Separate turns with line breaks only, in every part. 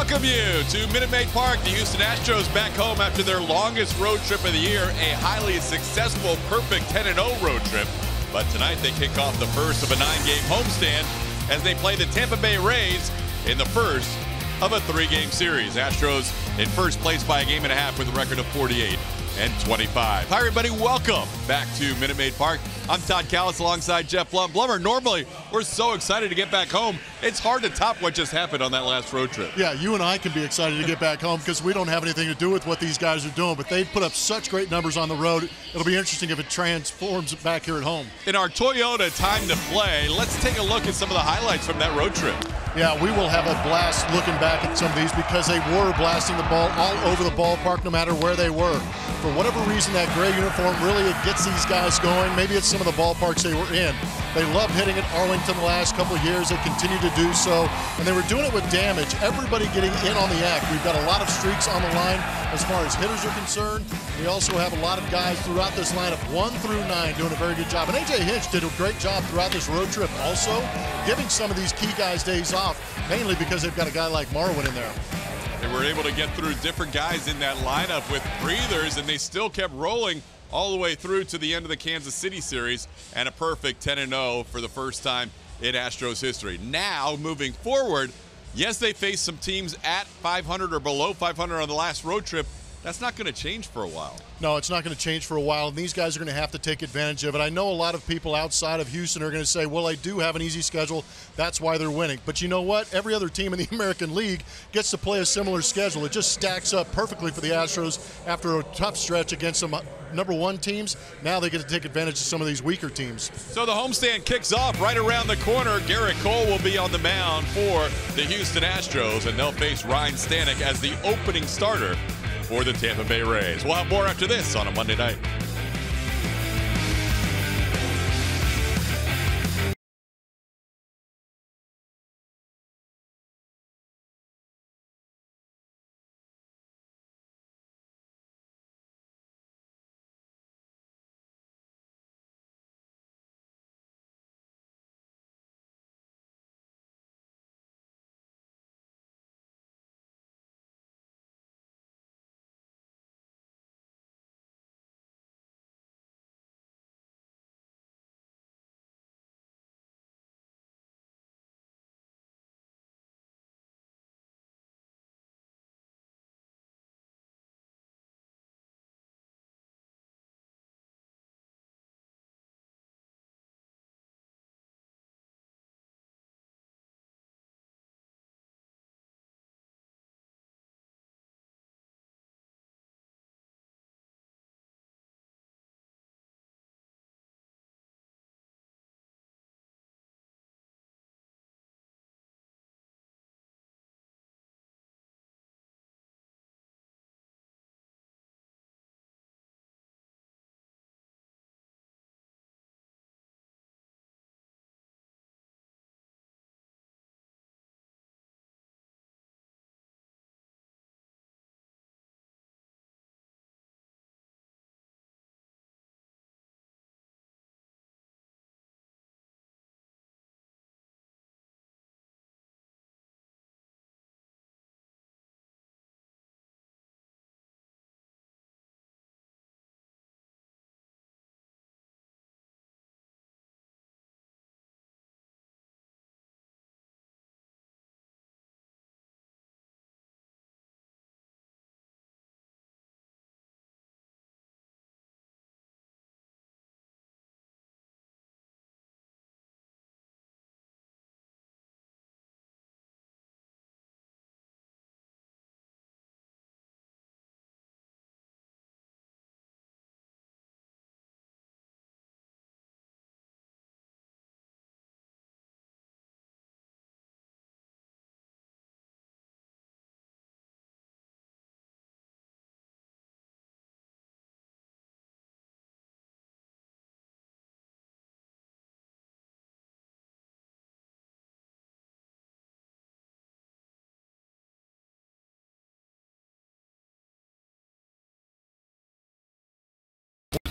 welcome you to Minute Maid Park. The Houston Astros back home after their longest road trip of the year, a highly successful, perfect 10-0 road trip. But tonight they kick off the first of a 9-game homestand as they play the Tampa Bay Rays in the first of a 3-game series. Astros in first place by a game and a half with a record of 48-25. Hi, everybody. Welcome back to Minute Maid Park. I'm Todd Callis alongside Jeff Blummer. Normally, we're so excited to get back home. It's hard to top what just happened on that last road trip.
Yeah, you and I can be excited to get back home because we don't have anything to do with what these guys are doing, but they put up such great numbers on the road. It'll be interesting if it transforms back here at home.
In our Toyota Time to Play, let's take a look at some of the highlights from that road trip.
Yeah, we will have a blast looking back at some of these because they were blasting the ball all over the ballpark no matter where they were. For whatever reason, that gray uniform really gets these guys going. Maybe it's some of the ballparks they were in. They loved hitting at Arlington the last couple of years. They continue to do so, and they were doing it with damage. Everybody getting in on the act. We've got a lot of streaks on the line as far as hitters are concerned. We also have a lot of guys throughout this lineup, 1 through 9, doing a very good job. And A.J. Hinch did a great job throughout this road trip also, giving some of these key guys days off, mainly because they've got a guy like Marwin in there.
They were able to get through different guys in that lineup with breathers, and they still kept rolling all the way through to the end of the Kansas City series, and a perfect 10-0 for the first time in Astros history. Now, moving forward, yes, they faced some teams at 500 or below 500 on the last road trip. That's not going to change for a while.
No, it's not going to change for a while, and these guys are going to have to take advantage of it. I know a lot of people outside of Houston are going to say, well, they do have an easy schedule. That's why they're winning. But you know what? Every other team in the American League gets to play a similar schedule. It just stacks up perfectly for the Astros after a tough stretch against some #1 teams. Now they get to take advantage of some of these weaker teams.
So the homestand kicks off right around the corner. Garrett Cole will be on the mound for the Houston Astros, and they'll face Ryan Stanek as the opening starter for the Tampa Bay Rays. We'll have more after this on a Monday night.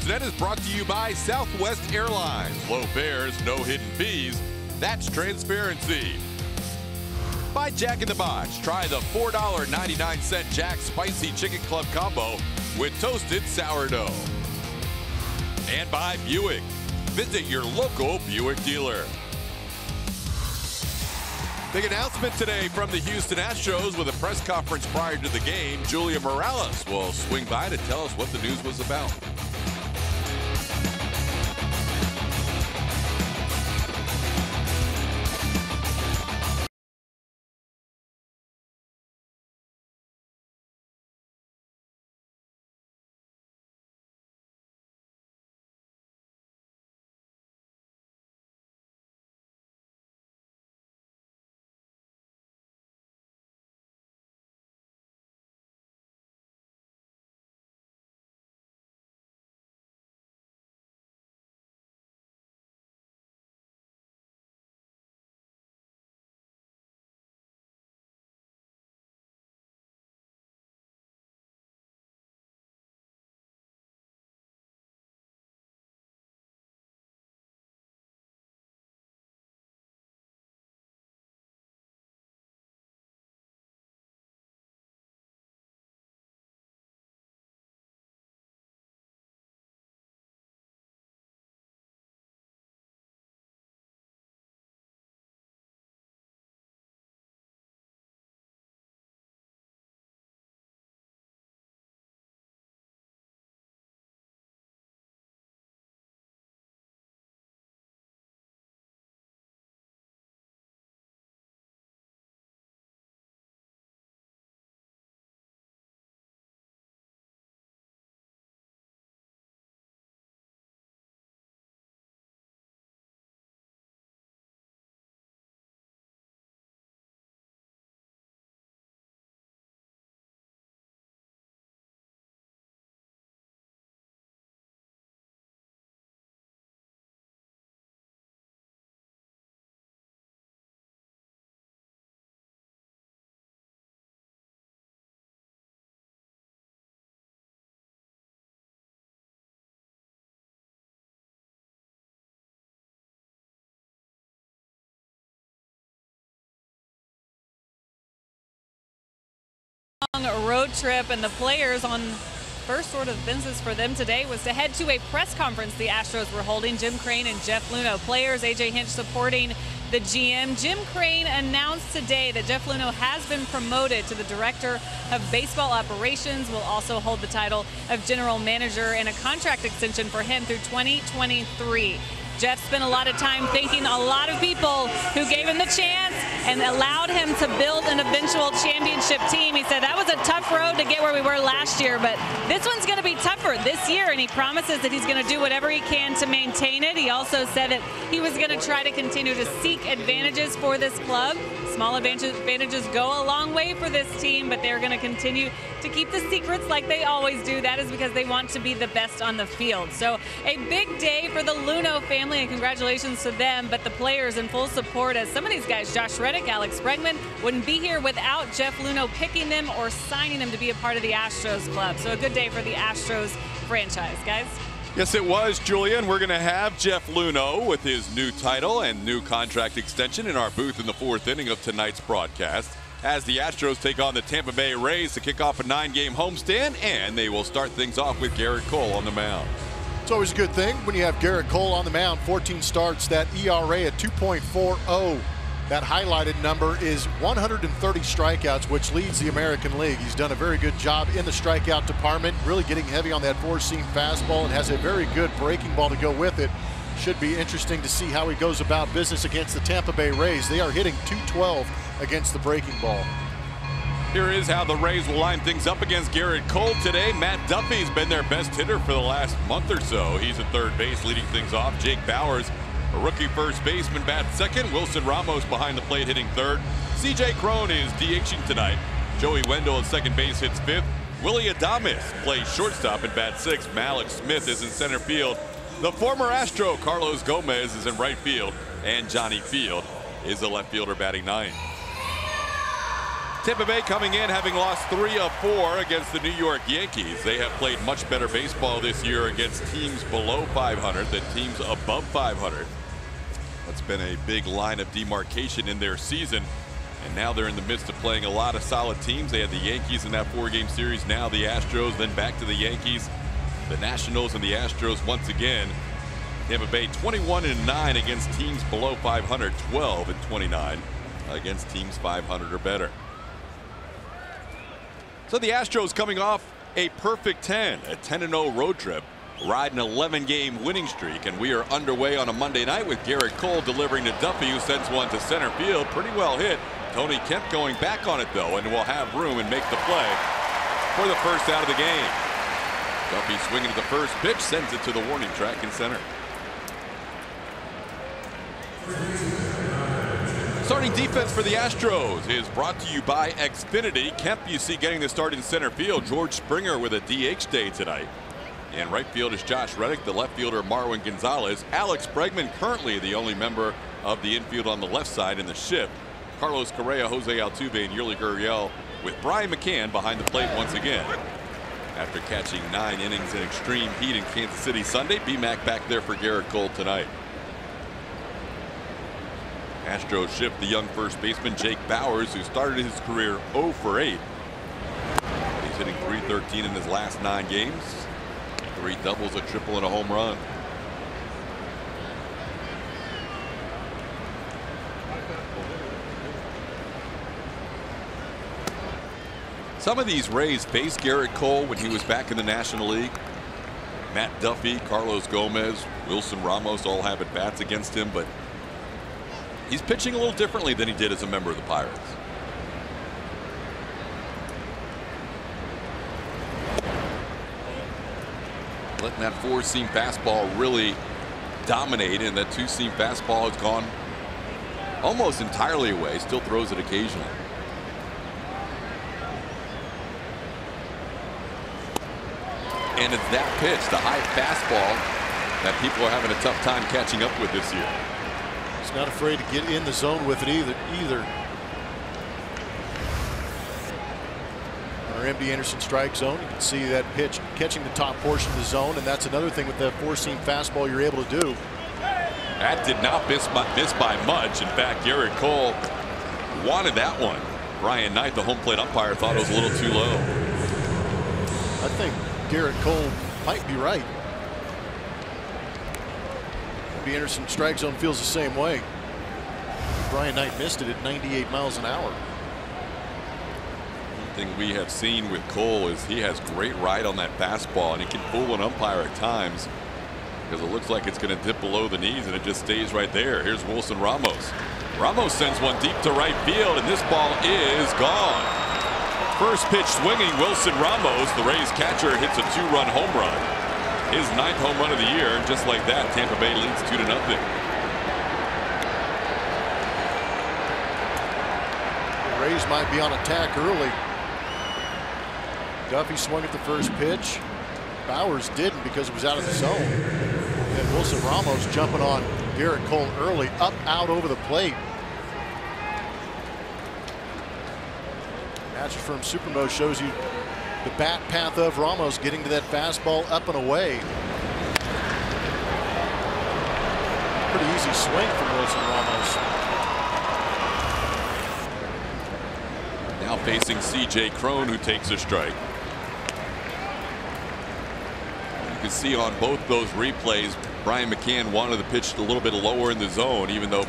That is brought to you by Southwest Airlines. Low fares, no hidden fees. That's transparency. By Jack in the Box. Try the $4.99 Jack Spicy Chicken Club Combo with toasted sourdough. And by Buick. Visit your local Buick dealer. Big announcement today from the Houston Astros with a press conference prior to the game. Julia Morales will swing by to tell us what the news was about.
Road trip, and the players on first order of business for them today was to head to a press conference the Astros were holding. Jim Crane and Jeff Luhnow, players, AJ Hinch supporting the GM. Jim Crane announced today that Jeff Luhnow has been promoted to the Director of Baseball Operations, will also hold the title of General Manager, and a contract extension for him through 2023. Jeff spent a lot of time thanking a lot of people who gave him the chance and allowed him to build an eventual championship team. He said that was a tough road to get where we were last year, but this one's going to be tougher this year, and he promises that he's going to do whatever he can to maintain it. He also said that he was going to try to continue to seek advantages for this club. Small advantages go a long way for this team, but they're going to continue to keep the secrets like they always do. That is because they want to be the best on the field. So a big day for the Luhnow family, and congratulations to them, but the players in full support, as some of these guys, Josh Reddick, Alex Bregman, wouldn't be here without Jeff Luhnow picking them or signing them to be a part of the Astros club. So a good day for the Astros franchise, guys.
Yes, it was, Julia, and we're going to have Jeff Luhnow with his new title and new contract extension in our booth in the fourth inning of tonight's broadcast, as the Astros take on the Tampa Bay Rays to kick off a 9-game homestand, and they will start things off with Garrett Cole on the mound.
It's always a good thing when you have Garrett Cole on the mound. 14 starts, that ERA at 2.40. That highlighted number is 130 strikeouts, which leads the American League. He's done a very good job in the strikeout department, really getting heavy on that four-seam fastball, and has a very good breaking ball to go with it. Should be interesting to see how he goes about business against the Tampa Bay Rays. They are hitting .212 against the breaking ball.
Here is how the Rays will line things up against Garrett Cole today. Matt Duffy's been their best hitter for the last month or so. He's at third base leading things off. Jake Bowers, a rookie first baseman, bats second. Wilson Ramos behind the plate hitting third. CJ Cron is DHing tonight. Joey Wendell at second base hits fifth. Willie Adames plays shortstop and bats sixth. Malik Smith is in center field. The former Astro Carlos Gomez is in right field, and Johnny Field is the left fielder batting ninth. Tampa Bay coming in having lost 3 of 4 against the New York Yankees. They have played much better baseball this year against teams below 500 than teams above 500. That's been a big line of demarcation in their season. And now they're in the midst of playing a lot of solid teams. They had the Yankees in that 4-game series, now the Astros, then back to the Yankees, the Nationals, and the Astros once again. Tampa Bay 21-9 against teams below 500, 12-29 against teams 500 or better. So the Astros coming off a perfect 10, a 10-0 road trip, riding an 11-game winning streak, and we are underway on a Monday night with Garrett Cole delivering to Duffy, who sends one to center field. Pretty well hit. Tony Kemp going back on it, though, and will have room and make the play for the first out of the game. Duffy swinging at the first pitch, sends it to the warning track in center. Starting defense for the Astros is brought to you by Xfinity. Kemp, you see, getting the start in center field. George Springer with a DH day tonight. And right field is Josh Reddick, the left fielder Marwin Gonzalez. Alex Bregman currently the only member of the infield on the left side in the shift. Carlos Correa, Jose Altuve, and Yuli Gurriel with Brian McCann behind the plate once again. After catching 9 innings in extreme heat in Kansas City Sunday, B-Mac back there for Garrett Cole tonight. Astros shift the young first baseman Jake Bauers, who started his career 0 for 8. He's hitting .313 in his last 9 games. 3 doubles, a triple, and a home run. Some of these Rays faced Garrett Cole when he was back in the National League. Matt Duffy, Carlos Gomez, Wilson Ramos all have at bats against him, but he's pitching a little differently than he did as a member of the Pirates. Letting that 4-seam fastball really dominate, and that 2-seam fastball has gone almost entirely away. Still throws it occasionally. And it's that pitch, the high fastball, that people are having a tough time catching up with this year.
He's not afraid to get in the zone with it either. Our MD Anderson strike zone, you can see that pitch catching the top portion of the zone, and that's another thing with that 4-seam fastball you're able to do.
That did not miss by much. In fact, Garrett Cole wanted that one. Brian Knight, the home plate umpire, thought it was a little too low.
I think Garrett Cole might be right. MD Anderson strike zone feels the same way. Brian Knight missed it at 98 miles an hour.
One thing we have seen with Cole is he has great ride on that fastball, and he can fool an umpire at times because it looks like it's going to dip below the knees, and it just stays right there. Here's Wilson Ramos. Ramos sends one deep to right field, and this ball is gone. First pitch swinging, Wilson Ramos, the Rays catcher, hits a 2-run home run. His 9th home run of the year, and just like that, Tampa Bay leads 2-0.
The Rays might be on attack early. Duffy swung at the first pitch. Bauers didn't because it was out of the zone. And Wilson Ramos jumping on Garrett Cole early, up, out, over the plate. Match from Supermo shows you the bat path of Ramos getting to that fastball up and away. Pretty easy swing from Wilson Ramos.
Now facing C.J. Cron, who takes a strike. You can see on both those replays, Brian McCann wanted the pitch a little bit lower in the zone, even though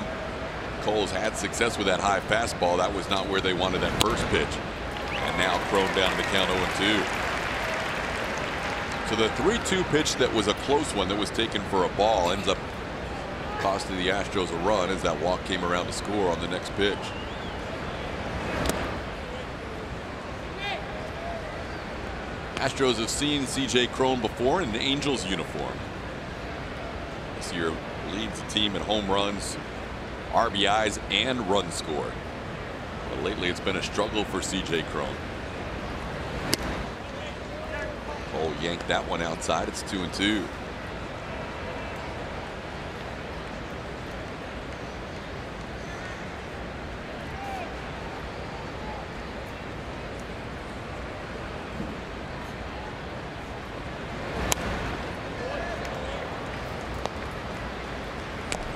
Cole's had success with that high fastball. That was not where they wanted that first pitch. And now Cron down to the count 0-2. So the 3-2 pitch that was a close one that was taken for a ball ends up costing the Astros a run as that walk came around to score on the next pitch. Astros have seen C.J. Cron before in an Angels uniform. This year leads the team in home runs, RBIs, and run scored. But lately it's been a struggle for C.J. Cron. Cole yanked that one outside. It's 2-2.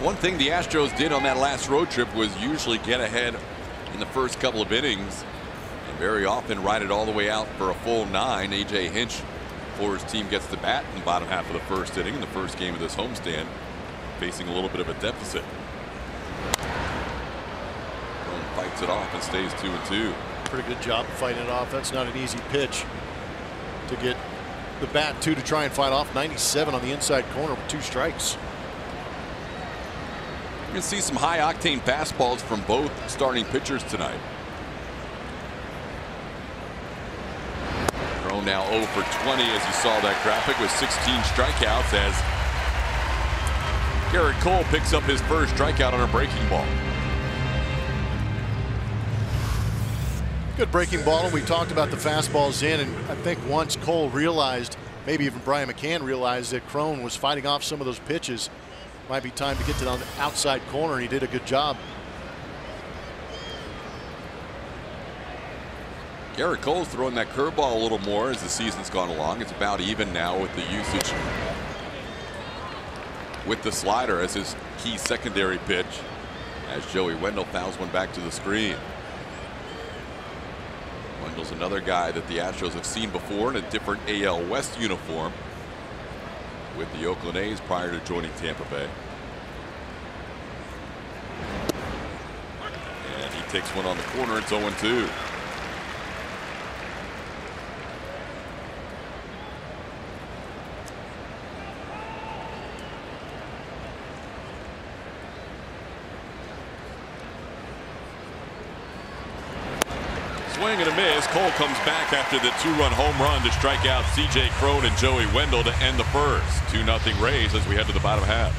One thing the Astros did on that last road trip was usually get ahead in the first couple of innings, and very often ride it all the way out for a full 9. A.J. Hinch, before his team gets to bat in the bottom half of the first inning in the first game of this homestand, facing a little bit of a deficit. Fights it off and stays 2-2.
Pretty good job fighting it off. That's not an easy pitch to get the bat to try and fight off. 97 on the inside corner with 2 strikes.
You can see some high octane fastballs from both starting pitchers tonight. Crone now 0 for 20 as you saw that graphic with 16 strikeouts as Garrett Cole picks up his first strikeout on a breaking ball.
Good breaking ball, and we talked about the fastballs in, and I think once Cole realized, maybe even Brian McCann realized, that Crone was fighting off some of those pitches, might be time to get to the outside corner, and he did a good job.
Garrett Cole's throwing that curveball a little more as the season's gone along. It's about even now with the usage with the slider as his key secondary pitch, as Joey Wendell fouls one back to the screen. Wendell's another guy that the Astros have seen before in a different AL West uniform with the Oakland A's prior to joining Tampa Bay. And he takes one on the corner. It's 0-2. Swing and a miss. Cole comes back after the 2-run home run to strike out C.J. Crone and Joey Wendell to end the first. 2-0 Rays as we head to the bottom half.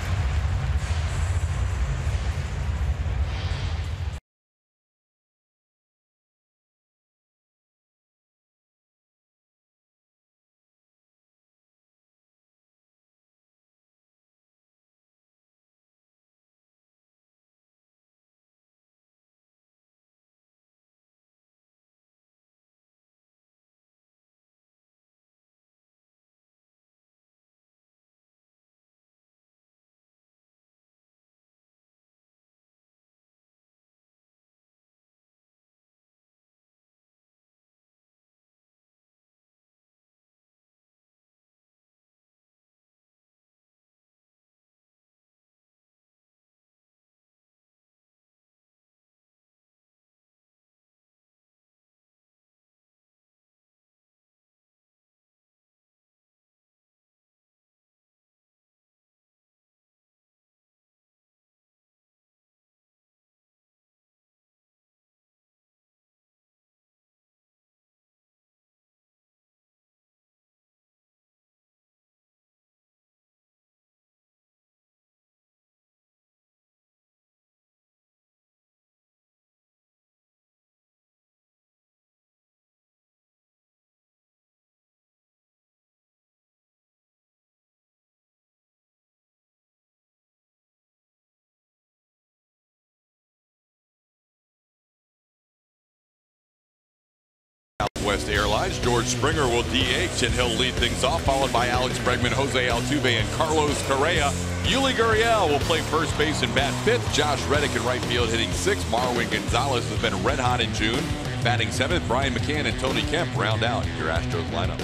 Southwest Airlines. George Springer will DH and he'll lead things off, followed by Alex Bregman, Jose Altuve, and Carlos Correa. Yuli Gurriel will play first base and bat 5th. Josh Reddick in right field hitting 6th. Marwin Gonzalez has been red hot in June, batting 7th. Brian McCann and Tony Kemp round out your Astros lineup.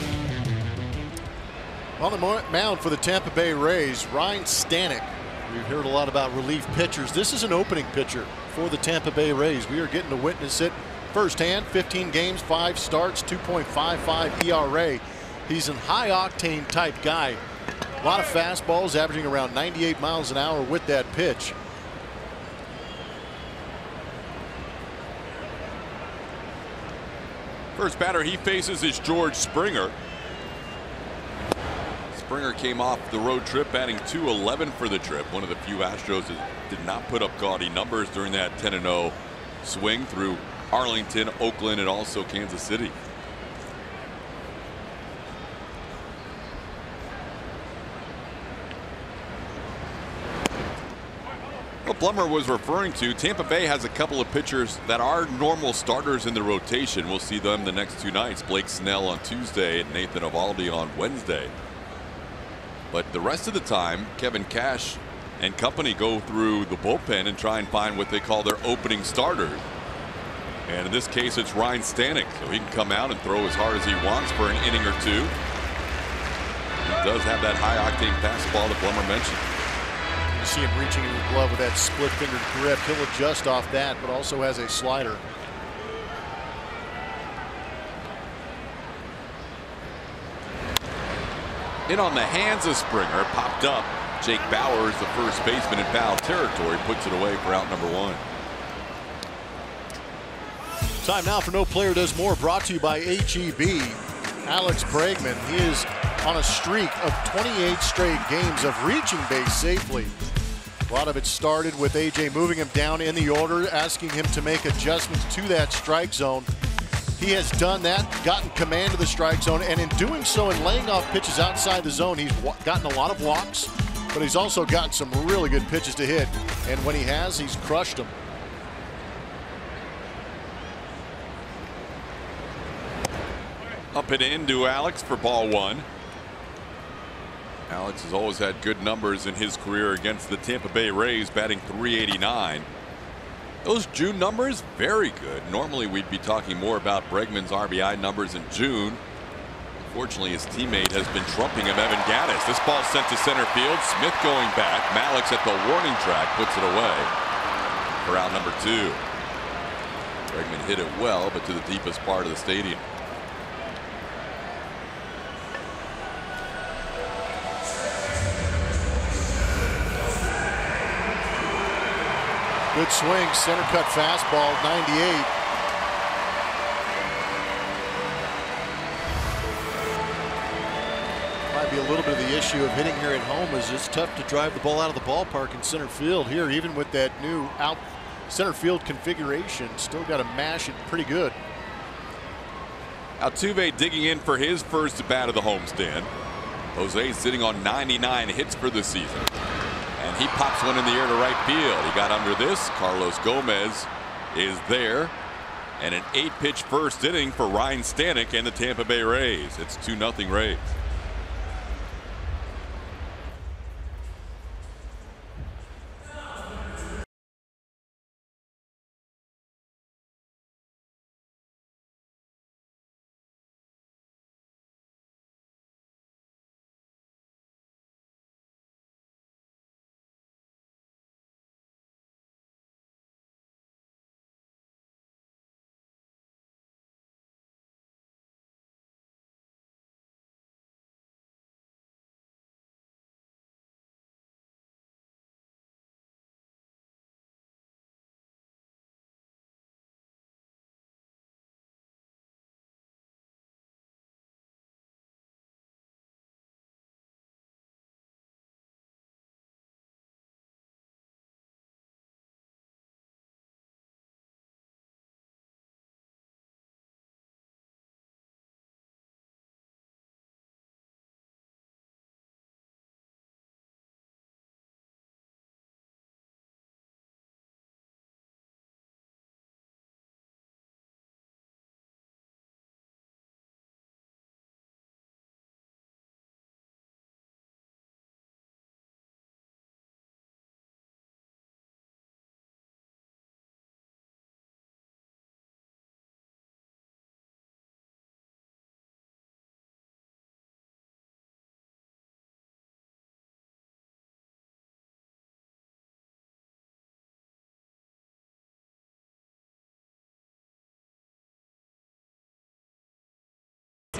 On the mound for the Tampa Bay Rays, Ryan Stanek. We've heard a lot about relief pitchers. This is an opening pitcher for the Tampa Bay Rays. We are getting to witness it firsthand. 15 games, 5 starts, 2.55 ERA. He's a high octane type guy. A lot of fastballs, averaging around 98 miles an hour with that pitch.
First batter he faces is George Springer. Springer came off the road trip batting .211 for the trip. One of the few Astros that did not put up gaudy numbers during that 10-0 swing through Arlington, Oakland, and also Kansas City. What Blummer was referring to, Tampa Bay has a couple of pitchers that are normal starters in the rotation. We'll see them the next 2 nights. Blake Snell on Tuesday and Nathan Eovaldi on Wednesday. But the rest of the time, Kevin Cash and company go through the bullpen and try and find what they call their opening starters. And in this case, it's Ryan Stanek, so he can come out and throw as hard as he wants for an inning or two. He does have that high-octane fastball that Blummer mentioned.
You see him reaching in the glove with that split-fingered grip. He'll adjust off that, but also has a slider.
In on the hands of Springer, popped up. Jake Bauers, the first baseman in foul territory, puts it away for out number 1.
Time now for No Player Does More, brought to you by HEB. Alex Bregman, he is on a streak of 28 straight games of reaching base safely. A lot of it started with AJ moving him down in the order, asking him to make adjustments to that strike zone. He has done that, gotten command of the strike zone, and in doing so and laying off pitches outside the zone, he's gotten a lot of walks, but he's also gotten some really good pitches to hit. And when he has, he's crushed them.
Up and into Alex for ball 1. Alex has always had good numbers in his career against the Tampa Bay Rays, batting .389. Those June numbers, very good. Normally we'd be talking more about Bregman's RBI numbers in June. Unfortunately, his teammate has been trumping him, Evan Gattis. This ball sent to center field. Smith going back. Mallix at the warning track puts it away for out number 2. Bregman hit it well, but to the deepest part of the stadium.
Good swing, center cut fastball, 98. Might be a little bit of the issue of hitting here at home, is it's tough to drive the ball out of the ballpark in center field here, even with that new out center field configuration. Still got to mash it pretty good.
Altuve digging in for his first at bat of the homestand. Jose sitting on 99 hits for the season. And he pops one in the air to right field. He got under this. Carlos Gomez is there. And an 8-pitch first inning for Ryan Stanek and the Tampa Bay Rays. It's 2-0 Rays.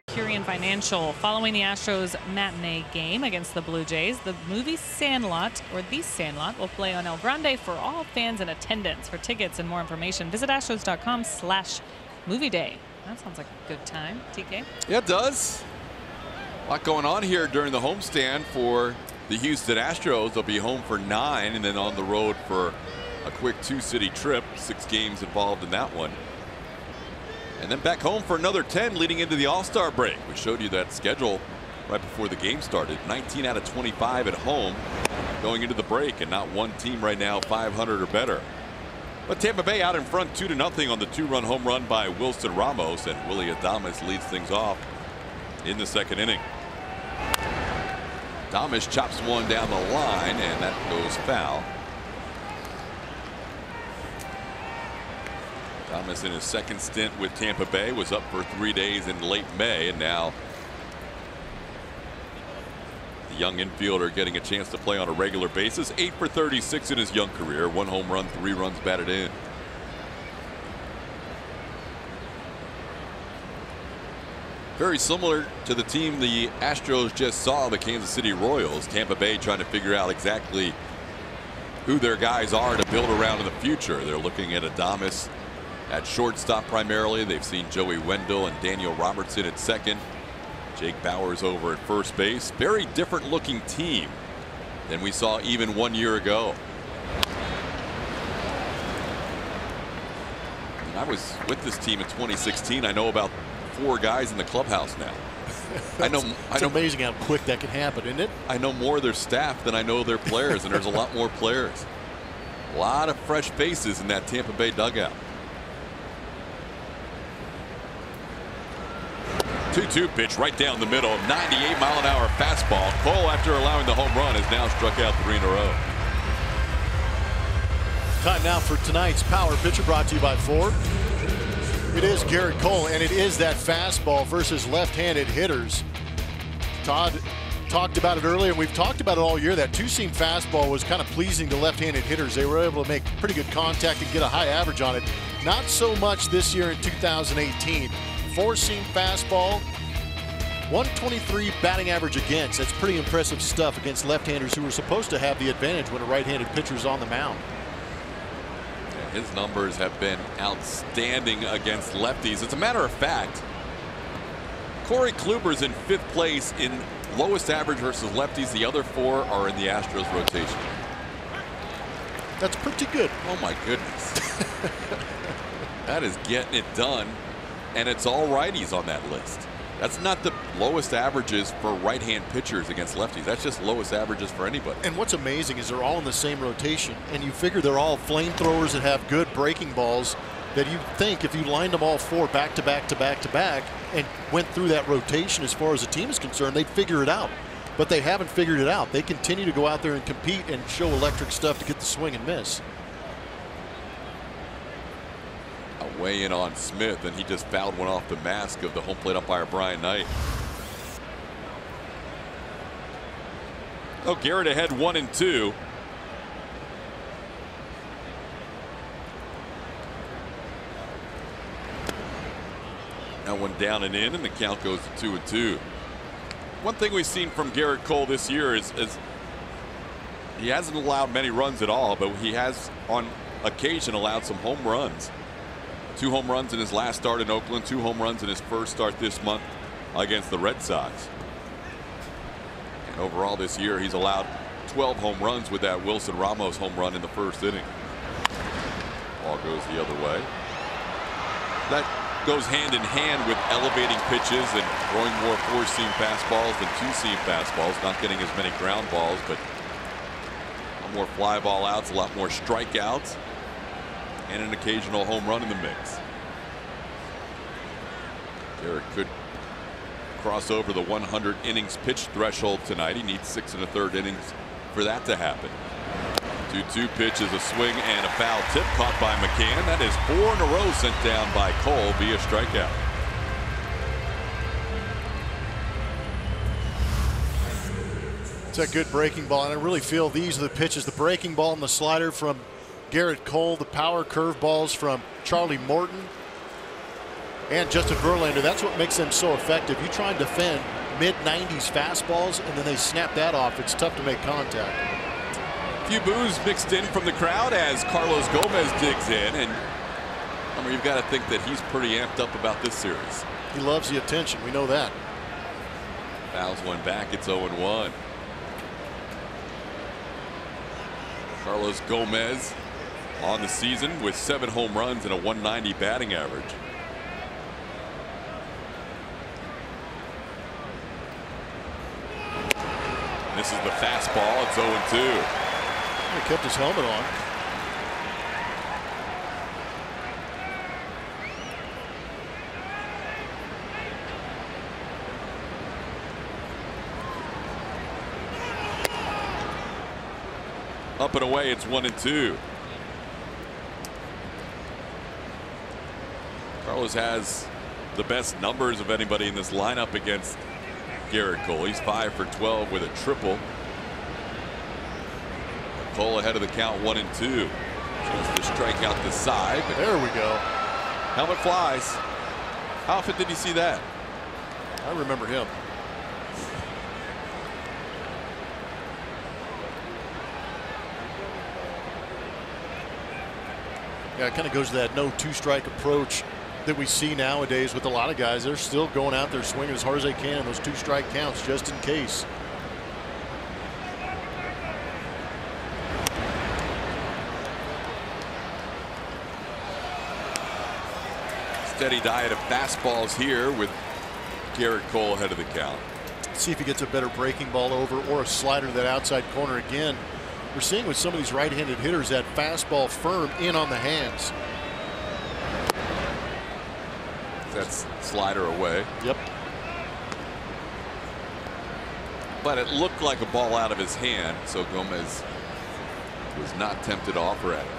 Securian Financial. Following the Astros matinee game against the Blue Jays, the movie Sandlot, or The Sandlot, will play on El Grande for all fans in attendance. For tickets and more information, visit astros.com/movie day. That sounds like a good time, TK.
Yeah, it does. A lot going on here during the homestand for the Houston Astros. They'll be home for 9 and then on the road for a quick 2-city trip. 6 games involved in that one. And then back home for another 10 leading into the All-Star break. We showed you that schedule right before the game started. 19 out of 25 at home going into the break, and not one team right now 500 or better. But Tampa Bay out in front 2-0 on the 2-run home run by Wilson Ramos, and Willy Adames leads things off in the second inning. Adames chops one down the line, and that goes foul. Thomas in his second stint with Tampa Bay was up for 3 days in late May, and now the young infielder getting a chance to play on a regular basis. 8 for 36 in his young career, 1 home run, 3 runs batted in. Very similar to the team the Astros just saw, the Kansas City Royals. Tampa Bay trying to figure out exactly who their guys are to build around in the future. They're looking at Adames at shortstop primarily. They've seen Joey Wendell and Daniel Robertson at second. Jake Bauers over at first base. Very different looking team than we saw even 1 year ago. And I was with this team in 2016. I know about 4 guys in the clubhouse now.
It's amazing how quick that can happen, isn't it?
I know more of their staff than I know their players, and there's a lot more players. A lot of fresh faces in that Tampa Bay dugout. 2-2 pitch right down the middle. 98-mile-an-hour fastball. Cole, after allowing the home run, has now struck out 3 in a row.
Time now for tonight's Power Pitcher, brought to you by Ford. It is Garrett Cole, and it is that fastball versus left-handed hitters. Todd talked about it earlier, and we've talked about it all year. That 2-seam fastball was kind of pleasing to left-handed hitters. They were able to make pretty good contact and get a high average on it. Not so much this year in 2018. 4-seam fastball, 123 batting average against. That's pretty impressive stuff against left-handers who were supposed to have the advantage when a right-handed pitcher's on the mound.
His numbers have been outstanding against lefties. As a matter of fact, Corey Kluber's in 5th place in lowest average versus lefties. The other 4 are in the Astros rotation.
That's pretty good.
Oh my goodness. That is getting it done, and it's all righties on that list. That's not the lowest averages for right-hand pitchers against lefties. That's just lowest averages for anybody.
And what's amazing is they're all in the same rotation, and you figure they're all flamethrowers that have good breaking balls, that you think if you lined them all 4 back to back to back to back and went through that rotation as far as the team is concerned, they'd figure it out. But they haven't figured it out. They continue to go out there and compete and show electric stuff to get the swing and miss.
Weigh in on Smith, and he just fouled one off the mask of the home plate umpire Brian Knight. Oh, Garrett ahead 1-2. Now 1 down and in, and the count goes to 2-2. One thing we've seen from Garrett Cole this year is he hasn't allowed many runs at all, but he has on occasion allowed some home runs. 2 home runs in his last start in Oakland, 2 home runs in his first start this month against the Red Sox. And overall this year, he's allowed 12 home runs with that Wilson Ramos home run in the first inning. Ball goes the other way. That goes hand in hand with elevating pitches and throwing more 4-seam fastballs than 2-seam fastballs, not getting as many ground balls, but a lot more fly ball outs, a lot more strikeouts, and an occasional home run in the mix. Garrett could cross over the 100 innings pitched threshold tonight. He needs 6 1/3 innings for that to happen. 2-2 pitch is a swing and a foul tip caught by McCann. That is 4 in a row sent down by Cole via strikeout.
It's a good breaking ball, and I really feel these are the pitches: the breaking ball and the slider from Garrett Cole, the power curve balls from Charlie Morton and Justin Verlander. That's what makes them so effective. You try and defend mid-90s fastballs, and then they snap that off. It's tough to make contact.
A few boos mixed in from the crowd as Carlos Gomez digs in, and I mean, you've got to think that he's pretty amped up about this series.
He loves the attention. We know that.
Fouls one back. It's 0-1. Carlos Gomez on the season with 7 home runs and a 190 batting average. This is the fastball. It's 0-2.
He kept his helmet on.
Up and away. It's 1-2. Carlos has the best numbers of anybody in this lineup against Garrett Cole. He's 5 for 12 with a triple. Cole ahead of the count, 1-2. Chooses to strike out the side.
There we go.
Helmet flies. How often did you see that?
I remember him. Yeah, it kind of goes to that no two-strike approach that we see nowadays with a lot of guys. They're still going out there swinging as hard as they can in those two-strike counts just in case.
Steady diet of fastballs here with Garrett Cole ahead of the count.
See if he gets a better breaking ball over or a slider to that outside corner again. We're seeing with some of these right-handed hitters that fastball firm in on the hands.
That's slider away.
Yep.
But it looked like a ball out of his hand, so Gomez was not tempted to offer at it.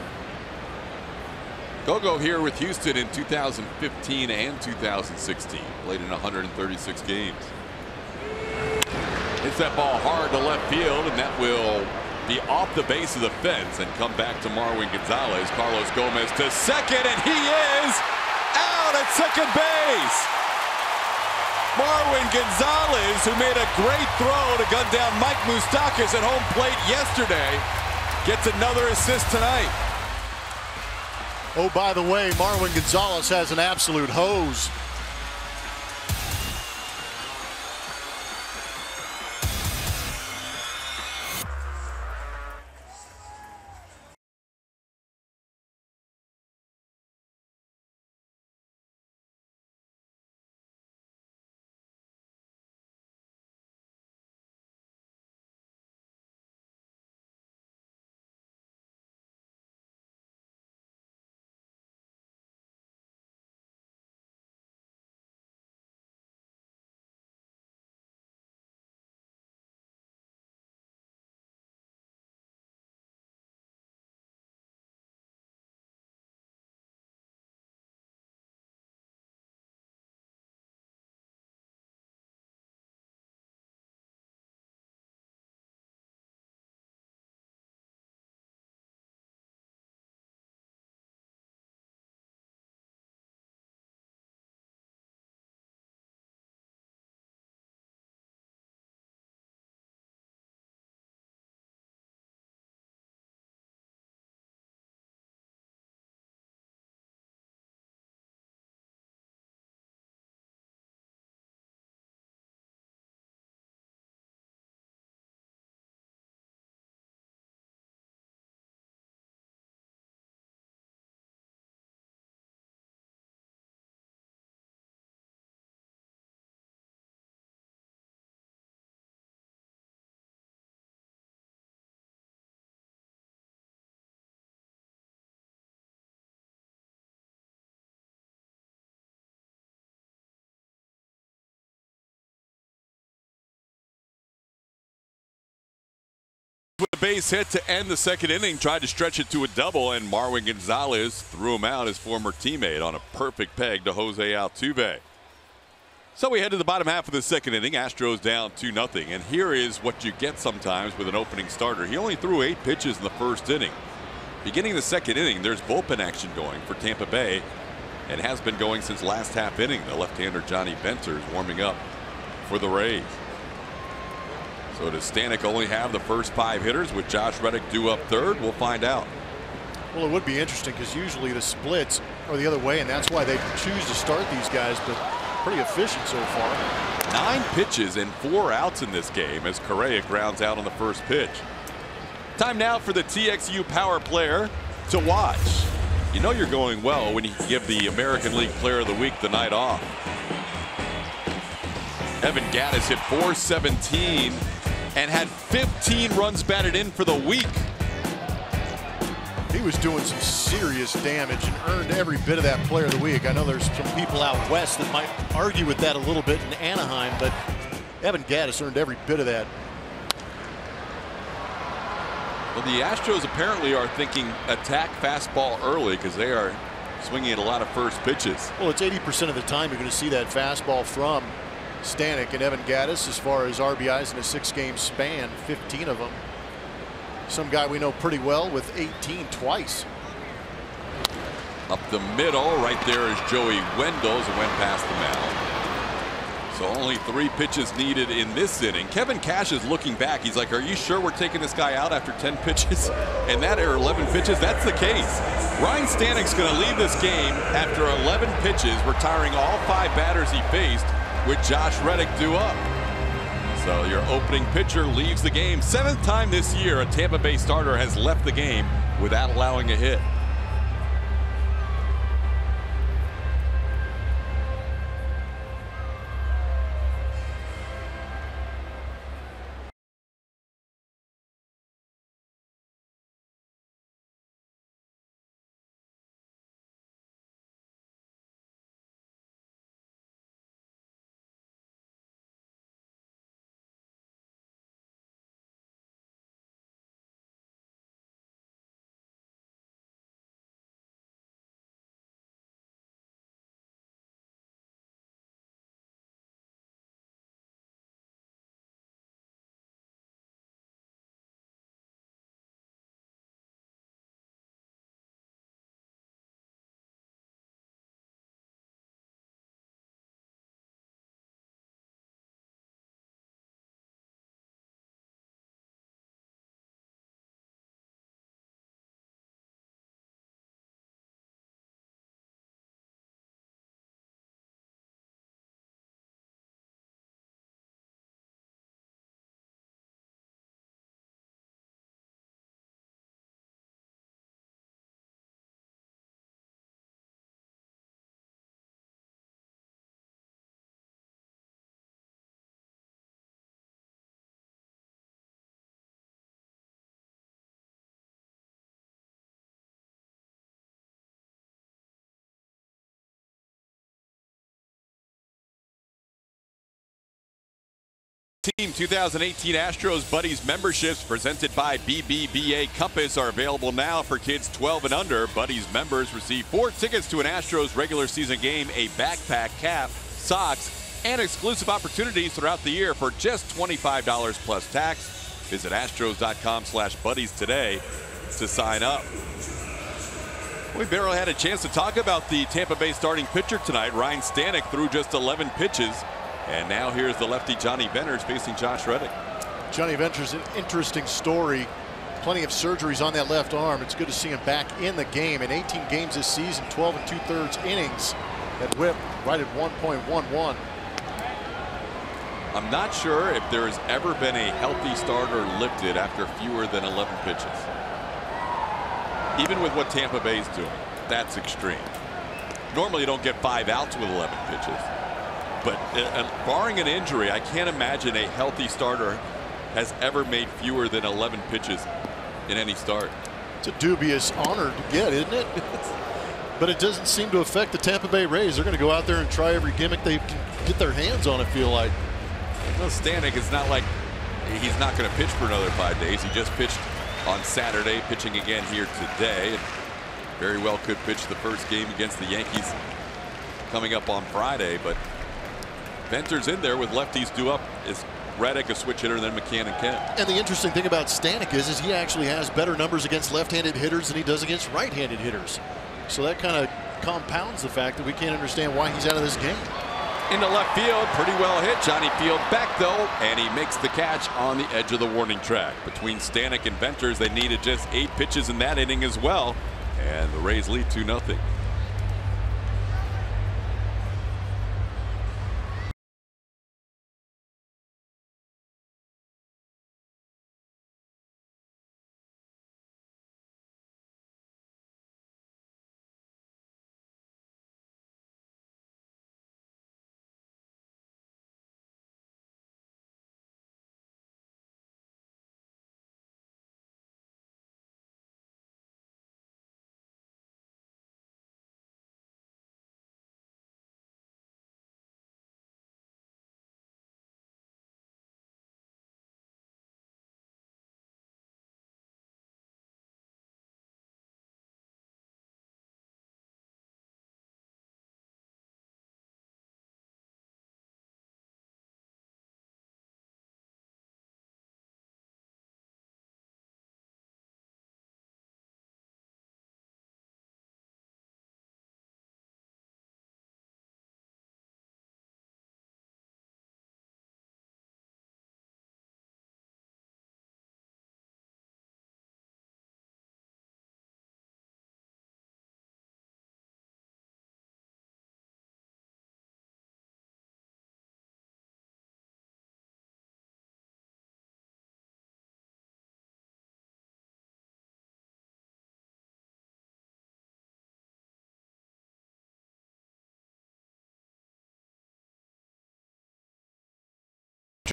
Gogo here with Houston in 2015 and 2016. Played in 136 games. Hits that ball hard to left field, and that will be off the base of the fence and come back to Marwin Gonzalez. Carlos Gomez to second, and he is out at second base. Marwin Gonzalez, who made a great throw to gun down Mike Moustakas at home plate yesterday, gets another assist tonight.
Oh, by the way, Marwin Gonzalez has an absolute hose.
With a base hit to end the second inning, tried to stretch it to a double, and Marwin Gonzalez threw him out, his former teammate, on a perfect peg to Jose Altuve. So we head to the bottom half of the second inning. Astros down 2-0. And here is what you get sometimes with an opening starter. He only threw 8 pitches in the first inning. Beginning the second inning, there's bullpen action going for Tampa Bay, and has been going since last half inning. The left-hander Johnny Venters warming up for the Rays. So does Stanek only have the first 5 hitters with Josh Reddick due up third? We'll find out.
Well, it would be interesting because usually the splits are the other way, and that's why they choose to start these guys, but pretty efficient so far.
9 pitches and 4 outs in this game as Correa grounds out on the first pitch. Time now for the TXU Power Player to watch. You know you're going well when you give the American League Player of the Week the night off. Evan Gattis hit .417 and had 15 runs batted in for the week.
He was doing some serious damage and earned every bit of that Player of the Week. I know there's some people out west that might argue with that a little bit in Anaheim, but Evan Gattis earned every bit of that.
Well, the Astros apparently are thinking attack fastball early because they are swinging at a lot of first pitches.
Well, it's 80% of the time you're going to see that fastball from Stanek, and Evan Gattis, as far as RBIs in a 6-game span, 15 of them. Some guy we know pretty well with 18 twice.
Up the middle, right there is Joey Wendles, and went past the mound. So only 3 pitches needed in this inning. Kevin Cash is looking back. He's like, are you sure we're taking this guy out after 10 pitches? And that are 11 pitches. That's the case. Ryan Stanek's going to leave this game after 11 pitches, retiring all 5 batters he faced, with Josh Reddick due up. So your opening pitcher leaves the game. 7th time this year a Tampa Bay starter has left the game without allowing a hit. Team 2018 Astros Buddies memberships presented by BBVA Compass are available now for kids 12 and under. Buddies members receive 4 tickets to an Astros regular season game, a backpack, cap, socks, and exclusive opportunities throughout the year for just $25 plus tax. Visit astros.com/buddies today to sign up. We barely had a chance to talk about the Tampa Bay starting pitcher tonight. Ryan Stanek threw just 11 pitches. And now here's the lefty Johnny Venters facing Josh Reddick.
Johnny Venters, an interesting story. Plenty of surgeries on that left arm. It's good to see him back in the game. In 18 games this season, 12 2/3 innings. That whip right at 1.11.
I'm not sure if there has ever been a healthy starter lifted after fewer than 11 pitches. Even with what Tampa Bay's doing, that's extreme. Normally you don't get 5 outs with 11 pitches. But barring an injury, I can't imagine a healthy starter has ever made fewer than 11 pitches in any start.
It's a dubious honor to get, isn't it? But it doesn't seem to affect the Tampa Bay Rays. They're going to go out there and try every gimmick they can get their hands on, I feel like.
Well, Stanek, it's not like he's not going to pitch for another 5 days. He just pitched on Saturday, pitching again here today. And very well could pitch the first game against the Yankees coming up on Friday. But Venters in there with lefties due up. Is Reddick a switch hitter, and then McCann and Kent.
And the interesting thing about Stanek is he actually has better numbers against left-handed hitters than he does against right-handed hitters. So that kind of compounds the fact that we can't understand why he's out of this game.
Into left field, pretty well hit. Johnny Field back though, and he makes the catch on the edge of the warning track. Between Stanek and Venters, they needed just 8 pitches in that inning as well, and the Rays lead 2-0.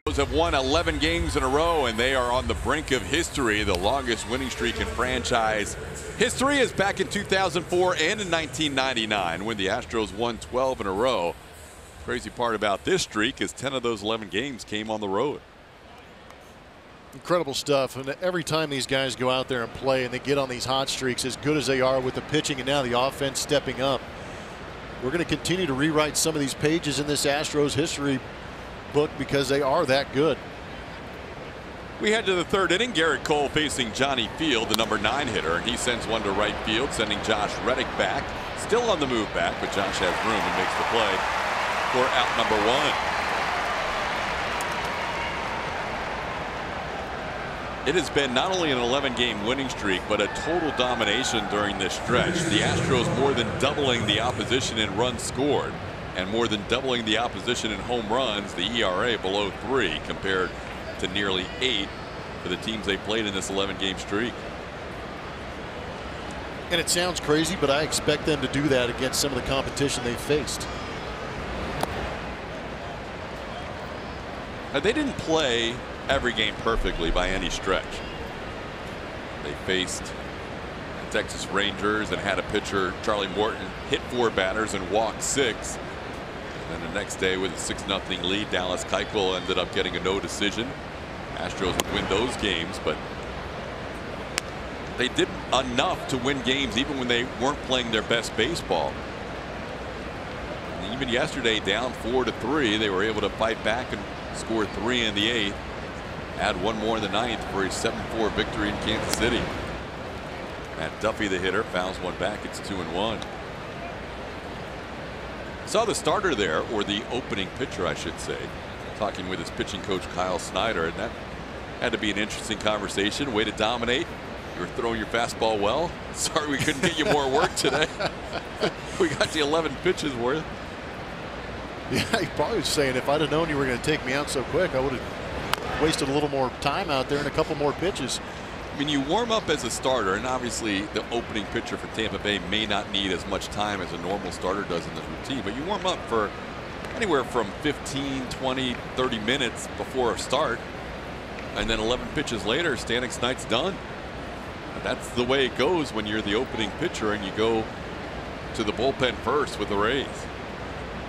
Astros have won 11 games in a row, and they are on the brink of history. The longest winning streak in franchise history is back in 2004 and in 1999 when the Astros won 12 in a row. Crazy part about this streak is 10 of those 11 games came on the road.
Incredible stuff. And every time these guys go out there and play and they get on these hot streaks, as good as they are with the pitching and now the offense stepping up, we're going to continue to rewrite some of these pages in this Astros history book because they are that good.
We head to the third inning. Garrett Cole facing Johnny Field, the number 9 hitter, and he sends one to right field, sending Josh Reddick back. Still on the move back, but Josh has room and makes the play for out number 1. It has been not only an 11-game winning streak, but a total domination during this stretch. The Astros more than doubling the opposition in runs scored and more than doubling the opposition in home runs. The ERA below 3 compared to nearly 8 for the teams they played in this 11-game streak.
And it sounds crazy, but I expect them to do that against some of the competition they've faced.
Now, they didn't play every game perfectly by any stretch. They faced the Texas Rangers and had a pitcher, Charlie Morton, hit 4 batters and walked 6. And the next day with a 6-0 lead, Dallas Keuchel ended up getting a no decision. Astros would win those games, but they did enough to win games even when they weren't playing their best baseball. And even yesterday, down 4-3, they were able to fight back and score 3 in the 8th. Add 1 more in the 9th for a 7-4 victory in Kansas City. Matt Duffy, the hitter, fouls one back. It's 2-1. Saw the starter there, or the opening pitcher, I should say, talking with his pitching coach Kyle Snyder, and that had to be an interesting conversation. Way to dominate. You were throwing your fastball well. Sorry we couldn't get you more work today. We got you 11 pitches worth.
Yeah, he probably was saying if I'd have known you were going to take me out so quick, I would have wasted a little more time out there and a couple more pitches.
I mean, you warm up as a starter, and obviously the opening pitcher for Tampa Bay may not need as much time as a normal starter does in the routine, but you warm up for anywhere from 15, 20, 30 minutes before a start, and then 11 pitches later, Stanek Snight's done. That's the way it goes when you're the opening pitcher and you go to the bullpen first with the Rays.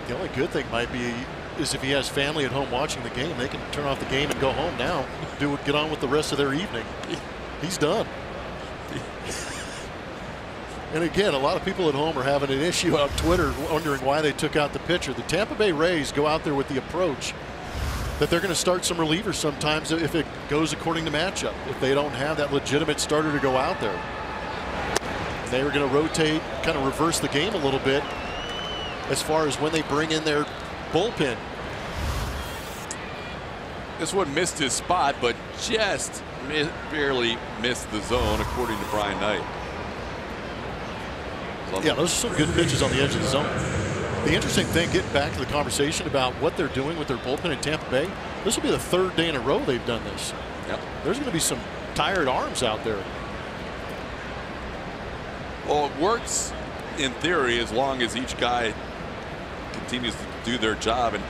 The only good thing might be is if he has family at home watching the game, they can turn off the game and go home now, get on with the rest of their evening. He's done. And again, a lot of people at home are having an issue on Twitter wondering why they took out the pitcher. The Tampa Bay Rays go out there with the approach that they're going to start some relievers sometimes if it goes according to matchup, if they don't have that legitimate starter to go out there. They were going to rotate, kind of reverse the game a little bit as far as when they bring in their bullpen.
This one missed his spot, but just barely missed the zone, according to Brian Knight.
Yeah, those are some good pitches on the edge of the zone. The interesting thing, getting back to the conversation about what they're doing with their bullpen in Tampa Bay, this will be the 3rd day in a row they've done this.
Yep.
There's going to be some tired arms out there.
Well, it works in theory as long as each guy continues to do their job and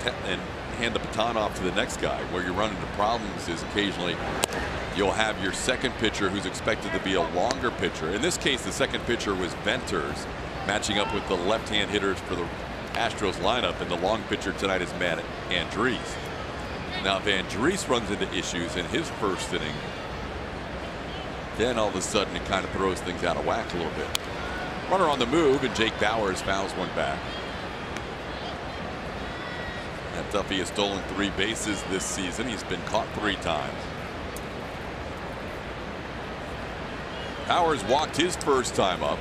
hand the baton off to the next guy. Where you run into problems is occasionally you'll have your second pitcher who's expected to be a longer pitcher. In this case, the second pitcher was Venters, matching up with the left-hand hitters for the Astros lineup, and the long pitcher tonight is Matt Andriese. Now, if Andriese runs into issues in his first inning, then all of a sudden it kind of throws things out of whack a little bit. Runner on the move, and Jake Bauers fouls one back. Matt Duffy has stolen 3 bases this season. He's been caught 3 times. Bauers walked his first time up.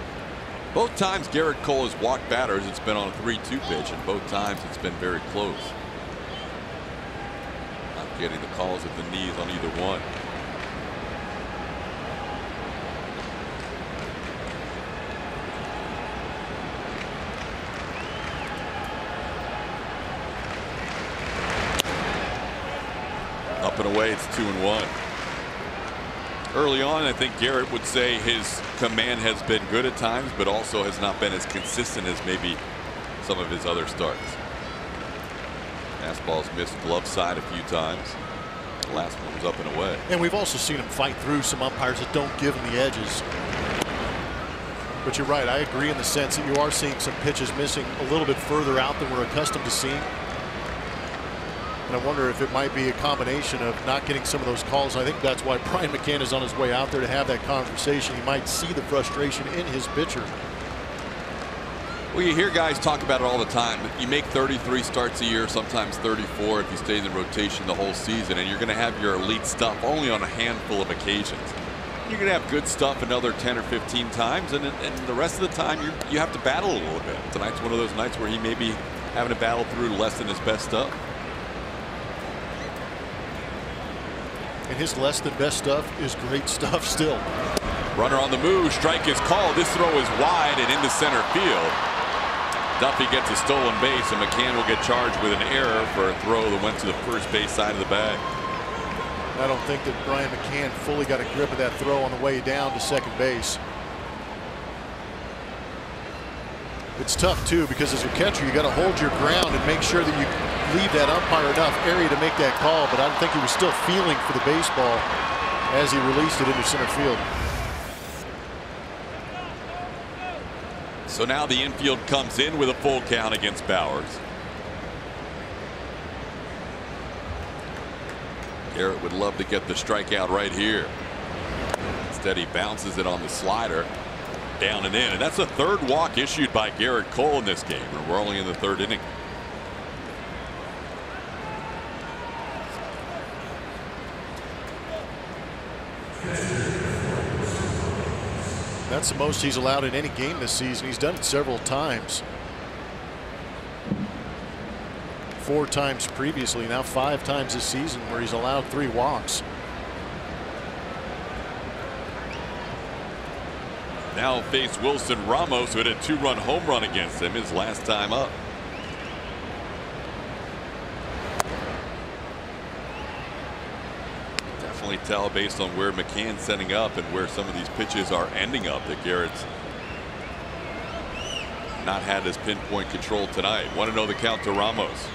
Both times Garrett Cole has walked batters, it's been on a 3-2 pitch, and both times it's been very close. Not getting the calls at the knees on either one. Up and away, it's 2-1. Early on, I think Garrett would say his command has been good at times, but also has not been as consistent as maybe some of his other starts. Fastball's missed glove side a few times. The last one was up and away.
And we've also seen him fight through some umpires that don't give him the edges. But you're right, I agree in the sense that you are seeing some pitches missing a little bit further out than we're accustomed to seeing. And I wonder if it might be a combination of not getting some of those calls. I think that's why Brian McCann is on his way out there to have that conversation. He might see the frustration in his pitcher.
Well, you hear guys talk about it all the time. You make 33 starts a year, sometimes 34 if you stay in the rotation the whole season, and you're going to have your elite stuff only on a handful of occasions. You're going to have good stuff another 10 or 15 times, and the rest of the time you have to battle a little bit. Tonight's one of those nights where he may be having to battle through less than his best stuff.
And his less than best stuff is great stuff still.
Runner on the move, strike is called. This throw is wide and into center field. Duffy gets a stolen base, and McCann will get charged with an error for a throw that went to the first base side of the bag.
I don't think that Brian McCann fully got a grip of that throw on the way down to second base. It's tough too, because as a catcher you got to hold your ground and make sure that you leave that umpire enough area to make that call. But I don't think he was still feeling for the baseball as he released it into center field.
So now the infield comes in with a full count against Bowers. Garrett would love to get the strikeout right here. Instead, he bounces it on the slider, down and in. And that's the third walk issued by Garrett Cole in this game. We're only in the third inning.
That's the most he's allowed in any game this season. He's done it several times. 4 times previously, now 5 times this season where he's allowed 3 walks.
Now face Wilson Ramos, who had a 2-run home run against him his last time up. Definitely tell based on where McCann's setting up and where some of these pitches are ending up that Garrett's not had his pinpoint control tonight. 1-0 the count to Ramos.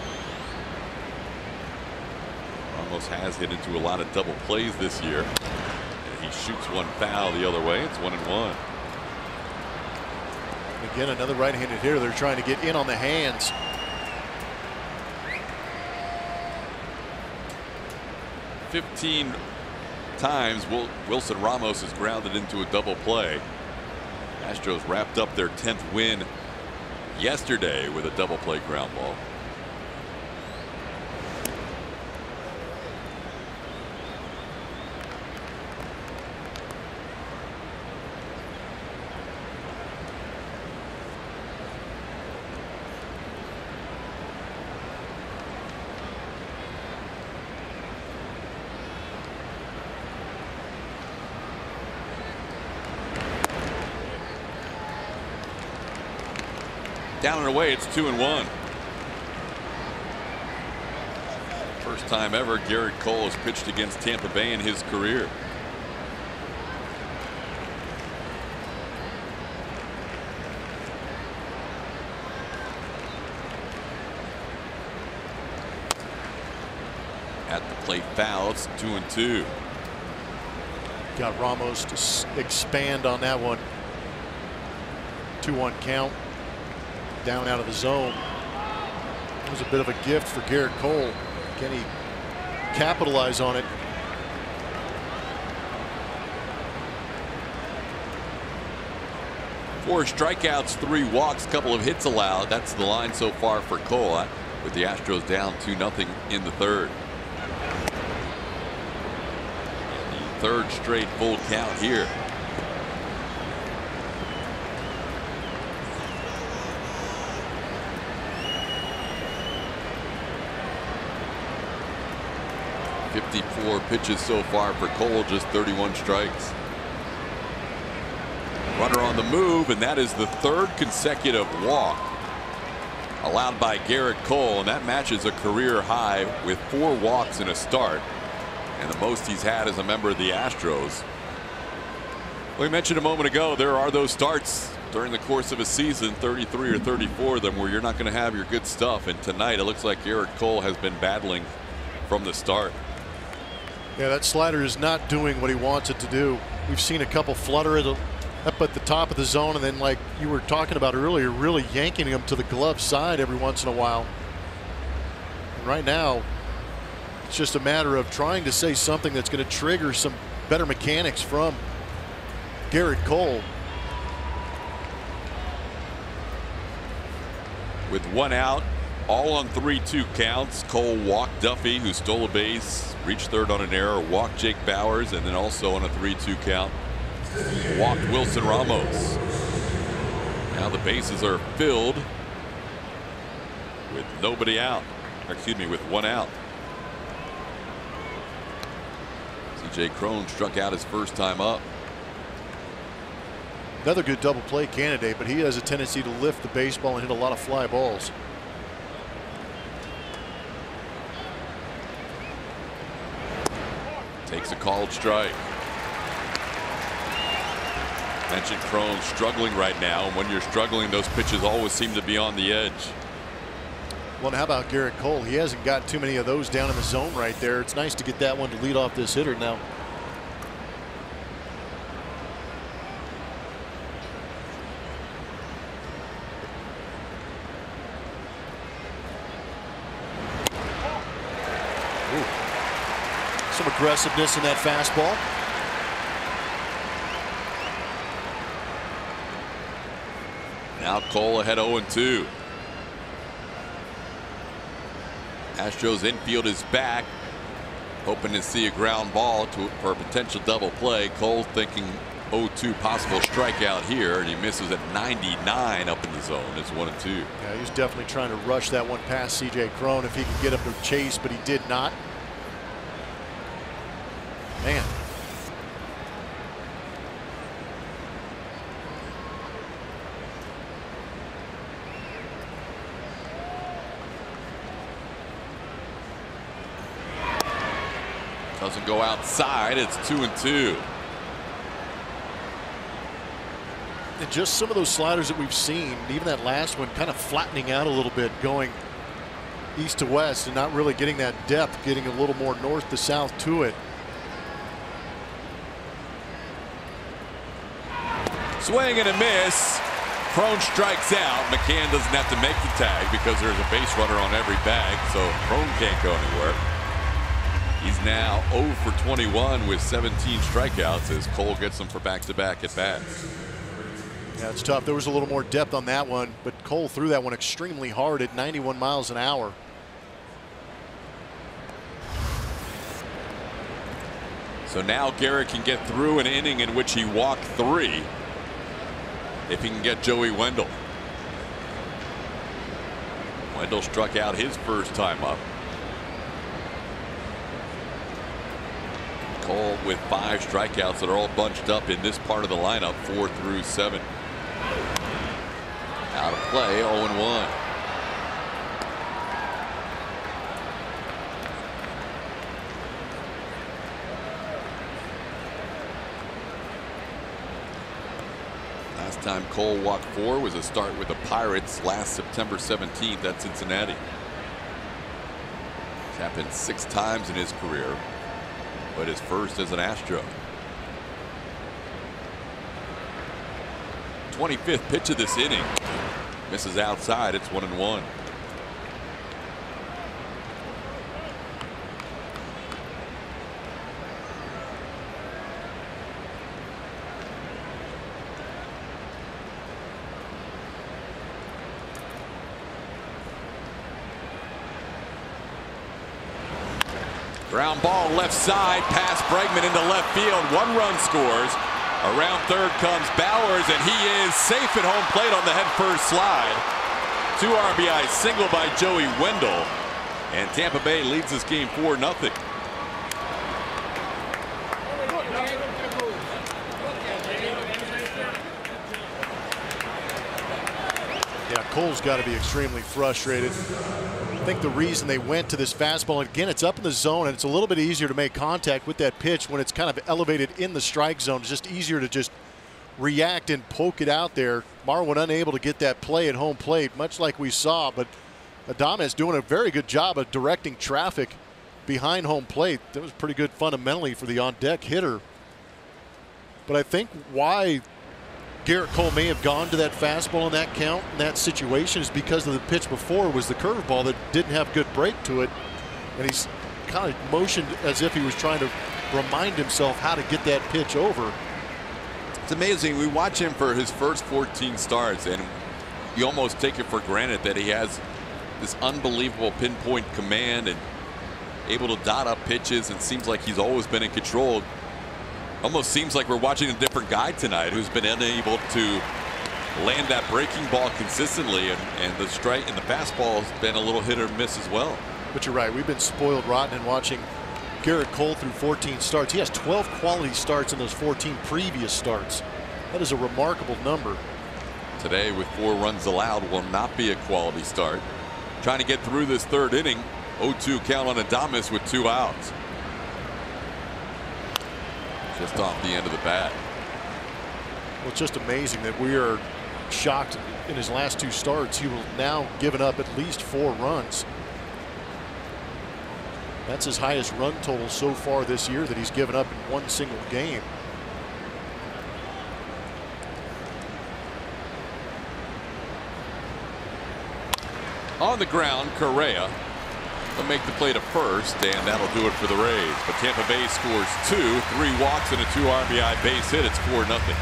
Ramos has hit into a lot of double plays this year. And he shoots one foul the other way. It's 1-1.
Again, another right-handed hitter. They're trying to get in on the hands.
"15 times Wilson Ramos has grounded into a double play. Astros wrapped up their 10th win yesterday with a double play ground ball. Down and away, it's 2-1. First time ever Garrett Cole has pitched against Tampa Bay in his career. At the plate foul, it's 2-2.
Got Ramos to expand on that one. 2-1 count. Down out of the zone. It was a bit of a gift for Garrett Cole. Can he capitalize on it?
Four strikeouts, 3 walks, couple of hits allowed. That's the line so far for Cole, with the Astros down 2-0 in the third. The third straight full count here. .54 pitches so far for Cole, just 31 strikes. Runner on the move, and that is the 3rd consecutive walk allowed by Garrett Cole, and that matches a career high with 4 walks in a start, and the most he's had as a member of the Astros. We mentioned a moment ago there are those starts during the course of a season, 33 or 34 of them, where you're not going to have your good stuff. And tonight, it looks like Garrett Cole has been battling from the start.
Yeah, that slider is not doing what he wants it to do. We've seen a couple flutter up at the top of the zone, and then, like you were talking about earlier, really yanking him to the glove side every once in a while. And right now, it's just a matter of trying to say something that's going to trigger some better mechanics from Garrett Cole.
With one out, all on 3-2 counts. Cole walked Duffy, who stole a base, reached third on an error, walked Jake Bowers, and then also on a 3-2 count, walked Wilson Ramos. Now the bases are filled with nobody out. Or excuse me, with one out. C.J. Cron struck out his first time up.
Another good double play candidate, but he has a tendency to lift the baseball and hit a lot of fly balls.
Takes a called strike. Mentioned Cron struggling right now, and when you're struggling, those pitches always seem to be on the edge.
Well, and how about Garrett Cole? He hasn't got too many of those down in the zone right there. It's nice to get that one to lead off this hitter now. Some aggressiveness in that fastball.
Now Cole ahead 0-2. Astros infield is back, hoping to see a ground ball for a potential double play. Cole thinking 0-2 possible strikeout here, and he misses at 99 up in the zone. It's 1-2.
Yeah, he was definitely trying to rush that one past C.J. Cron if he could get up to chase, but he did not. Man.
Doesn't go outside. It's 2-2.
And just some of those sliders that we've seen, even that last one, kind of flattening out a little bit, going east to west and not really getting that depth, getting a little more north to south to it.
Swing and a miss. Cron strikes out. McCann doesn't have to make the tag because there's a base runner on every bag, so Cron can't go anywhere. He's now 0 for 21 with 17 strikeouts as Cole gets them for back-to-back at bats.
Yeah, it's tough. There was a little more depth on that one, but Cole threw that one extremely hard at 91 miles an hour.
So now Garrett can get through an inning in which he walked 3 if he can get Joey Wendell. Wendell struck out his first time up. Cole with 5 strikeouts that are all bunched up in this part of the lineup, 4 through 7. Out of play, 0-1. Last time Cole walked 4 was a start with the Pirates last September 17th at Cincinnati. It's happened 6 times in his career, but his first as an Astro. 25th pitch of this inning. Misses outside. It's 1-1. Ground ball left side, past Bregman into left field. 1 run scores. Around third comes Bowers, and he is safe at home plate on the head first slide. 2 RBI single by Joey Wendell, and Tampa Bay leads this game 4-0.
Yeah, Cole's got to be extremely frustrated. I think the reason they went to this fastball, and again, it's up in the zone, and it's a little bit easier to make contact with that pitch when it's kind of elevated in the strike zone. It's just easier to just react and poke it out there. Marwin unable to get that play at home plate, much like we saw, but Adames doing a very good job of directing traffic behind home plate. That was pretty good fundamentally for the on-deck hitter. But I think why Garrett Cole may have gone to that fastball in that count, in that situation, is because of the pitch before was the curveball that didn't have good break to it. And he's kind of motioned as if he was trying to remind himself how to get that pitch over.
It's amazing. We watch him for his first 14 starts, and you almost take it for granted that he has this unbelievable pinpoint command and able to dot up pitches, and seems like he's always been in control. Almost seems like we're watching a different guy tonight who's been unable to land that breaking ball consistently, and the strike and the fastball has been a little hit or miss as well.
But you're right, we've been spoiled rotten in watching Garrett Cole through 14 starts. He has 12 quality starts in those 14 previous starts. That is a remarkable number.
Today, with 4 runs allowed, will not be a quality start. Trying to get through this third inning. 0-2 count on Adames with 2 outs. Just off the end of the bat.
Well, it's just amazing that we are shocked in his last 2 starts. He will now given up at least 4 runs. That's his highest run total so far this year that he's given up in one single game.
On the ground, Correa will make the play to first, and that'll do it for the Rays. But Tampa Bay scores 2, 3 walks and a 2 RBI base hit. It's 4-0.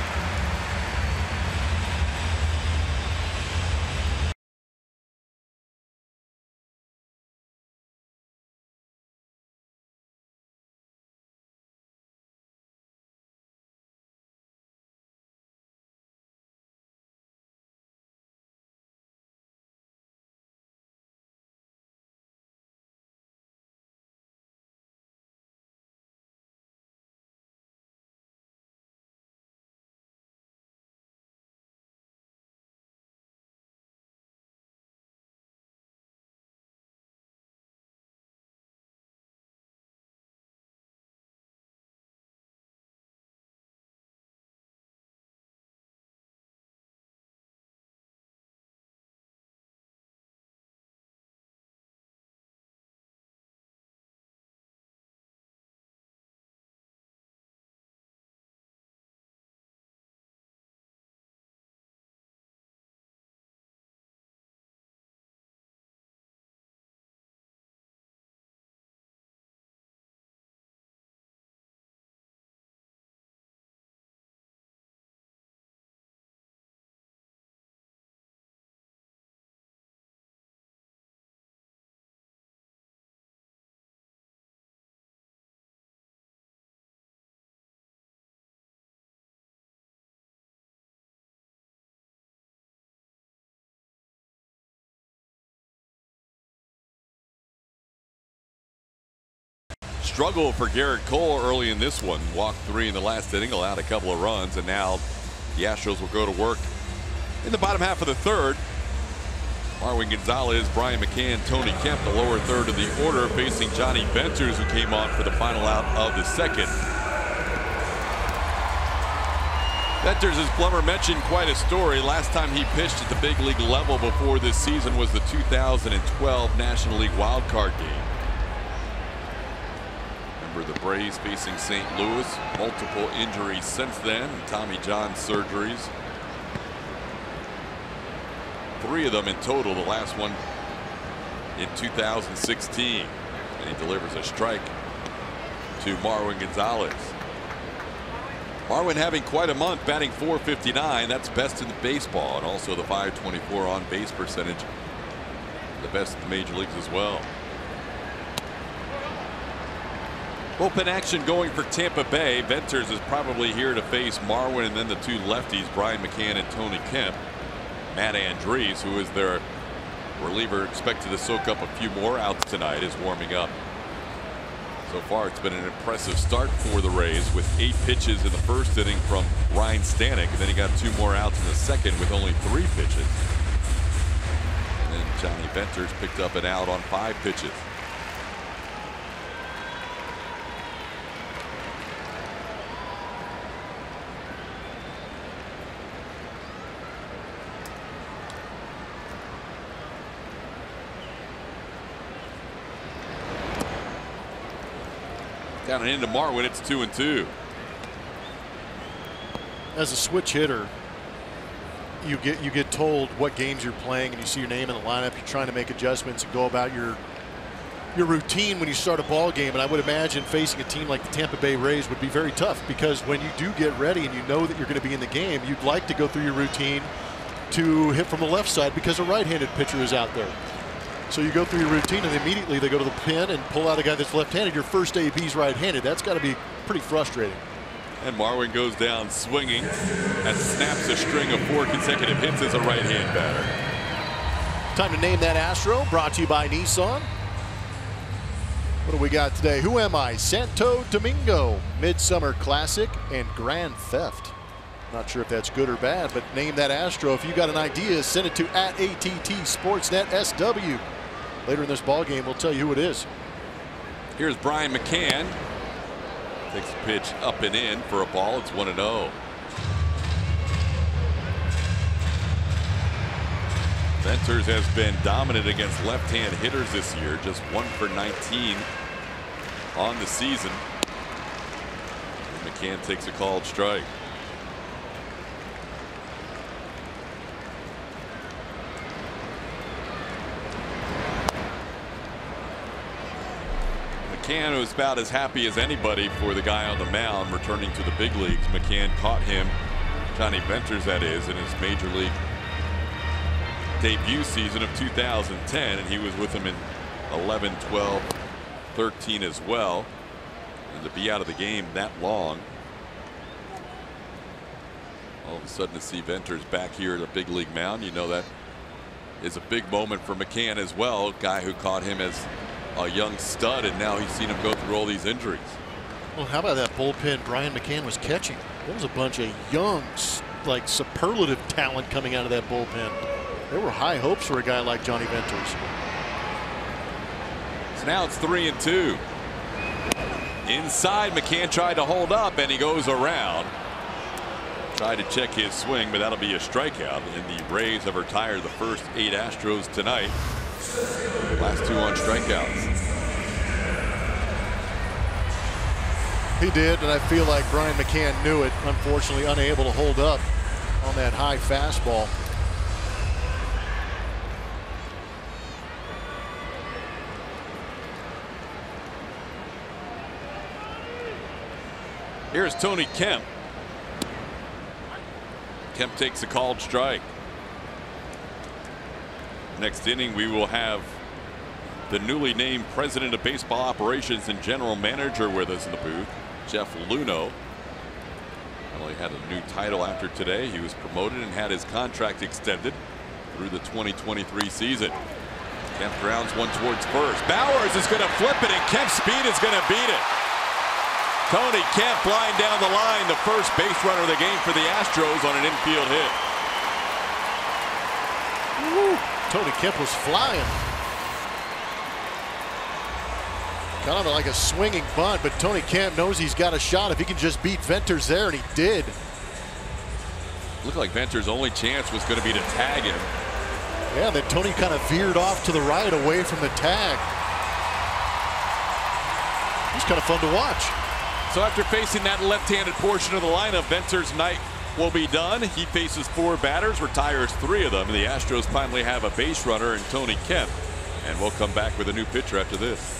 Struggle for Garrett Cole early in this one. Walked 3 in the last inning, allowed a couple of runs, and now the Astros will go to work in the bottom half of the third. Marwin Gonzalez, Brian McCann, Tony Kemp, the lower third of the order, facing Johnny Venters, who came on for the final out of the second. Venters, as Plummer mentioned, quite a story. Last time he pitched at the big league level before this season was the 2012 National League Wild Card game. The Braves facing St. Louis, multiple injuries since then, Tommy John surgeries. 3 of them in total, the last one in 2016. And he delivers a strike to Marwin Gonzalez. Marwin having quite a month, batting .459. That's best in the baseball, and also the .524 on base percentage, the best in the major leagues as well. Bullpen action going for Tampa Bay. Venters is probably here to face Marwin, and then the 2 lefties, Brian McCann and Tony Kemp. Matt Andrees, who is their reliever, expected to soak up a few more outs tonight, is warming up. So far, it's been an impressive start for the Rays with 8 pitches in the first inning from Ryan Stanek, and then he got 2 more outs in the second with only 3 pitches. And then Johnny Venters picked up an out on 5 pitches. Down and into Marwin, it's 2-2.
As a switch hitter, you get told what games you're playing, and you see your name in the lineup. You're trying to make adjustments and go about your routine when you start a ball game. And I would imagine facing a team like the Tampa Bay Rays would be very tough, because when you do get ready and you know that you're going to be in the game, you'd like to go through your routine to hit from the left side because a right-handed pitcher is out there. So you go through your routine, and immediately they go to the pin and pull out a guy that's left-handed. Your first AB's right-handed. That's got to be pretty frustrating.
And Marwin goes down swinging and snaps a string of 4 consecutive hits as a right-hand batter.
Time to name that Astro, brought to you by Nissan. What do we got today? Who Am I? Santo Domingo, Midsummer Classic, and Grand Theft. Not sure if that's good or bad, but name that Astro. If you got an idea, send it to @ATT Sportsnet SW. Later in this ball game, we'll tell you who it is.
Here's Brian McCann. Takes a pitch up and in for a ball. It's 1-0. Venters has been dominant against left-hand hitters this year, just 1 for 19 on the season. And McCann takes a called strike. McCann was about as happy as anybody for the guy on the mound returning to the big leagues. McCann caught him, Johnny Venters that is, in his major league debut season of 2010, and he was with him in 11, 12, 13 as well. And to be out of the game that long, all of a sudden to see Venters back here at a big league mound, you know that is a big moment for McCann as well. A guy who caught him as a young stud, and now he's seen him go through all these injuries.
Well, how about that bullpen Brian McCann was catching? There was a bunch of young, like, superlative talent coming out of that bullpen. There were high hopes for a guy like Johnny Venters.
So now it's 3-2. Inside, McCann tried to hold up, and he goes around. Tried to check his swing, but that'll be a strikeout. And the Rays have retired the first 8 Astros tonight. Last 2 on strikeouts.
He did, and I feel like Brian McCann knew it. Unfortunately, unable to hold up on that high fastball.
Here's Tony Kemp. Kemp takes a called strike. Next inning, we will have the newly named president of baseball operations and general manager with us in the booth, Jeff Luhnow. Not only had a new title after today, he was promoted and had his contract extended through the 2023 season. Kemp grounds one towards first. Bowers is going to flip it, and Kemp's speed is going to beat it. Tony Kemp flying down the line, the first base runner of the game for the Astros on an infield hit.
Woo. Tony Kemp was flying. Kind of like a swinging bunt, but Tony Kemp knows he's got a shot if he can just beat Venters there, and he did.
Looked like Venters' only chance was going to be to tag him.
Yeah, then Tony kind of veered off to the right away from the tag. It's kind of fun to watch.
So after facing that left-handed portion of the lineup, Venters' night will be done. He faces 4 batters, retires 3 of them. The Astros finally have a base runner in Tony Kemp. And we'll come back with a new pitcher after this.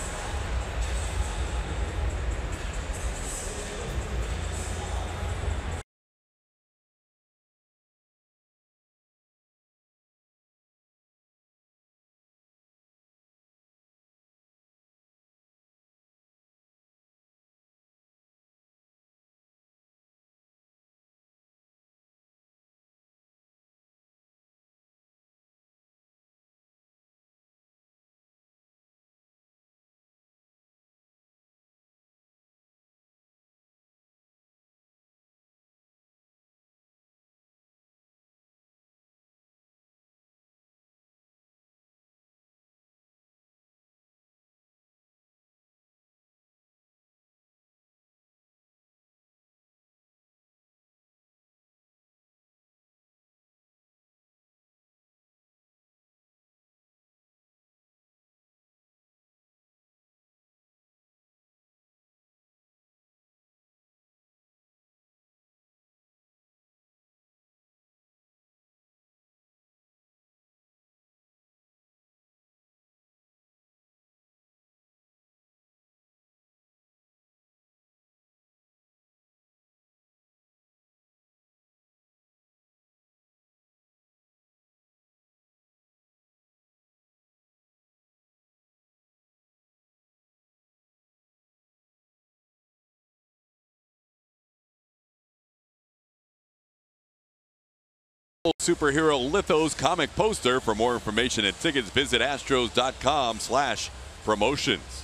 Superhero Lithos comic poster. For more information and tickets, visit astros.com/promotions.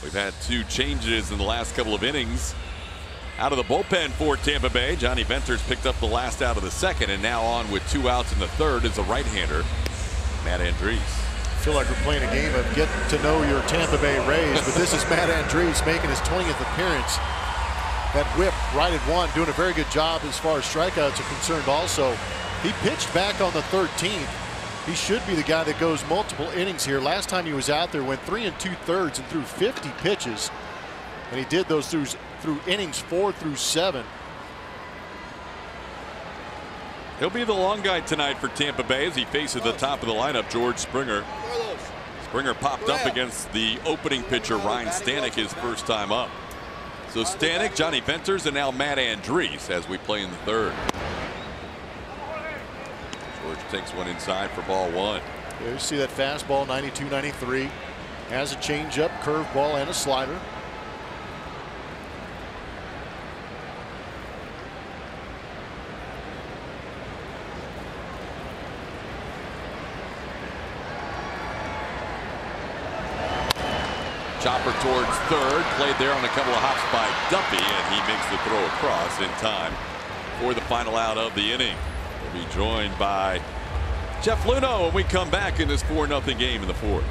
We've had 2 changes in the last couple of innings. Out of the bullpen for Tampa Bay, Johnny Venters picked up the last out of the second, and now on with 2 outs in the third is a right-hander, Matt Andriese.
I feel like we're playing a game of get to know your Tampa Bay Rays, but this is Matt Andriese making his 20th appearance. That whip right at 1, doing a very good job as far as strikeouts are concerned also. He pitched back on the 13th. He should be the guy that goes multiple innings here. Last time he was out there, went 3 2/3 and threw 50 pitches. And he did those through innings 4 through 7.
He'll be the long guy tonight for Tampa Bay as he faces the top of the lineup, George Springer. Springer popped up against the opening pitcher, Ryan Stanek, his first time up. So Stanek, Johnny Venters, and now Matt Andriese as we play in the third. George takes one inside for ball 1.
Yeah, you see that fastball, 92-93. Has a changeup, curveball, and a slider.
Chopper towards third, played there on a couple of hops by Duffy, and he makes the throw across in time for the final out of the inning. We'll be joined by Jeff Luhnow when we come back in this 4-0 game in the fourth.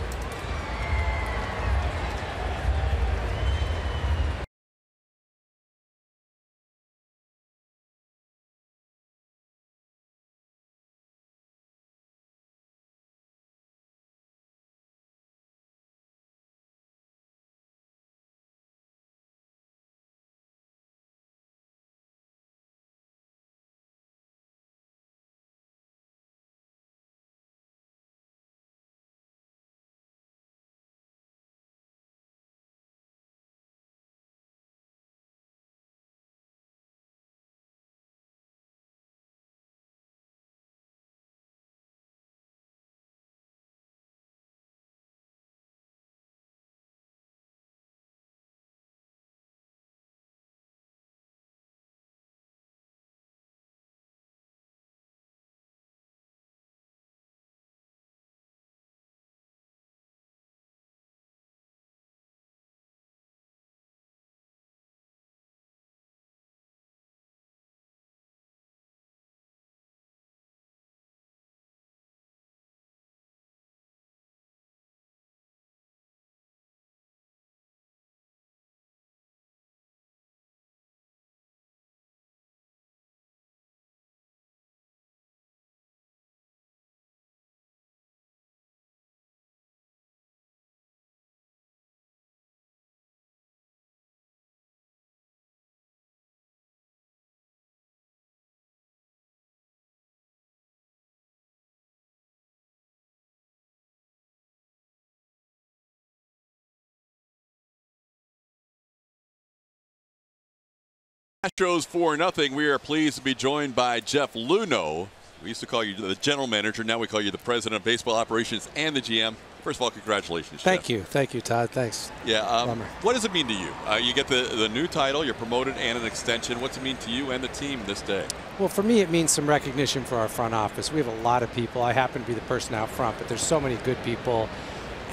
Astros 4-0. We are pleased to be joined by Jeff Luhnow. We used to call you the general manager. Now we call you the president of baseball operations and the GM. First of all, congratulations,
Thank
Jeff.
you. Thank you, Todd. Thanks.
Yeah. What does it mean to you? You get the new title, you're promoted, and an extension. What's it mean to you and the team this day?
Well, for me, it means some recognition for our front office. We have a lot of people. I happen to be the person out front, but there's so many good people,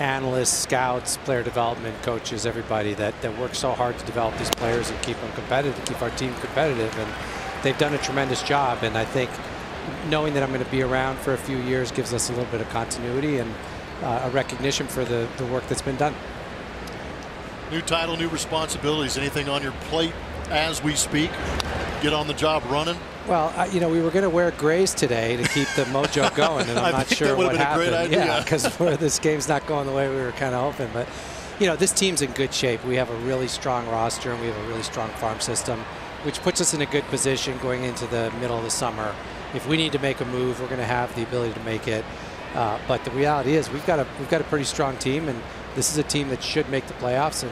analysts, scouts, player development, coaches, everybody that work so hard to develop these players and keep them competitive, keep our team competitive. And they've done a tremendous job. And I think knowing that I'm going to be around for a few years gives us a little bit of continuity and a recognition for the work that's been done.
New title, new responsibilities. Anything on your plate as we speak? Get on the job running?
Well, you know, we were going to wear grays today to keep the mojo going, and I'm not sure what happened. Yeah, because this game's not going the way we were kind of hoping. But, you know, this team's in good shape. We have a really strong roster, and we have a really strong farm system, which puts us in a good position going into the middle of the summer. If we need to make a move, we're going to have the ability to make it. But the reality is we've got a pretty strong team, and this is a team that should make the playoffs and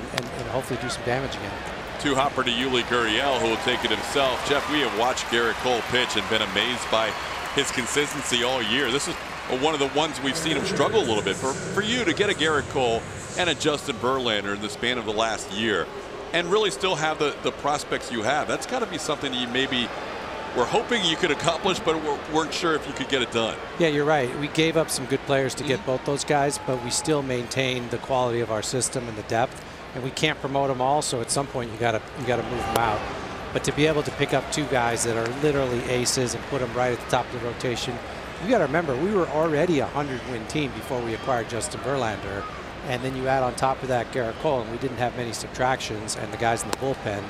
hopefully do some damage again.
Two-hopper to Yuli Gurriel, who will take it himself. Jeff, we have watched Garrett Cole pitch and been amazed by his consistency all year. This is one of the ones we've seen him struggle a little bit. For you to get a Garrett Cole and a Justin Verlander in the span of the last year and really still have the prospects you have, that's got to be something you maybe were hoping you could accomplish, but weren't sure if you could get it done.
Yeah, you're right. We gave up some good players to get both those guys, but we still maintained the quality of our system and the depth. And we can't promote them all, so at some point you gotta move them out. But to be able to pick up 2 guys that are literally aces and put them right at the top of the rotation, you got to remember we were already a 100-win team before we acquired Justin Verlander, and then you add on top of that Garrett Cole, and we didn't have many subtractions, and the guys in the bullpen.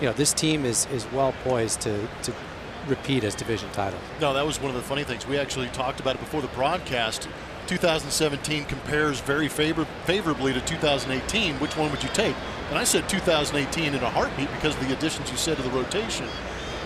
You know, this team is well poised to repeat as division titles.
No, that was one of the funny things. We actually talked about it before the broadcast. 2017 compares very favorably to 2018. Which one would you take? And I said 2018 in a heartbeat because of the additions you said to the rotation.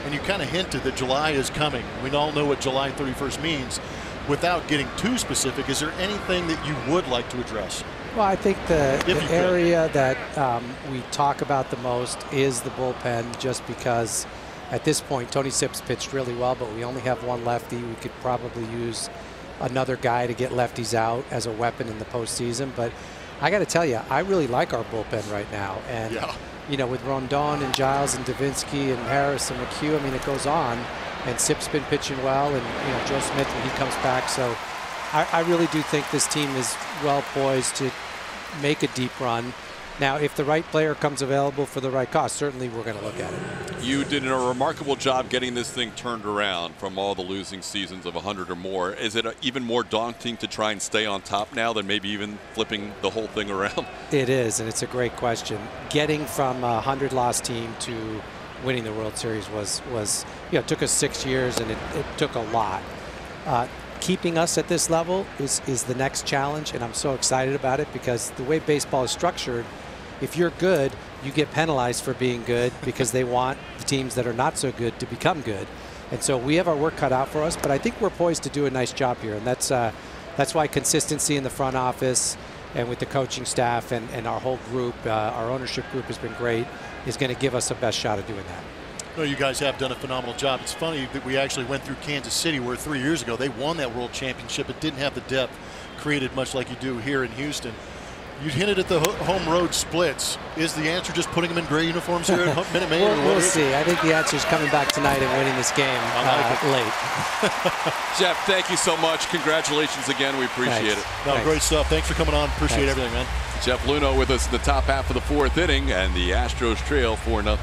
And you kind of hinted that July is coming. We all know what July 31st means. Without getting too specific, is there anything that you would like to address?
Well, I think the area that we talk about the most is the bullpen, just because at this point Tony Sips pitched really well, but we only have one lefty. We could probably use another guy to get lefties out as a weapon in the postseason. But I got to tell you, I really like our bullpen right now. And you know, with Rondon and Giles and Davinsky and Harris and McHugh, I mean, it goes on. And Sip's been pitching well, and you know, Joe Smith when he comes back. So I really do think this team is well poised to make a deep run. Now, if the right player comes available for the right cost, certainly we're going to look at it.
You did a remarkable job getting this thing turned around from all the losing seasons of 100 or more. Is it even more daunting to try and stay on top now than maybe even flipping the whole thing around?
It is, and it's a great question. Getting from a 100-loss team to winning the World Series was you know, it took us 6 years, and it took a lot. Keeping us at this level is the next challenge, and I'm so excited about it because the way baseball is structured, if you're good, you get penalized for being good because they want the teams that are not so good to become good. And so we have our work cut out for us, but I think we're poised to do a nice job here, and that's why consistency in the front office and with the coaching staff and our whole group, our ownership group has been great, is going to give us the best shot of doing that.
No, you guys have done a phenomenal job. It's funny that we actually went through Kansas City, where 3 years ago they won that World Championship. It didn't have the depth created much like you do here in Houston. You hinted at the home road splits. Is the answer just putting them in gray uniforms here at Minute Maid?
We'll see. I think the answer is coming back tonight and winning this game late.
Jeff, thank you so much. Congratulations again. We appreciate it.
No, great stuff. Thanks for coming on. Appreciate everything, man.
Jeff Luhnow with us in the top half of the 4th inning, and the Astros trail 4-0.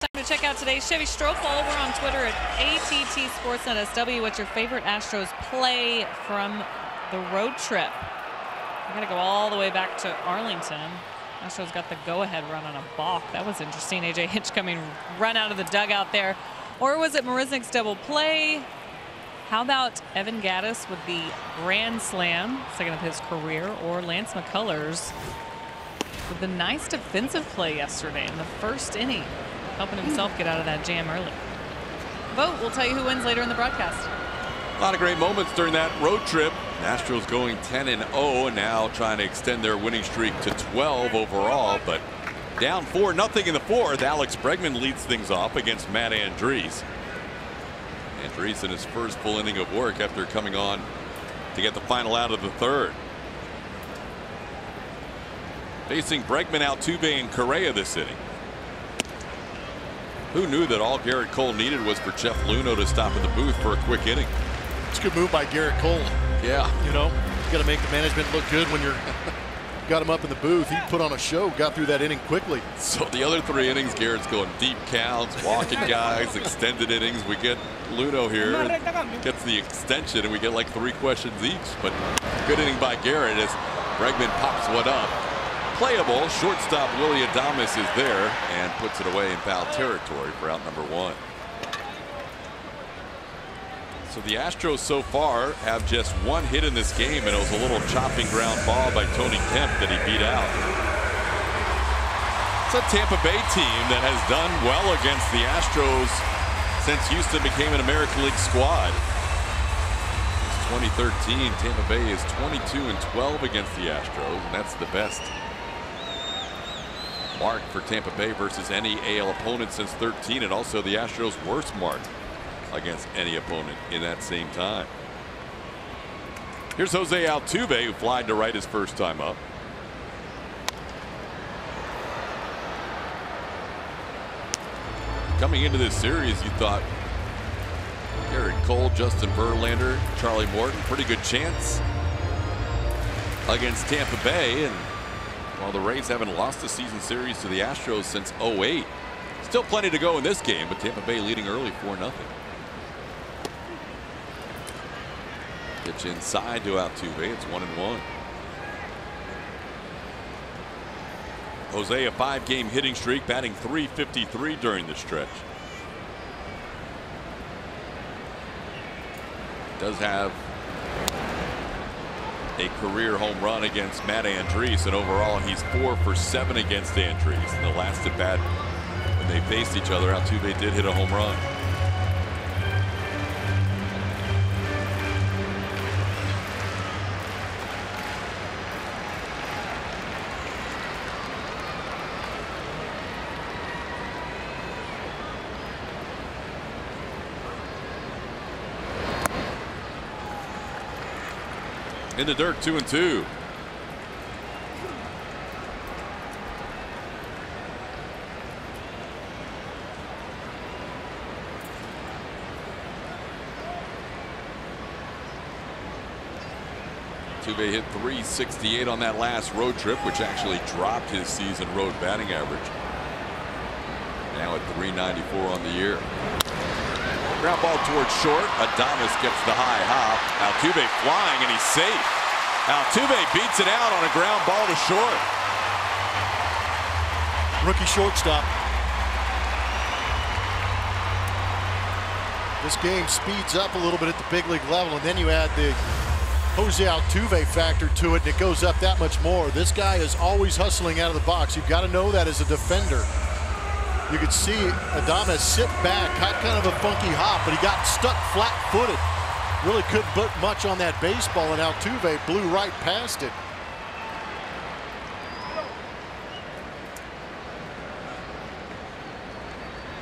Time to check out today's Chevy Strohfall. We're on Twitter at ATT Sportsnet SW. What's your favorite Astros play from the road trip? We're going to go all the way back to Arlington. Astros got the go-ahead run on a balk. That was interesting. AJ Hinch coming run out of the dugout there. Or was it Marisnik's double play? How about Evan Gattis with the grand slam, second of his career, or Lance McCullers with a nice defensive play yesterday in the first inning, helping himself get out of that jam early. Vote will tell you who wins later in the broadcast.
A lot of great moments during that road trip. Astros going 10-0 and now trying to extend their winning streak to 12 overall, but down 4-0 in the fourth. Alex Bregman leads things off against Matt Andriese. Andriese in his first full inning of work after coming on to get the final out of the third. Facing Bregman, Altuve, and Correa this inning. Who knew that all Garrett Cole needed was for Jeff Luhnow to stop in the booth for a quick inning?
It's a good move by Garrett Cole.
Yeah.
You know, you got to make the management look good when you're got him up in the booth. He put on a show, got through that inning quickly.
So the other 3 innings, Garrett's going deep counts, walking guys, extended innings. We get Luhnow here, gets the extension, and we get like 3 questions each. But good inning by Garrett as Bregman pops one up. Playable. Shortstop Willie Adames is there and puts it away in foul territory for out number 1. So the Astros so far have just 1 hit in this game, and it was a little chopping ground ball by Tony Kemp that he beat out. It's a Tampa Bay team that has done well against the Astros since Houston became an American League squad. Since 2013, Tampa Bay is 22-12 against the Astros, and that's the best mark for Tampa Bay versus any AL opponent since 13, and also the Astros' worst mark against any opponent in that same time. Here's Jose Altuve, who flied to right his first time up. Coming into this series, you thought Garrett Cole, Justin Verlander, Charlie Morton, pretty good chance against Tampa Bay. And while the Rays haven't lost a season series to the Astros since 08, still plenty to go in this game, but Tampa Bay leading early 4-0. Pitch inside to Altuve. It's 1-1. Jose, a 5-game hitting streak, batting .353 during the stretch. Does have a career home run against Matt Andriese, and overall he's 4 for 7 against Andriese. In the last at bat when they faced each other, Altuve did hit a home run. In the dirt, 2-2. Altuve hit .368 on that last road trip, which actually dropped his season road batting average. Now at .394 on the year. Ground ball towards short. Adames gets the high hop. Altuve flying, and he's safe. Altuve beats it out on a ground ball to short.
Rookie shortstop. This game speeds up a little bit at the big league level, and then you add the Jose Altuve factor to it, and it goes up that much more. This guy is always hustling out of the box. You've got to know that as a defender. You could see Adames sit back, had kind of a funky hop, but he got stuck flat-footed. Really couldn't put much on that baseball, and Altuve blew right past it.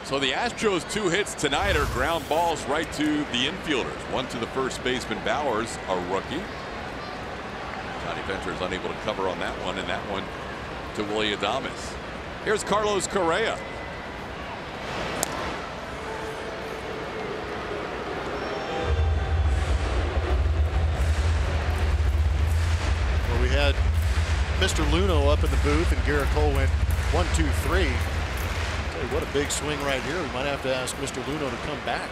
So the Astros' 2 hits tonight are ground balls right to the infielders. One to the first baseman Bowers, a rookie. Johnny Venture is unable to cover on that one, and that one to Willie Adames. Here's Carlos Correa.
We had Mr. Luhnow up in the booth, and Garrett Cole went 1-2-3. Tell you what, a big swing right here. We might have to ask Mr. Luhnow to come back.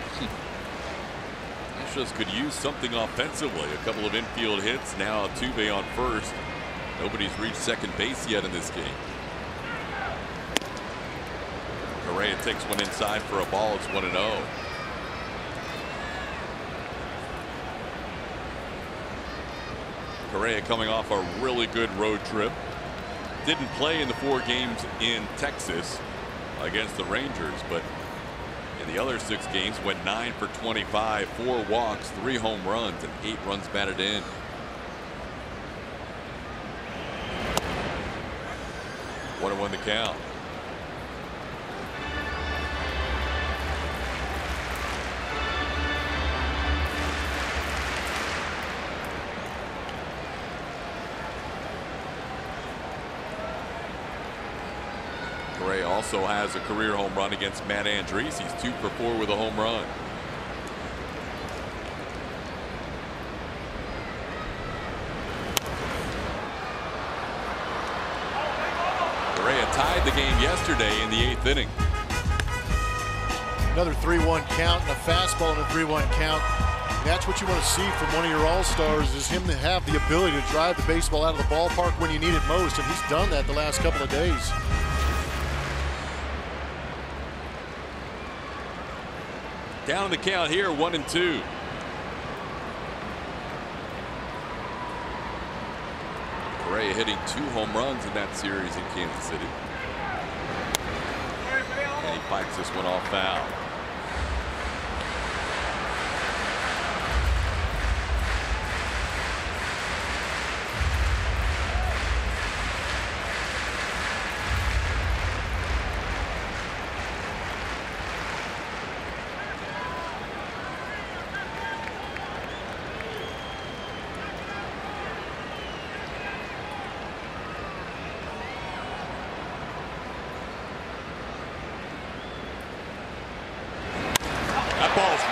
Astros could use something offensively. A couple of infield hits. Now Altuve on first. Nobody's reached second base yet in this game. Correa takes one inside for a ball. It's 1-0. Correa coming off a really good road trip. didn't play in the 4 games in Texas against the Rangers, but in the other 6 games went 9 for 25, 4 walks, 3 home runs, and 8 runs batted in. One and 1 the count. Correa also has a career home run against Matt Andrees. He's 2 for 4 with a home run. Correa tied the game yesterday in the 8th inning.
Another 3-1 count and a fastball and a 3-1 count. That's what you want to see from one of your all-stars, is him to have the ability to drive the baseball out of the ballpark when you need it most, and he's done that the last couple of days.
Down the count here, 1 and 2. Correa hitting 2 home runs in that series in Kansas City. And he fights this one off foul.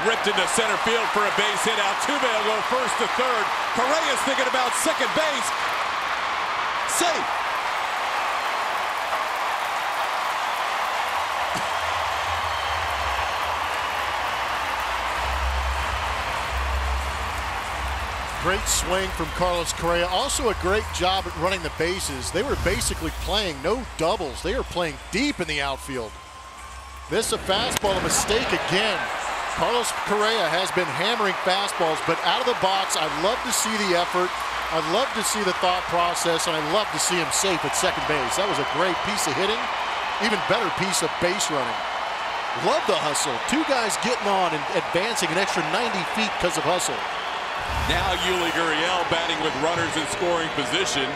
Ripped into center field for a base hit. Altuve will go first to third. Correa's thinking about second base. Safe.
Great swing from Carlos Correa. Also a great job at running the bases. They were basically playing no doubles. They were playing deep in the outfield. This a fastball, a mistake again. Carlos Correa has been hammering fastballs, but out of the box, I love to see the effort. I love to see the thought process, and I love to see him safe at second base. That was a great piece of hitting, even better piece of base running. Love the hustle. 2 guys getting on and advancing an extra 90 feet because of hustle.
Now Yuli Gurriel batting with runners in scoring position,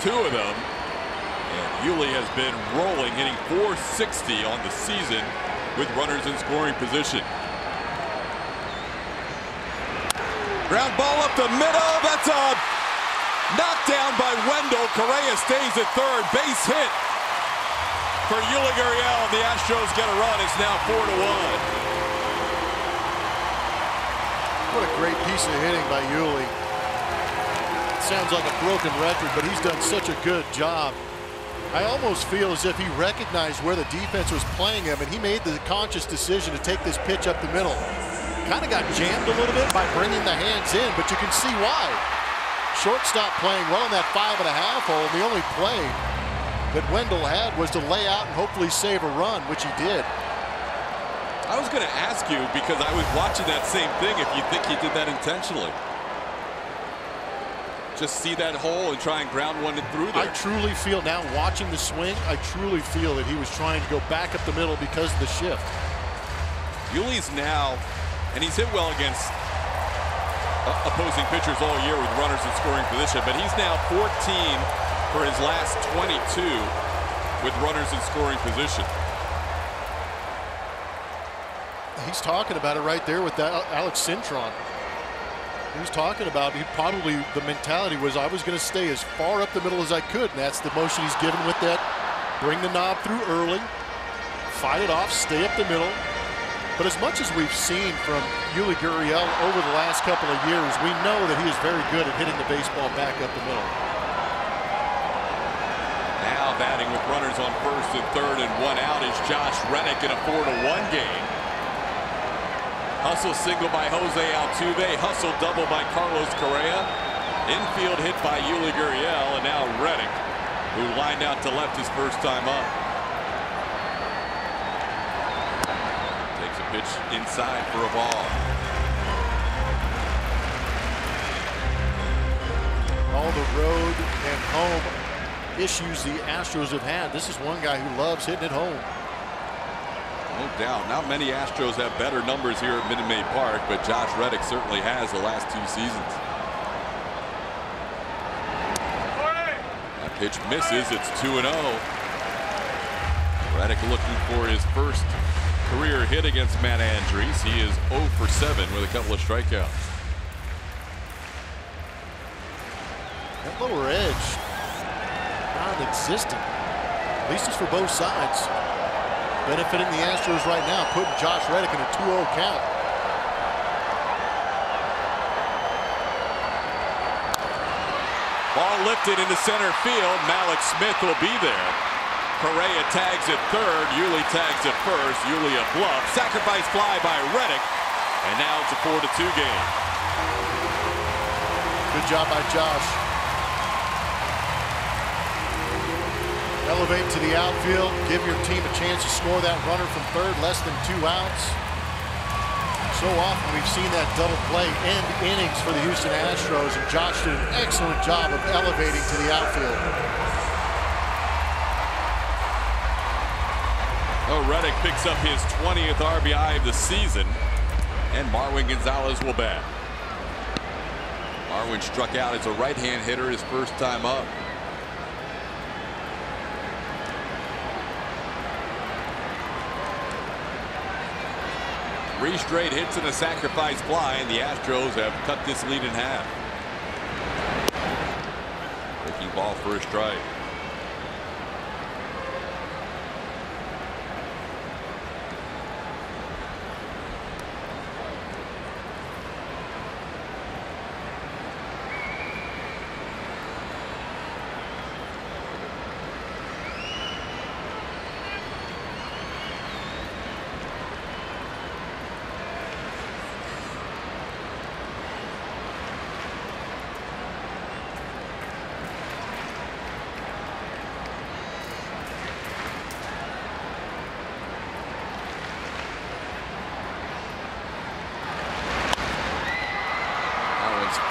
2 of them. And Yuli has been rolling, hitting .460 on the season with runners in scoring position. Ground ball up the middle. That's a knockdown by Wendell. Correa stays at third. Base hit for Yuli Gurriel. The Astros get a run. It's now 4-1.
What a great piece of hitting by Yuli. Sounds like a broken record, but he's done such a good job. I almost feel as if he recognized where the defense was playing him, and he made the conscious decision to take this pitch up the middle. Kind of got jammed a little bit by bringing the hands in, but you can see why. Shortstop playing well in that 5.5 hole. The only play that Wendell had was to lay out and hopefully save a run, which he did.
I was going to ask you, because I was watching that same thing, if you think he did that intentionally. Just see that hole and try and ground one through there.
I truly feel, now watching the swing, I truly feel that he was trying to go back up the middle because of the shift.
Yuli's now, and he's hit well against opposing pitchers all year with runners in scoring position, but he's now 14 for his last 22 with runners in scoring position.
He's talking about it right there with that Alex Cintron. He was talking about, the mentality was, I was going to stay as far up the middle as I could, and that's the motion he's given with that. Bring the knob through early, fight it off, stay up the middle. But as much as we've seen from Yuli Gurriel over the last couple of years, we know that he is very good at hitting the baseball back up the middle.
Now batting with runners on first and third and 1 out is Josh Reddick in a 4-1 game. Hustle single by Jose Altuve. Hustle double by Carlos Correa. Infield hit by Yuli Gurriel, and now Reddick, who lined out to left his first time up. Takes a pitch inside for a ball.
All the road and home issues the Astros have had, this is one guy who loves hitting it home.
No doubt. Not many Astros have better numbers here at Minute Maid Park, but Josh Reddick certainly has the last 2 seasons. That pitch misses. It's 2-0. Reddick looking for his first career hit against Matt Andrees. He is 0 for 7 with a couple of strikeouts.
That lower edge, non-existent. At least it's for both sides. Benefiting the Astros right now, putting Josh Reddick in a 2-0 count.
Ball lifted into center field. Malik Smith will be there. Correa tags at third. Yuli tags at first. Yuli a bluff. Sacrifice fly by Reddick. And now it's a 4-2 game.
Good job by Josh. Elevate to the outfield. Give your team a chance to score that runner from third. Less than 2 outs. So often we've seen that double play end innings for the Houston Astros. And Josh did an excellent job of elevating to the outfield.
Oh, Reddick picks up his 20th RBI of the season. And Marwin Gonzalez will bat. Marwin struck out as a right-hand hitter his first time up. 3 straight hits and a sacrifice fly, and the Astros have cut this lead in half. Breaking ball for a strike.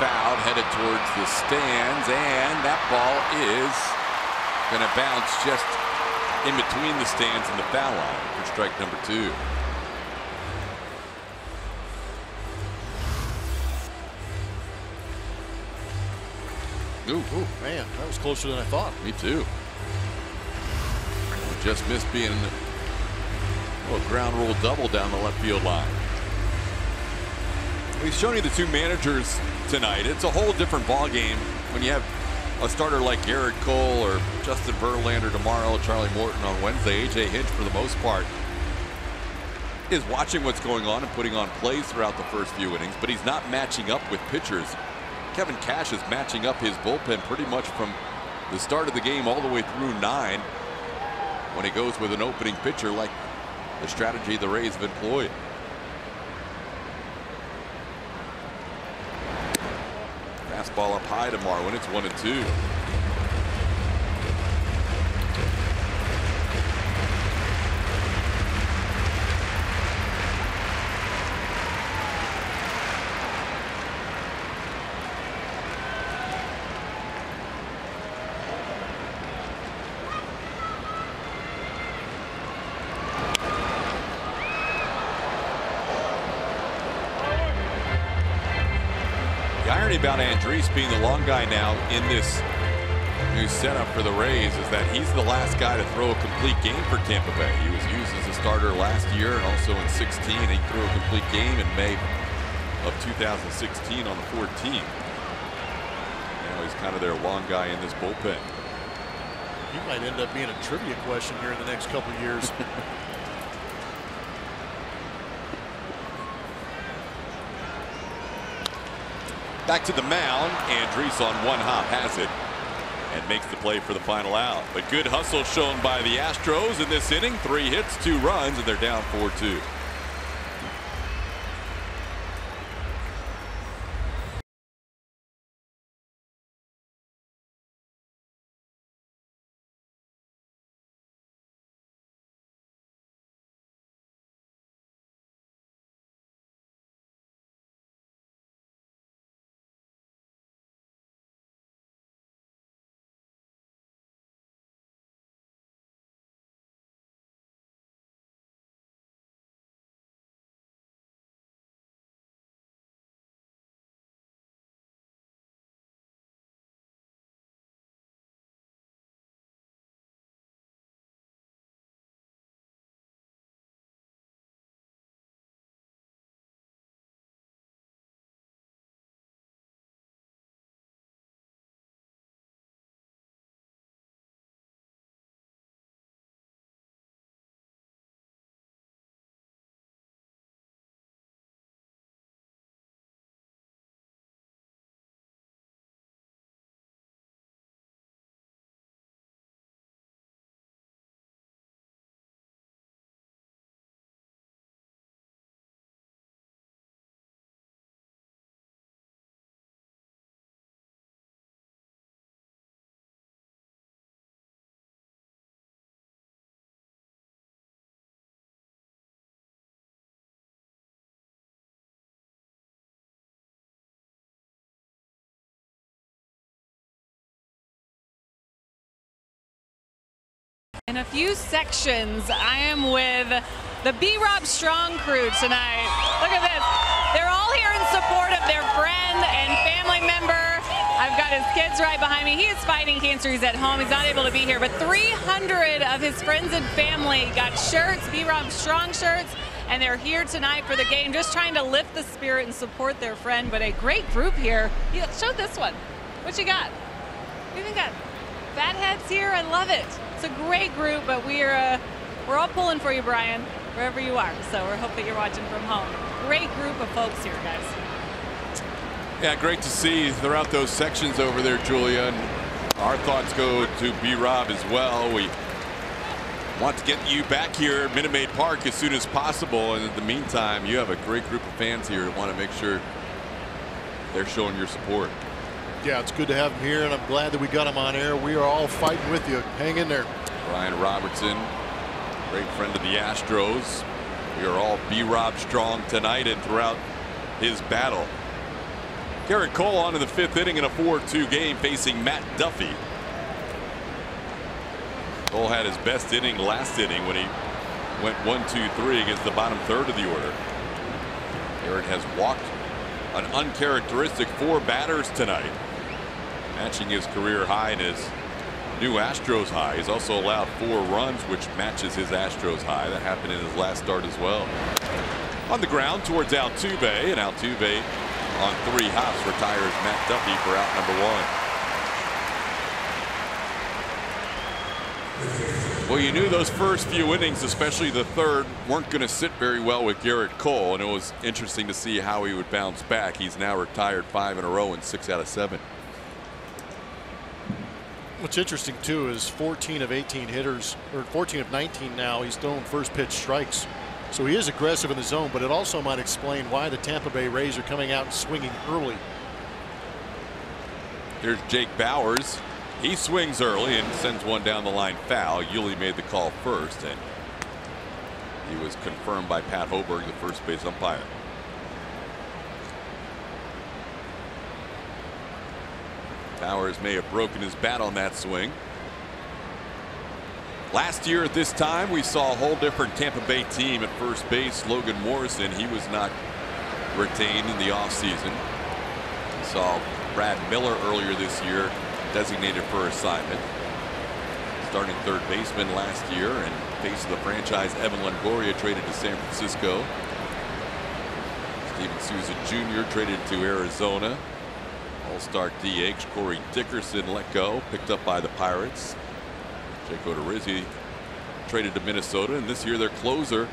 Fouled, headed towards the stands, and that ball is going to bounce just in between the stands and the foul line for strike number 2.
Ooh, man, that was closer than I thought.
Me too. Just missed being a ground rule double down the left field line. We've shown you the 2 managers tonight. It's a whole different ball game when you have a starter like Garrett Cole or Justin Verlander tomorrow, Charlie Morton on Wednesday. A.J. Hinch, for the most part, is watching what's going on and putting on plays throughout the first few innings, but he's not matching up with pitchers. Kevin Cash is matching up his bullpen pretty much from the start of the game all the way through 9 when he goes with an opening pitcher, like the strategy the Rays have employed. Fastball up high to Marwin. It's 1-2. The irony about Andrees being the long guy now in this new setup for the Rays is that he's the last guy to throw a complete game for Tampa Bay. He was used as a starter last year and also in 16. He threw a complete game in May of 2016 on the 14th. Now he's kind of their long guy in this bullpen.
He might end up being a trivia question here in the next couple of years.
Back to the mound. Andrees on one hop has it and makes the play for the final out. But good hustle shown by the Astros in this inning. 3 hits, 2 runs, and they're down 4-2.
In a few sections, I am with the B-Rob Strong crew tonight. Look at this. They're all here in support of their friend and family member. I've got his kids right behind me. He is fighting cancer. He's at home. He's not able to be here. But 300 of his friends and family got shirts, B-Rob Strong shirts, and they're here tonight for the game, just trying to lift the spirit and support their friend. But a great group here. Show this one. What you got? We even got fatheads here. I love it. It's a great group, but we're all pulling for you, Brian, wherever you are. So we hope that you're watching from home. Great group of folks here, guys.
Yeah, great to see throughout those sections over there, Julia. And our thoughts go to B-Rob as well. We want to get you back here at Minute Maid Park as soon as possible. And in the meantime, you have a great group of fans here that want to make sure they're showing your support.
Yeah, it's good to have him here, and I'm glad that we got him on air. We are all fighting with you. Hang in there.
Brian Robertson, great friend of the Astros. We are all B-Rob Strong tonight and throughout his battle. Garrett Cole on to the 5th inning in a 4-2 game facing Matt Duffy. Cole had his best inning last inning when he went 1-2-3 against the bottom third of the order. Garrett has walked an uncharacteristic 4 batters tonight, matching his career high and his new Astros high. He's also allowed 4 runs, which matches his Astros high. That happened in his last start as well. On the ground towards Altuve, and Altuve on 3 hops retires Matt Duffy for out number 1. Well, you knew those first few innings, especially the third, weren't going to sit very well with Garrett Cole, and it was interesting to see how he would bounce back. He's now retired 5 in a row and 6 out of 7.
What's interesting too is 14 of 18 hitters, or 14 of 19 now, he's thrown first pitch strikes. So he is aggressive in the zone, but it also might explain why the Tampa Bay Rays are coming out and swinging early.
Here's Jake Bauers. He swings early and sends one down the line foul. Yuli made the call first, and he was confirmed by Pat Hoberg, the first base umpire. Bauers may have broken his bat on that swing. Last year at this time, we saw a whole different Tampa Bay team at first base. Logan Morrison, he was not retained in the offseason. We saw Brad Miller earlier this year designated for assignment. Starting third baseman last year, and face of the franchise Evan Longoria traded to San Francisco. Steven Souza Jr. traded to Arizona. All-star DH Corey Dickerson let go, picked up by the Pirates. Jake Odorizzi traded to Minnesota, and this year their closer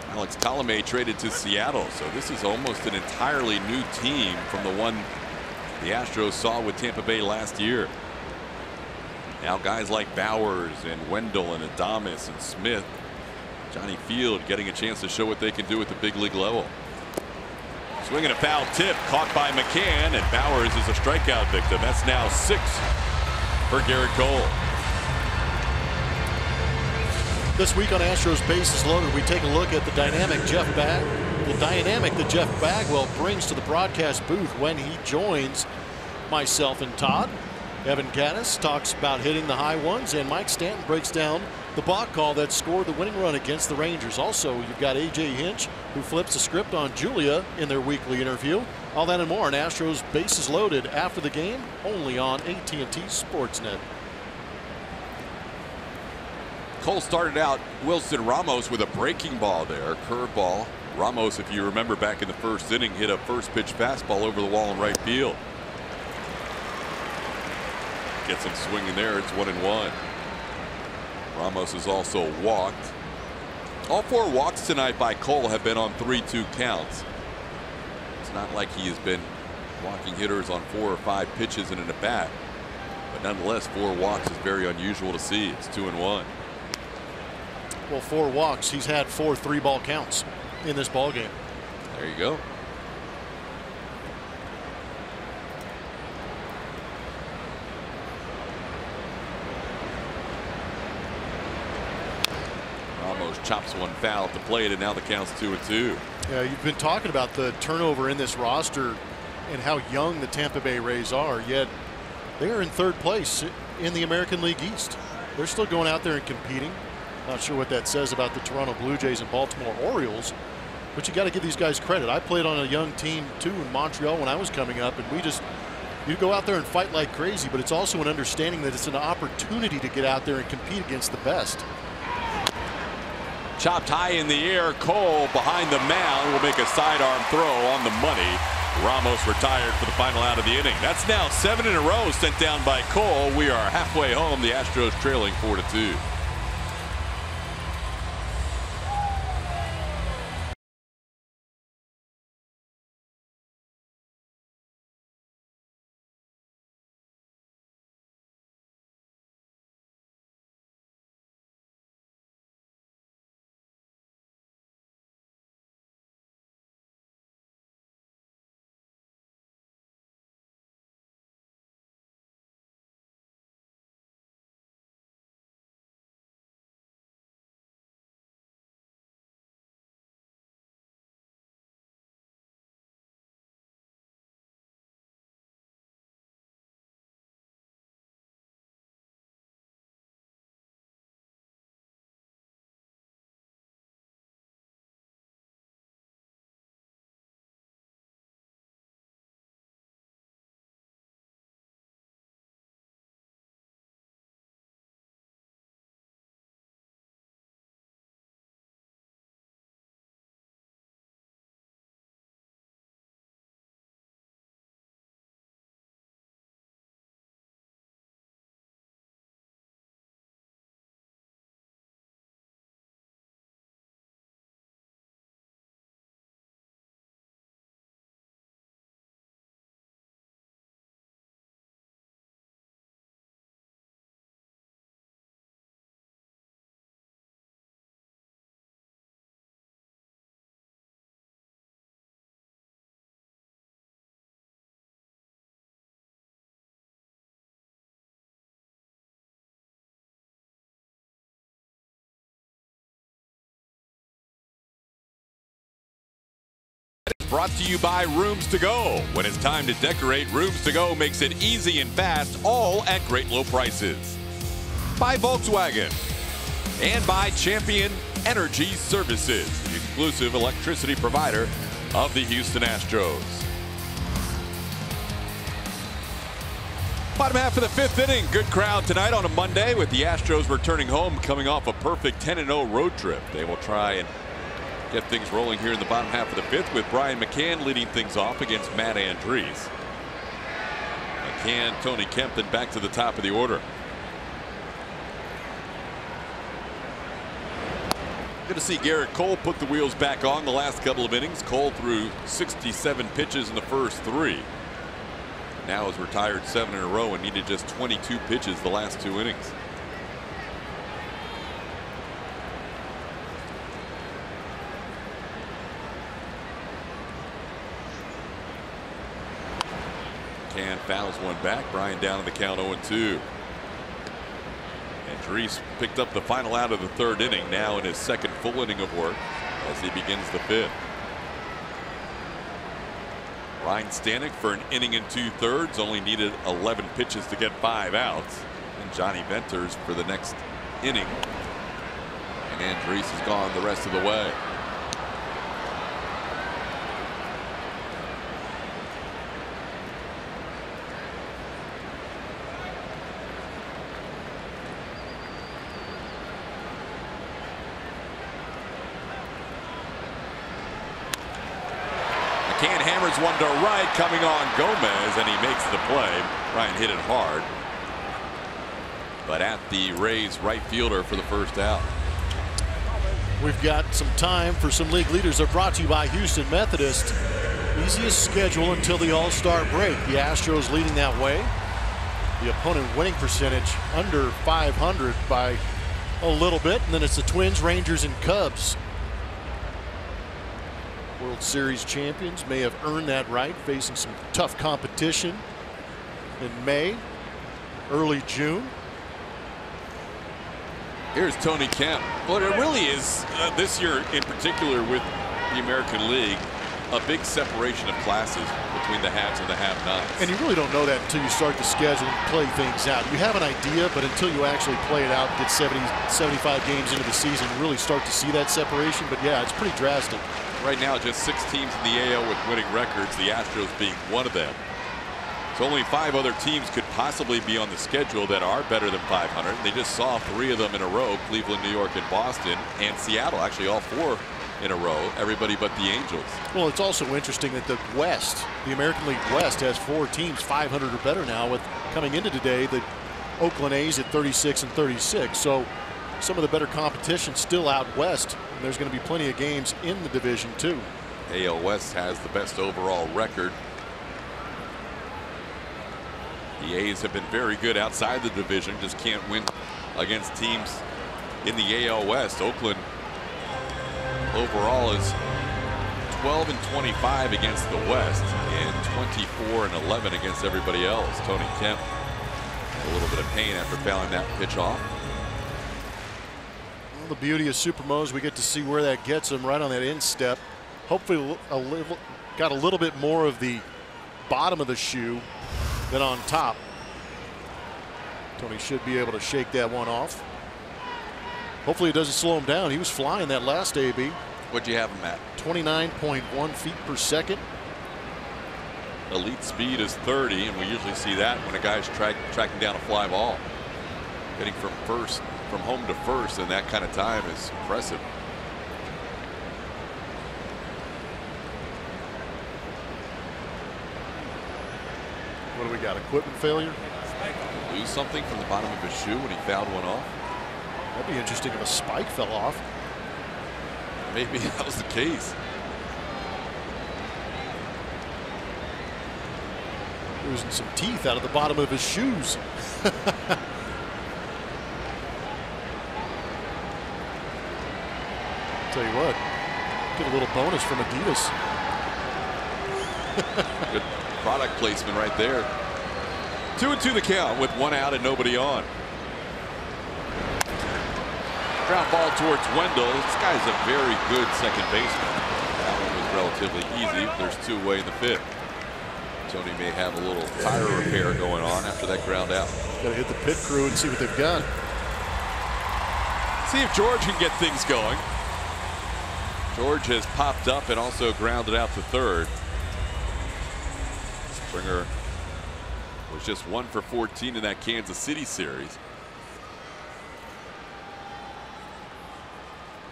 Alex Colomé traded to Seattle. So this is almost an entirely new team from the one the Astros saw with Tampa Bay last year. Now guys like Bauers and Wendell and Adames and Smith, Johnny Field getting a chance to show what they can do at the big league level. Swinging a foul tip caught by McCann, and Bauers is a strikeout victim. That's now 6 for Garrett Cole.
This week on Astros Bases Loaded, we take a look at the dynamic that Jeff Bagwell brings to the broadcast booth when he joins myself and Todd. Evan Gattis talks about hitting the high ones, and Mike Stanton breaks down the balk call that scored the winning run against the Rangers. Also, you've got AJ Hinch, who flips the script on Julia in their weekly interview. All that and more on Astros Bases Loaded after the game, only on AT&T Sportsnet.
Cole started out Wilson Ramos with a breaking ball there, curveball. Ramos, if you remember back in the first inning, hit a first pitch fastball over the wall in right field. Gets him swinging there. It's 1-1. Ramos has also walked. All 4 walks tonight by Cole have been on 3-2 counts. It's not like he has been walking hitters on 4 or 5 pitches in an at bat, but nonetheless 4 walks is very unusual to see. It's 2-1.
Well, 4 walks. He's had 4 3-ball counts in this ball game.
There you go. Ramos chops one foul at the plate, and now the count's 2-2.
Yeah, you've been talking about the turnover in this roster and how young the Tampa Bay Rays are, yet they are in 3rd place in the American League East. They're still going out there and competing. Not sure what that says about the Toronto Blue Jays and Baltimore Orioles, but you got to give these guys credit. I played on a young team too in Montreal when I was coming up, and you go out there and fight like crazy, but it's also an understanding that it's an opportunity to get out there and compete against the best.
Chopped high in the air. Cole behind the mound will make a sidearm throw on the money. Ramos retired for the final out of the inning. That's now 7 in a row sent down by Cole. We are halfway home. The Astros trailing 4-2. Brought to you by Rooms to Go. When it's time to decorate, Rooms to Go makes it easy and fast, all at great low prices. By Volkswagen. And by Champion Energy Services, the exclusive electricity provider of the Houston Astros. Bottom half of the 5th inning. Good crowd tonight on a Monday with the Astros returning home, coming off a perfect 10-0 road trip. They will try and get things rolling here in the bottom half of the 5th with Brian McCann leading things off against Matt Andriese. McCann, Tony Kempton back to the top of the order. Good to see Garrett Cole put the wheels back on the last couple of innings. Cole threw 67 pitches in the first 3. Now has retired 7 in a row and needed just 22 pitches the last 2 innings. McCann fouls one back. Brian down in the count 0-2. Andriese picked up the final out of the 3rd inning, now in his 2nd full inning of work as he begins the 5th. Ryan Stanek for an inning and 2/3 only needed 11 pitches to get 5 outs. And Johnny Venters for the next inning. And Andriese is gone the rest of the way. McCann hammers one to right, coming on Gomez, and he makes the play. Ryan hit it hard, but at the Rays right fielder for the first out.
We've got some time for some league leaders. They're brought to you by Houston Methodist. Easiest schedule until the All-Star break. The Astros leading that way. The opponent winning percentage under 500 by a little bit, and then it's the Twins, Rangers, and Cubs. World Series champions may have earned that right, facing some tough competition in May, early June.
Here's Tony Kemp. Well, it really is this year in particular with the American League. a big separation of classes between the haves and the have-nots.
And you really don't know that until you start the schedule and play things out. You have an idea, but until you actually play it out, get 70, 75 games into the season, you really start to see that separation. But yeah, it's pretty drastic.
Right now, just 6 teams in the AL with winning records, the Astros being one of them. So only 5 other teams could possibly be on the schedule that are better than 500. They just saw 3 of them in a row: Cleveland, New York, and Boston, and Seattle. Actually, all 4 in a row. Everybody but the Angels.
Well, it's also interesting that the West, the American League West, has 4 teams 500 or better now. With coming into today, the Oakland A's at 36 and 36. So some of the better competition still out west. And there's going to be plenty of games in the division too.
AL West has the best overall record. The A's have been very good outside the division, just can't win against teams in the AL West. Oakland overall is 12 and 25 against the West and 24 and 11 against everybody else. Tony Kemp a little bit of pain after fouling that pitch off.
Well, the beauty of Supermos, we get to see where that gets him right on that instep. Hopefully got a little bit more of the bottom of the shoe than on top. Tony should be able to shake that one off. Hopefully it doesn't slow him down. He was flying that last AB.
What'd you have him at?
29.1 feet per second.
Elite speed is 30, and we usually see that when a guy's tracking down a fly ball. Getting from home to first in that kind of time is impressive.
What do we got? Equipment failure?
Lose something from the bottom of his shoe when he fouled one off?
That'd be interesting if a spike fell off.
Maybe that was the case.
Losing some teeth out of the bottom of his shoes. Tell you what, get a little bonus from Adidas.
Good product placement right there. 2-2 the count with 1 out and nobody on. Ground ball towards Wendell. This guy's a very good second baseman. That one was relatively easy. There's 2 away in the 5th. Tony may have a little tire repair going on after that ground out.
Got to hit the pit crew and see what they've got.
See if George can get things going. George has popped up and also grounded out to third. Springer was just 1 for 14 in that Kansas City series.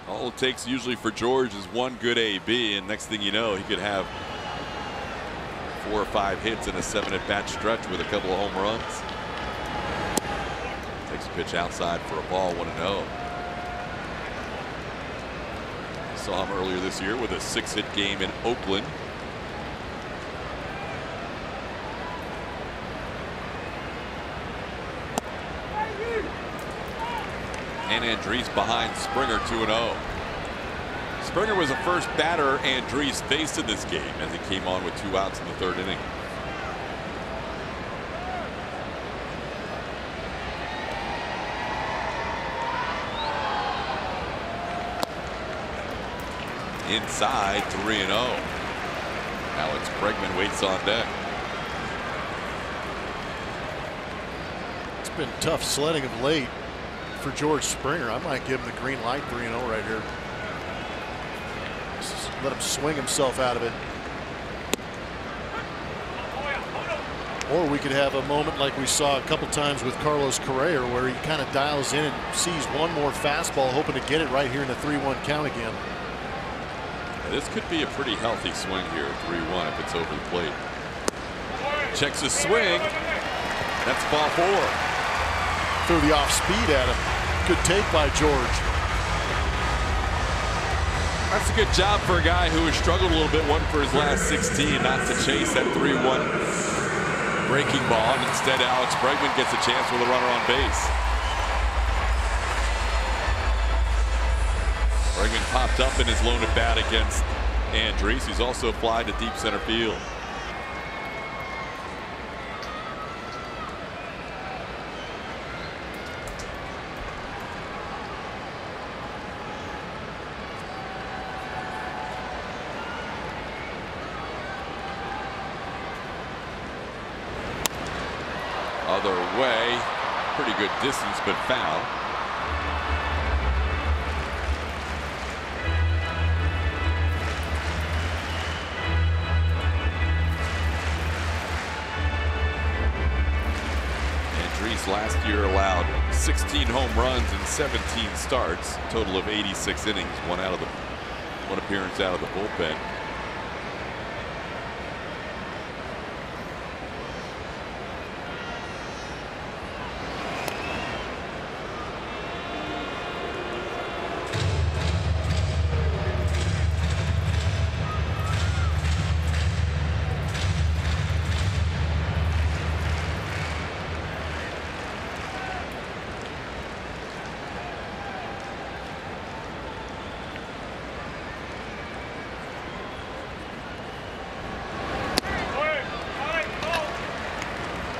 All it takes usually for George is 1 good AB, and next thing you know, he could have 4 or 5 hits in a 7-at-bat stretch with a couple of home runs. Takes a pitch outside for a ball, 1-0. Saw him earlier this year with a 6-hit game in Oakland. And Andriese behind Springer, 2-0. Springer was the first batter Andriese faced in this game as he came on with 2 outs in the 3rd inning. Inside, 3-0. Alex Bregman waits on deck.
It's been tough sledding of late for George Springer. I might give him the green light. 3-0 right here. Just let him swing himself out of it. Or we could have a moment like we saw a couple times with Carlos Correa, where he kind of dials in and sees one more fastball, hoping to get it right here in the 3-1 count again.
This could be a pretty healthy swing here, 3-1, if it's over the plate. Checks his swing. That's ball 4.
Threw the off speed at him. Good take by George.
That's a good job for a guy who has struggled a little bit, 1 for his last 16, not to chase that 3-1 breaking ball. And instead, Alex Bregman gets a chance with a runner on base. Bregman popped up in his lone at bat against Andriese. He's also fly to deep center field. Other way, pretty good distance, but foul. Andres last year allowed 16 home runs and 17 starts, total of 86 innings, one appearance out of the bullpen.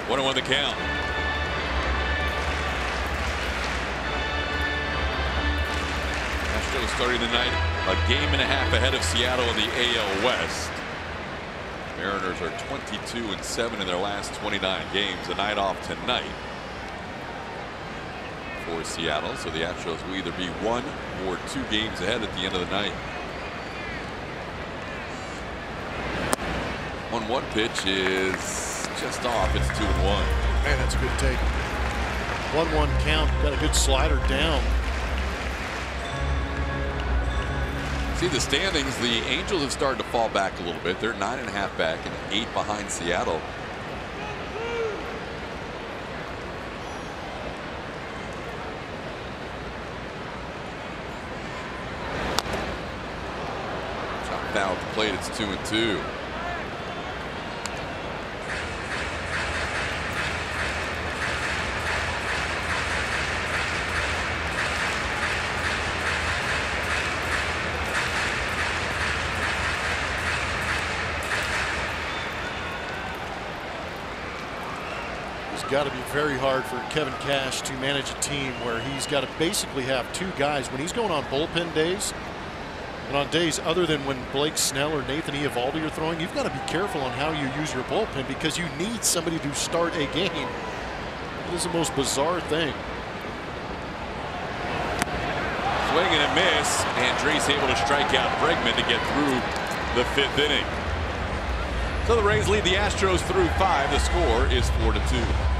One on the count. Astros starting the night a game and a half ahead of Seattle in the AL West. Mariners are 22-7 in their last 29 games. A night off tonight for Seattle, so the Astros will either be 1 or 2 games ahead at the end of the night. 1-1 pitch is just off. It's 2-1.
Man, that's a good take. 1-1 count. Got a good slider down.
See the standings. The Angels have started to fall back a little bit. They're 9.5 back and 8 behind Seattle. Chopped down at the plate. It's 2-2.
Got to be very hard for Kevin Cash to manage a team where he's got to basically have 2 guys when he's going on bullpen days and on days other than when Blake Snell or Nathan Eovaldi are throwing. You've got to be careful on how you use your bullpen because you need somebody to start a game. It is the most bizarre thing.
Swing and a miss. Andres able to strike out Bregman to get through the 5th inning. So the Rays lead the Astros through 5. The score is 4-2.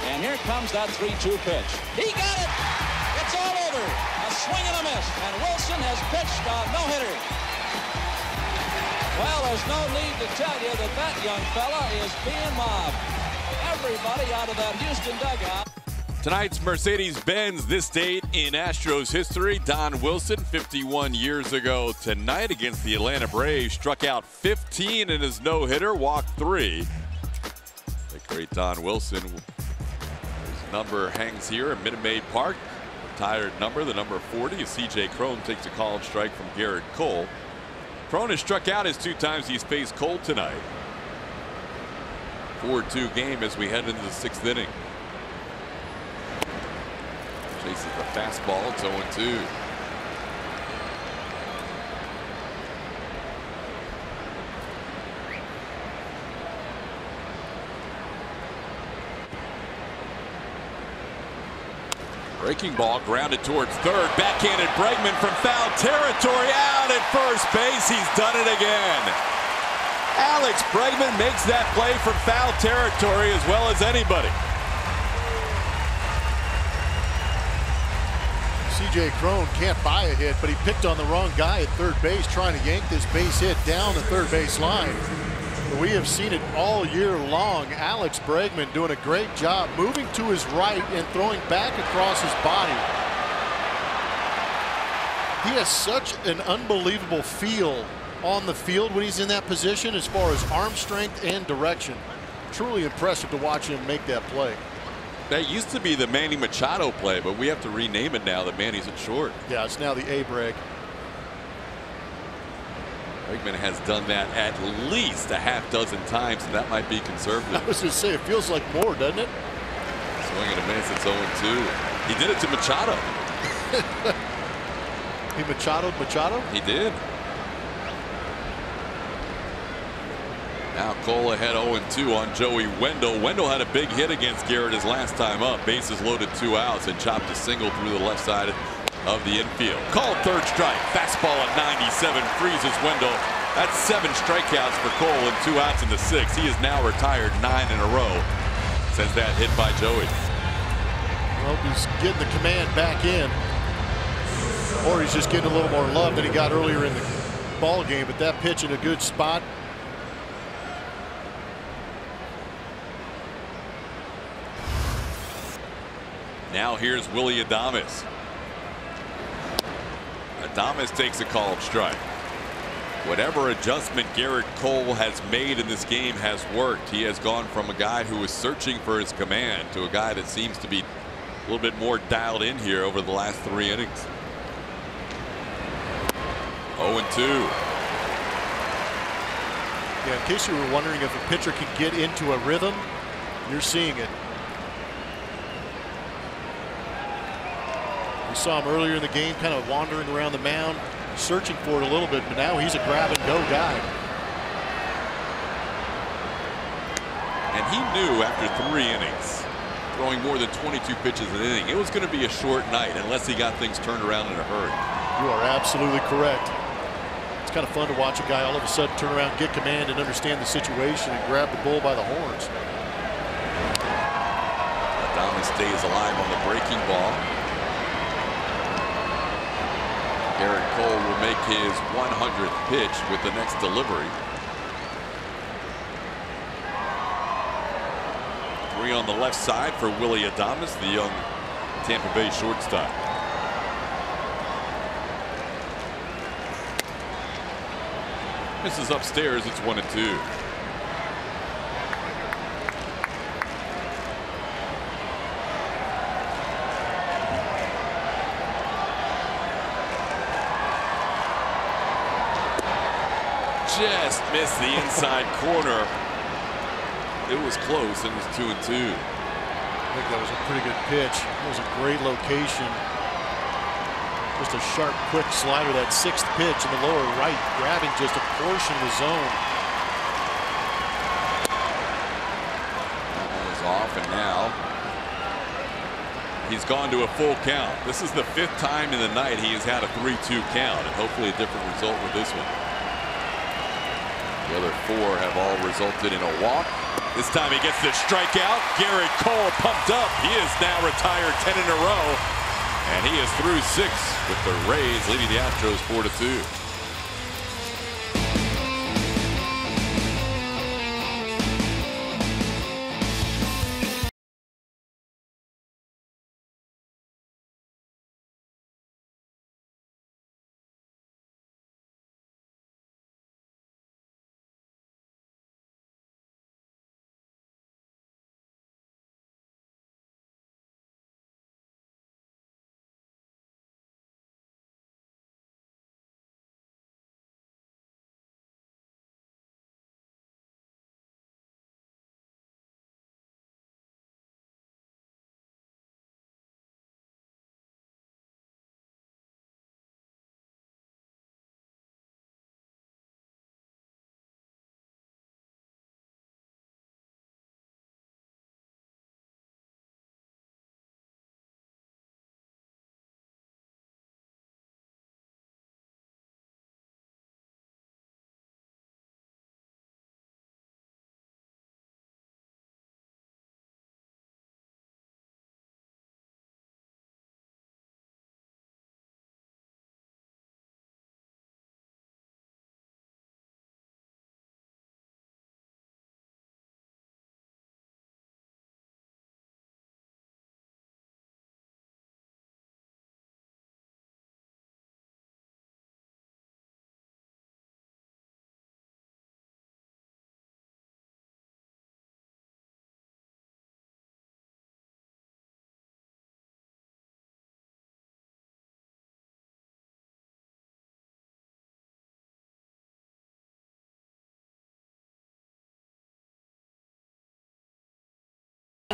And here comes that 3-2 pitch. He got it. It's all over. A swing and a miss. And Wilson has pitched a no-hitter. Well, there's no need to tell you that that young fella is being mobbed. Everybody out of that Houston dugout.
Tonight's Mercedes-Benz, this date in Astros history. Don Wilson, 51 years ago tonight against the Atlanta Braves, struck out 15 in his no-hitter, walked 3. The great Don Wilson. His number hangs here at Minute Maid Park. retired number, the number 40, as C.J. Cron takes a called strike from Garrett Cole. Cron has struck out his 2 times he's faced Cole tonight. 4-2 game as we head into the 6th inning. Chases the fastball. It's 0-2. Breaking ball grounded towards third. Backhanded Bregman from foul territory. Out at first base. He's done it again. Alex Bregman makes that play from foul territory as well as anybody.
C.J. Cron can't buy a hit, but he picked on the wrong guy at third base, trying to yank this base hit down the third base line. We have seen it all year long. Alex Bregman doing a great job moving to his right and throwing back across his body. He has such an unbelievable feel on the field when he's in that position as far as arm strength and direction. Truly impressive to watch him make that play.
That used to be the Manny Machado play, but we have to rename it now that Manny's at short.
Yeah, it's now the A-Breg.
Bregman has done that at least a half dozen times, and that might be conservative.
I was going to say, it feels like more, doesn't it?
Swing and a miss, it's 0-2. He did it to Machado.
He Machado'd Machado?
He did. Now Cole ahead 0-2 on Joey Wendell. Wendell had a big hit against Garrett his last time up. Bases loaded, 2 outs, and chopped a single through the left side of the infield. Called third strike. Fastball at 97 freezes Wendell. That's 7 strikeouts for Cole and 2 outs in the 6th. He is now retired 9 in a row since that hit by Joey.
Well, he's getting the command back in, or he's just getting a little more love than he got earlier in the ball game. But that pitch in a good spot.
Now here's Willy Adames. Adames takes a called strike. Whatever adjustment Garrett Cole has made in this game has worked. He has gone from a guy who was searching for his command to a guy that seems to be a little bit more dialed in here over the last 3 innings. 0-2.
Yeah, in case you were wondering if a pitcher can get into a rhythm, you're seeing it. We saw him earlier in the game kind of wandering around the mound, searching for it a little bit, but now he's a grab-and-go guy.
And he knew after 3 innings, throwing more than 22 pitches an inning, it was going to be a short night unless he got things turned around in a hurry.
You are absolutely correct. It's kind of fun to watch a guy all of a sudden turn around, get command, and understand the situation and grab the bull by the horns.
Adames stays alive on the breaking ball. Garrett Cole will make his 100th pitch with the next delivery. 3 on the left side for Willy Adames, the young Tampa Bay shortstop. Misses upstairs. It's 1-2. Just missed the inside corner. It was close, and it was 2-2.
I think that was a pretty good pitch. It was a great location. Just a sharp, quick slider. That 6th pitch in the lower right, grabbing just a portion of the zone.
That one was off, and now he's gone to a full count. This is the 5th time in the night he has had a 3-2 count, and hopefully a different result with this one. The other 4 have all resulted in a walk. This time he gets the strikeout. Garrett Cole pumped up. He is now retired 10 in a row. And he is through 6 with the Rays leading the Astros 4-2.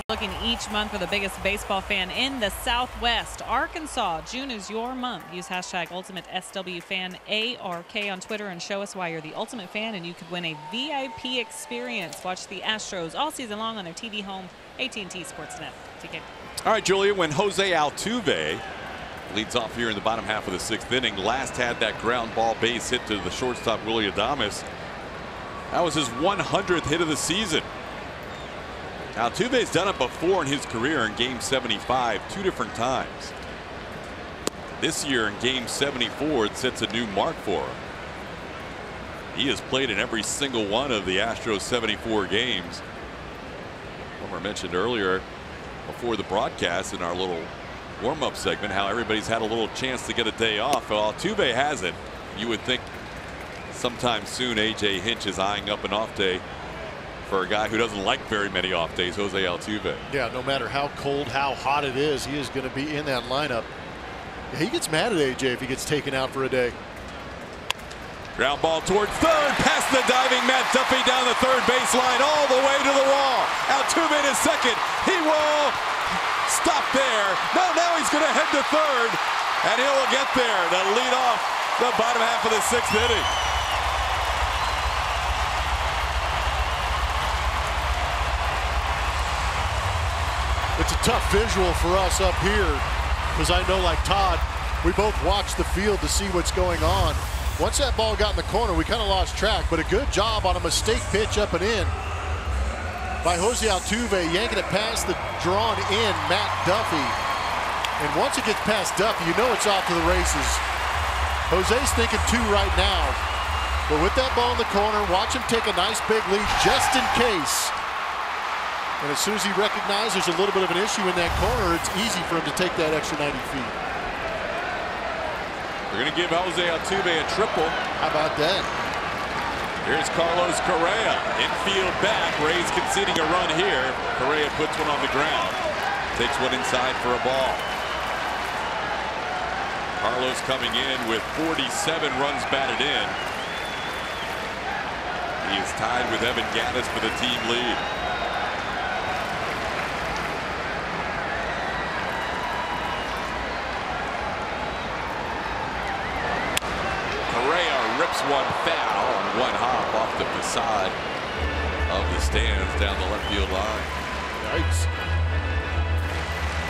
Looking each month for the biggest baseball fan in the Southwest. Arkansas, June is your month. Use hashtag UltimateSWFanARK on Twitter and show us why you're the ultimate fan, and you could win a VIP experience. Watch the Astros all season long on their TV home, AT&T Sportsnet. TK.
All right, Julia, when Jose Altuve leads off here in the bottom half of the 6th inning, last had that ground ball base hit to the shortstop, Willie Adames. That was his 100th hit of the season. Altuve's done it before in his career in Game 75 2 different times. This year in Game 74 it sets a new mark for him. He has played in every single one of the Astros 74 games. Homer mentioned earlier before the broadcast in our little warm-up segment how everybody's had a little chance to get a day off. Well, Altuve hasn't. You would think sometime soon A.J. Hinch is eyeing up an off day for a guy who doesn't like very many off days, Jose Altuve.
Yeah, no matter how cold, how hot it is, he is going to be in that lineup. He gets mad at AJ if he gets taken out for a day.
Ground ball towards third, past the diving Matt Duffy down the third baseline, all the way to the wall. Altuve in second. He will stop there. No, now he's going to head to third, and he will get there to lead off the bottom half of the 6th inning.
It's a tough visual for us up here because I know, like Todd, we both watched the field to see what's going on. Once that ball got in the corner, we kind of lost track, but a good job on a mistake pitch up and in by Jose Altuve, yanking it past the drawn in Matt Duffy. And once it gets past Duffy, you know it's off to the races. Jose's thinking 2 right now, but with that ball in the corner, watch him take a nice big lead just in case. And as soon as he recognizes there's a little bit of an issue in that corner, it's easy for him to take that extra 90 feet.
We're going to give Jose Altuve a triple.
How about that?
Here's Carlos Correa. Infield back. Rays conceding a run here. Correa puts one on the ground. Takes one inside for a ball. Carlos coming in with 47 runs batted in. He is tied with Evan Gattis for the team lead. Rips one foul on one hop off the facade of the stands down the left field line.
Yikes.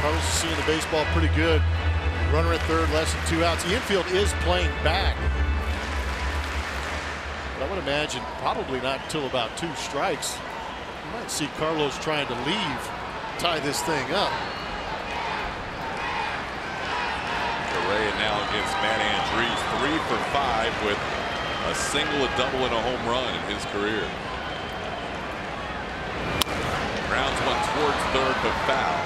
Carlos is seeing the baseball pretty good. Runner at third, less than 2 outs. The infield is playing back. But I would imagine probably not until about 2 strikes. You might see Carlos trying to leave, tie this thing up.
Correa now against Matt Andrees, 3 for 5 with a single, a double, and a home run in his career. Grounds one towards third, but foul.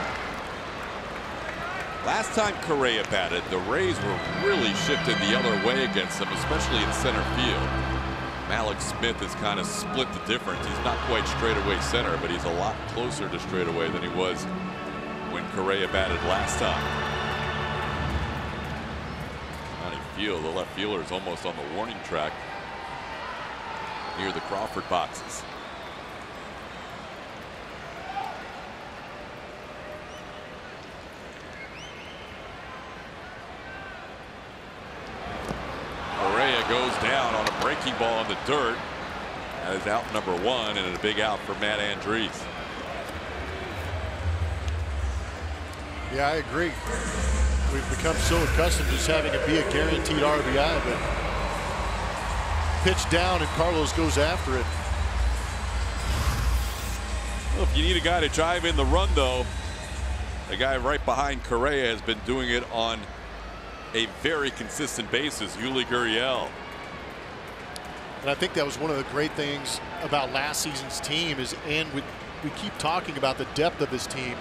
Last time Correa batted, the Rays were really shifted the other way against him, especially in center field. Malik Smith has kind of split the difference. He's not quite straightaway center, but he's a lot closer to straightaway than he was when Correa batted last time. Field, the left fielder is almost on the warning track near the Crawford boxes. Correa goes down on a breaking ball in the dirt. That is out number 1 and a big out for Matt Andrees.
Yeah, I agree. We've become so accustomed to just having it be a guaranteed RBI, but pitch down and Carlos goes after it.
Well, if you need a guy to drive in the run, though, the guy right behind Correa has been doing it on a very consistent basis, Yuli Gurriel.
And I think that was one of the great things about last season's team is, and we keep talking about the depth of this team,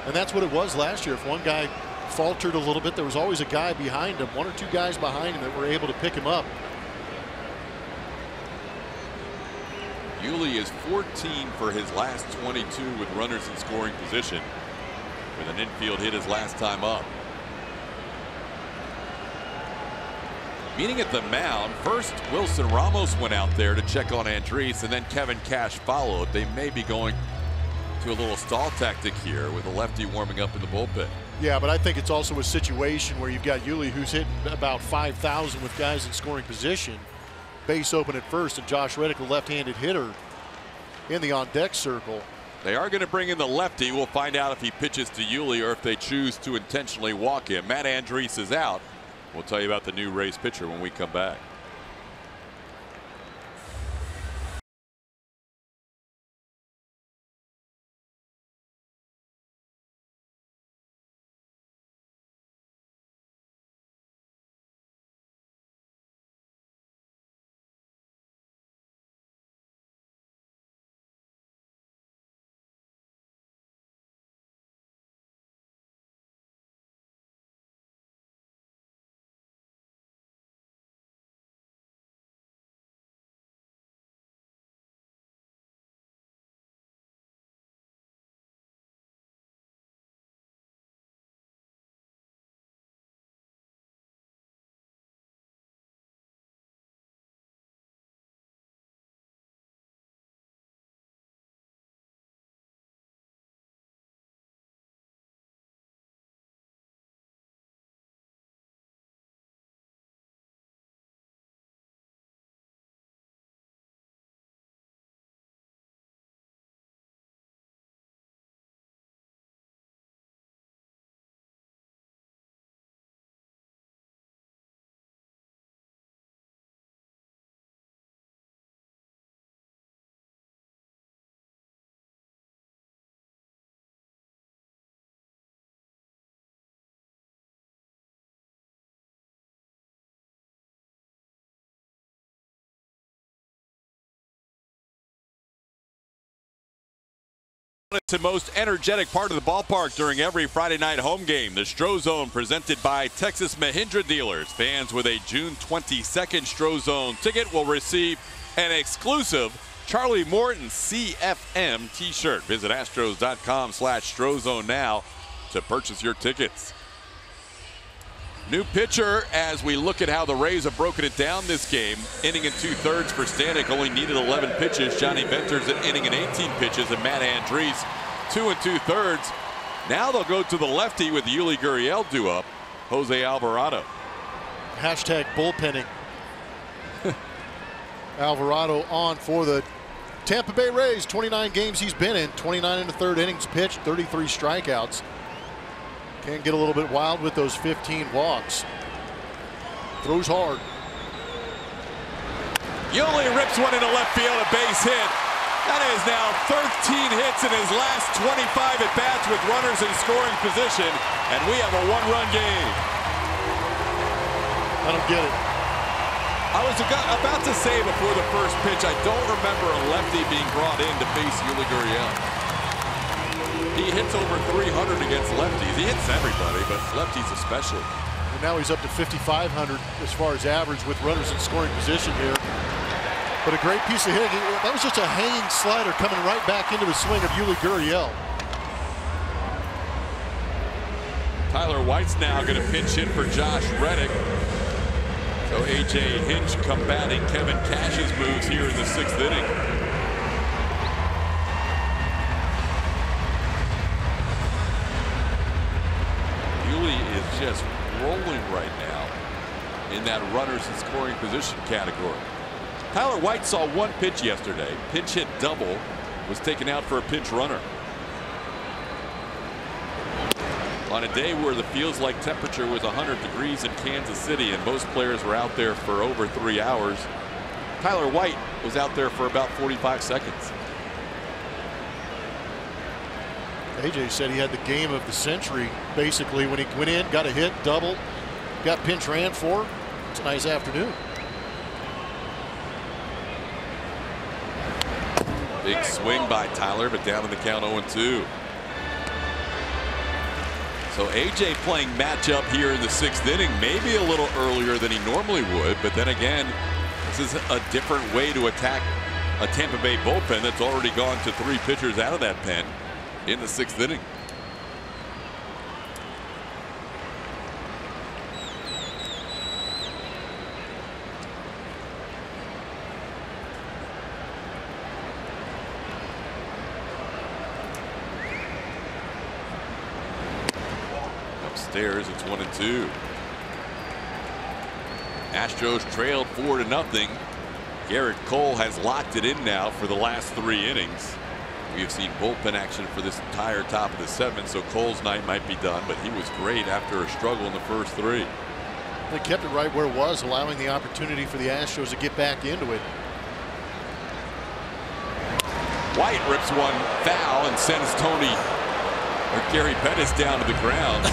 and that's what it was last year. If one guy faltered a little bit, there was always a guy behind him, 1 or 2 guys behind him that were able to pick him up.
Yuli is 14 for his last 22 with runners in scoring position, with an infield hit his last time up. Meeting at the mound, first Wilson Ramos went out there to check on Andrees, and then Kevin Cash followed. They may be going to a little stall tactic here with a lefty warming up in the bullpen.
Yeah, but I think it's also a situation where you've got Yuli, who's hitting about 5,000 with guys in scoring position, base open at first, and Josh Reddick, the left-handed hitter, in the on-deck circle.
They are going to bring in the lefty. We'll find out if he pitches to Yuli or if they choose to intentionally walk him. Matt Andriese is out. We'll tell you about the new Rays pitcher when we come back. It's the most energetic part of the ballpark during every Friday night home game. The Strozone presented by Texas Mahindra Dealers. Fans with a June 22nd Strozone ticket will receive an exclusive Charlie Morton CFM t-shirt. Visit Astros.com/Strozone now to purchase your tickets. New pitcher as we look at how the Rays have broken it down this game. Inning and 2/3 for Stanek, only needed 11 pitches. Johnny Venter's at inning and 18 pitches, and Matt Andriese 2 2/3. Now they'll go to the lefty with Yuli Gurriel due up, Jose Alvarado.
Hashtag bullpenning. Alvarado on for the Tampa Bay Rays. 29 games he's been in, 29 1/3 innings pitched, 33 strikeouts. Can get a little bit wild with those 15 walks. Throws hard.
Yuli rips one into left field, a base hit. That is now 13 hits in his last 25 at-bats with runners in scoring position, and we have a one-run game.
I don't get it.
I was about to say before the first pitch, I don't remember a lefty being brought in to face Yuli Gurriel. He hits over 300 against lefties. He hits everybody, but lefties especially.
And now he's up to 5,500 as far as average with runners in scoring position here. But a great piece of hitting. That was just a hanging slider coming right back into the swing of Yuli Gurriel.
Tyler White's now going to pinch hit for Josh Reddick. So A.J. Hinch combating Kevin Cash's moves here in the 6th inning. Just rolling right now in that runners in scoring position category. Tyler White saw one pitch yesterday. Pinch hit double, was taken out for a pinch runner. On a day where the feels like temperature was 100 degrees in Kansas City and most players were out there for over 3 hours, Tyler White was out there for about 45 seconds.
AJ said he had the game of the century basically when he went in, got a hit, double, got pinch ran for. It's a nice afternoon.
Big swing by Tyler, but down in the count 0-2. So AJ playing matchup here in the 6th inning, maybe a little earlier than he normally would, but then again, this is a different way to attack a Tampa Bay bullpen that's already gone to 3 pitchers out of that pen in the 6th inning. downstairs. It's 1-2. Astros trailed 4-0. Garrett Cole has locked it in now for the last 3 innings. We have seen bullpen action for this entire top of the 7th, so Cole's night might be done, but he was great after a struggle in the first 3.
They kept it right where it was, allowing the opportunity for the Astros to get back into it.
White rips one foul and sends Gary Pettis down to the ground.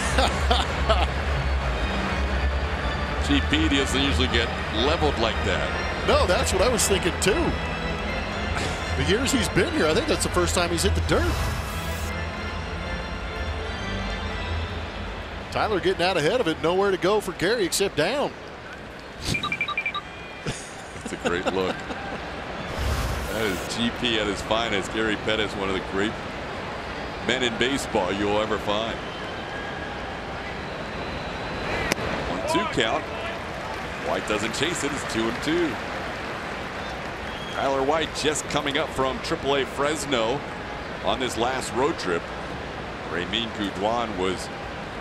GP doesn't usually get leveled like that.
No, that's what I was thinking too. The years he's been here, I think that's the first time he's hit the dirt. Tyler getting out ahead of it. Nowhere to go for Gary except down.
That's a great look. That is GP at his finest. Gary Pettis, one of the great men in baseball you'll ever find. 1-2 count. White doesn't chase it. It's 2-2. Tyler White just coming up from AAA Fresno on this last road trip. Ramin Gudwan was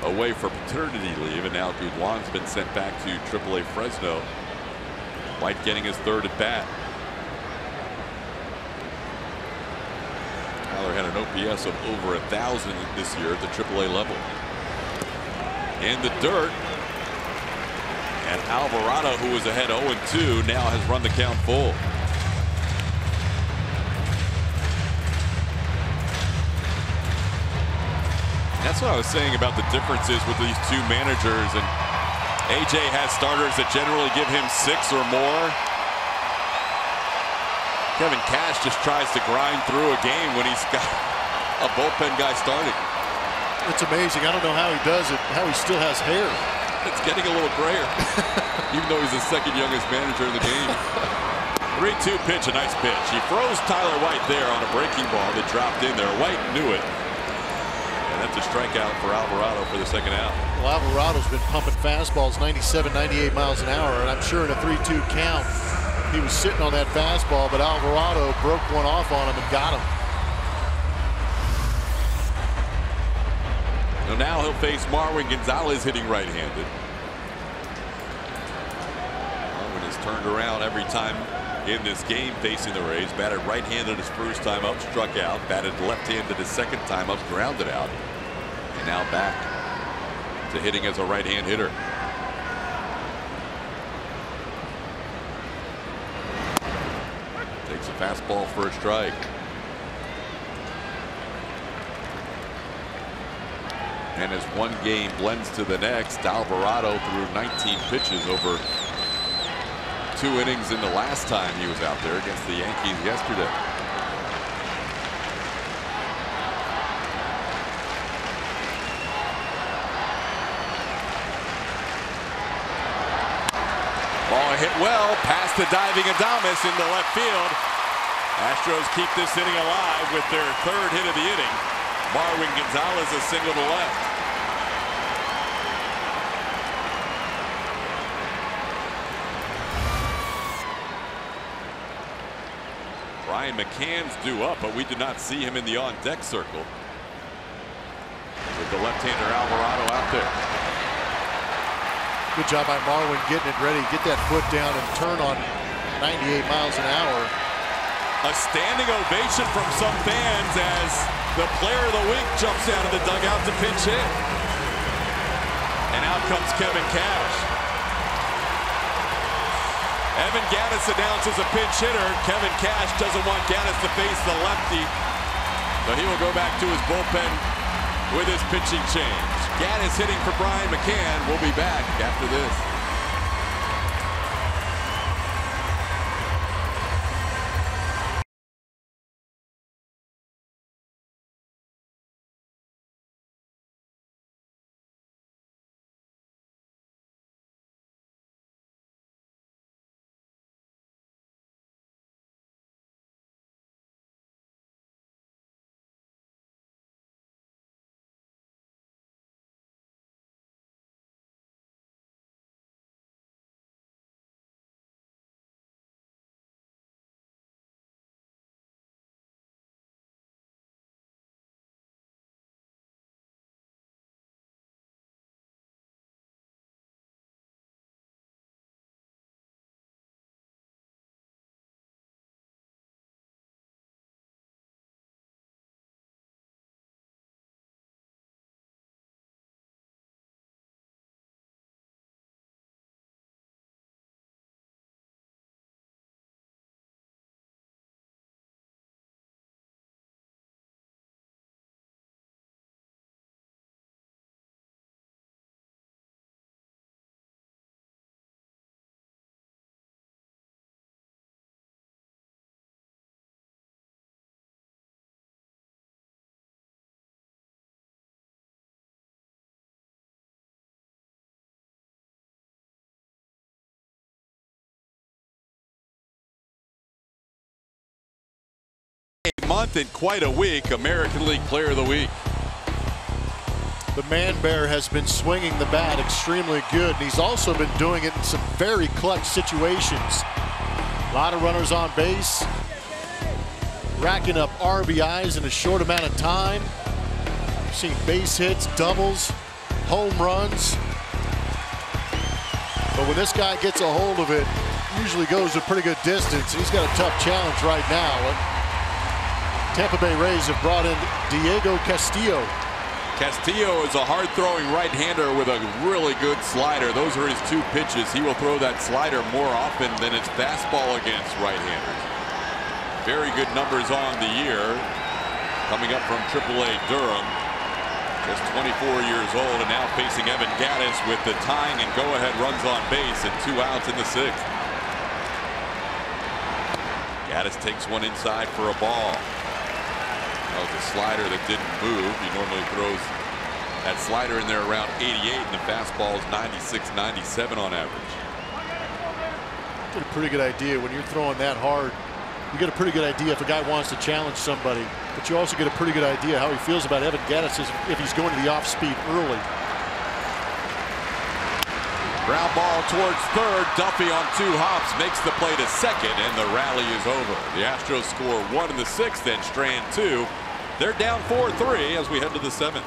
away for paternity leave, and now Gudwan's been sent back to AAA Fresno. White getting his 3rd at bat. Tyler had an OPS of over 1,000 this year at the AAA level. In the dirt. And Alvarado, who was ahead 0-2, now has run the count full. That's what I was saying about the differences with these 2 managers. And AJ has starters that generally give him 6 or more. Kevin Cash just tries to grind through a game when he's got a bullpen guy starting.
It's amazing. I don't know how he does it, how he still has hair.
It's getting a little grayer, even though he's the 2nd youngest manager in the game. 3-2 pitch, a nice pitch. He froze Tyler White there on a breaking ball that dropped in there. White knew it. And that's a strikeout for Alvarado for the 2nd out.
Well, Alvarado's been pumping fastballs 97, 98 miles an hour, and I'm sure in a 3-2 count, he was sitting on that fastball, but Alvarado broke one off on him and got him.
So now he'll face Marwin Gonzalez hitting right-handed. Marwin has turned around every time in this game facing the Rays. Batted right-handed his first time up, struck out. Batted left-handed his 2nd time up, grounded out. And now back to hitting as a right-hand hitter. Takes a fastball for a strike. And as one game blends to the next, Alvarado threw 19 pitches over 2 innings in the last time he was out there against the Yankees yesterday. Ball hit well past the diving Adames into left field. Astros keep this inning alive with their 3rd hit of the inning. Marwin Gonzalez a single to left. Brian McCann's due up, but we did not see him in the on-deck circle. With the left-hander Alvarado out there.
Good job by Marwin getting it ready, get that foot down and turn on 98 miles an hour.
A standing ovation from some fans as the player of the week jumps out of the dugout to pinch hit. And out comes Kevin Cash. Evan Gattis announces a pinch hitter. Kevin Cash doesn't want Gattis to face the lefty, but he will go back to his bullpen with his pitching change. Gattis hitting for Brian McCann. We'll be back after this. month and quite a week. American League Player of the Week.
The man bear has been swinging the bat extremely good, and he's also been doing it in some very clutch situations. A lot of runners on base, racking up RBIs in a short amount of time. We've seen base hits, doubles, home runs. But when this guy gets a hold of it, usually goes a pretty good distance. He's got a tough challenge right now. Tampa Bay Rays have brought in Diego Castillo.
Castillo is a hard-throwing right-hander with a really good slider. Those are his two pitches. He will throw that slider more often than his fastball against right-handers. Very good numbers on the year. Coming up from AAA Durham. Just 24 years old and now facing Evan Gattis with the tying and go-ahead runs on base and 2 outs in the 6th. Gattis takes one inside for a ball. That was a slider that didn't move. He normally throws that slider in there around 88, and the fastball is 96, 97 on average.
Get a pretty good idea when you're throwing that hard. You get a pretty good idea if a guy wants to challenge somebody, but you also get a pretty good idea how he feels about Evan Gattis if he's going to the off speed early.
Ground ball towards third. Duffy on 2 hops makes the play to second, and the rally is over. The Astros score 1 in the 6th, then Strand 2. They're down 4-3 as we head to the 7th.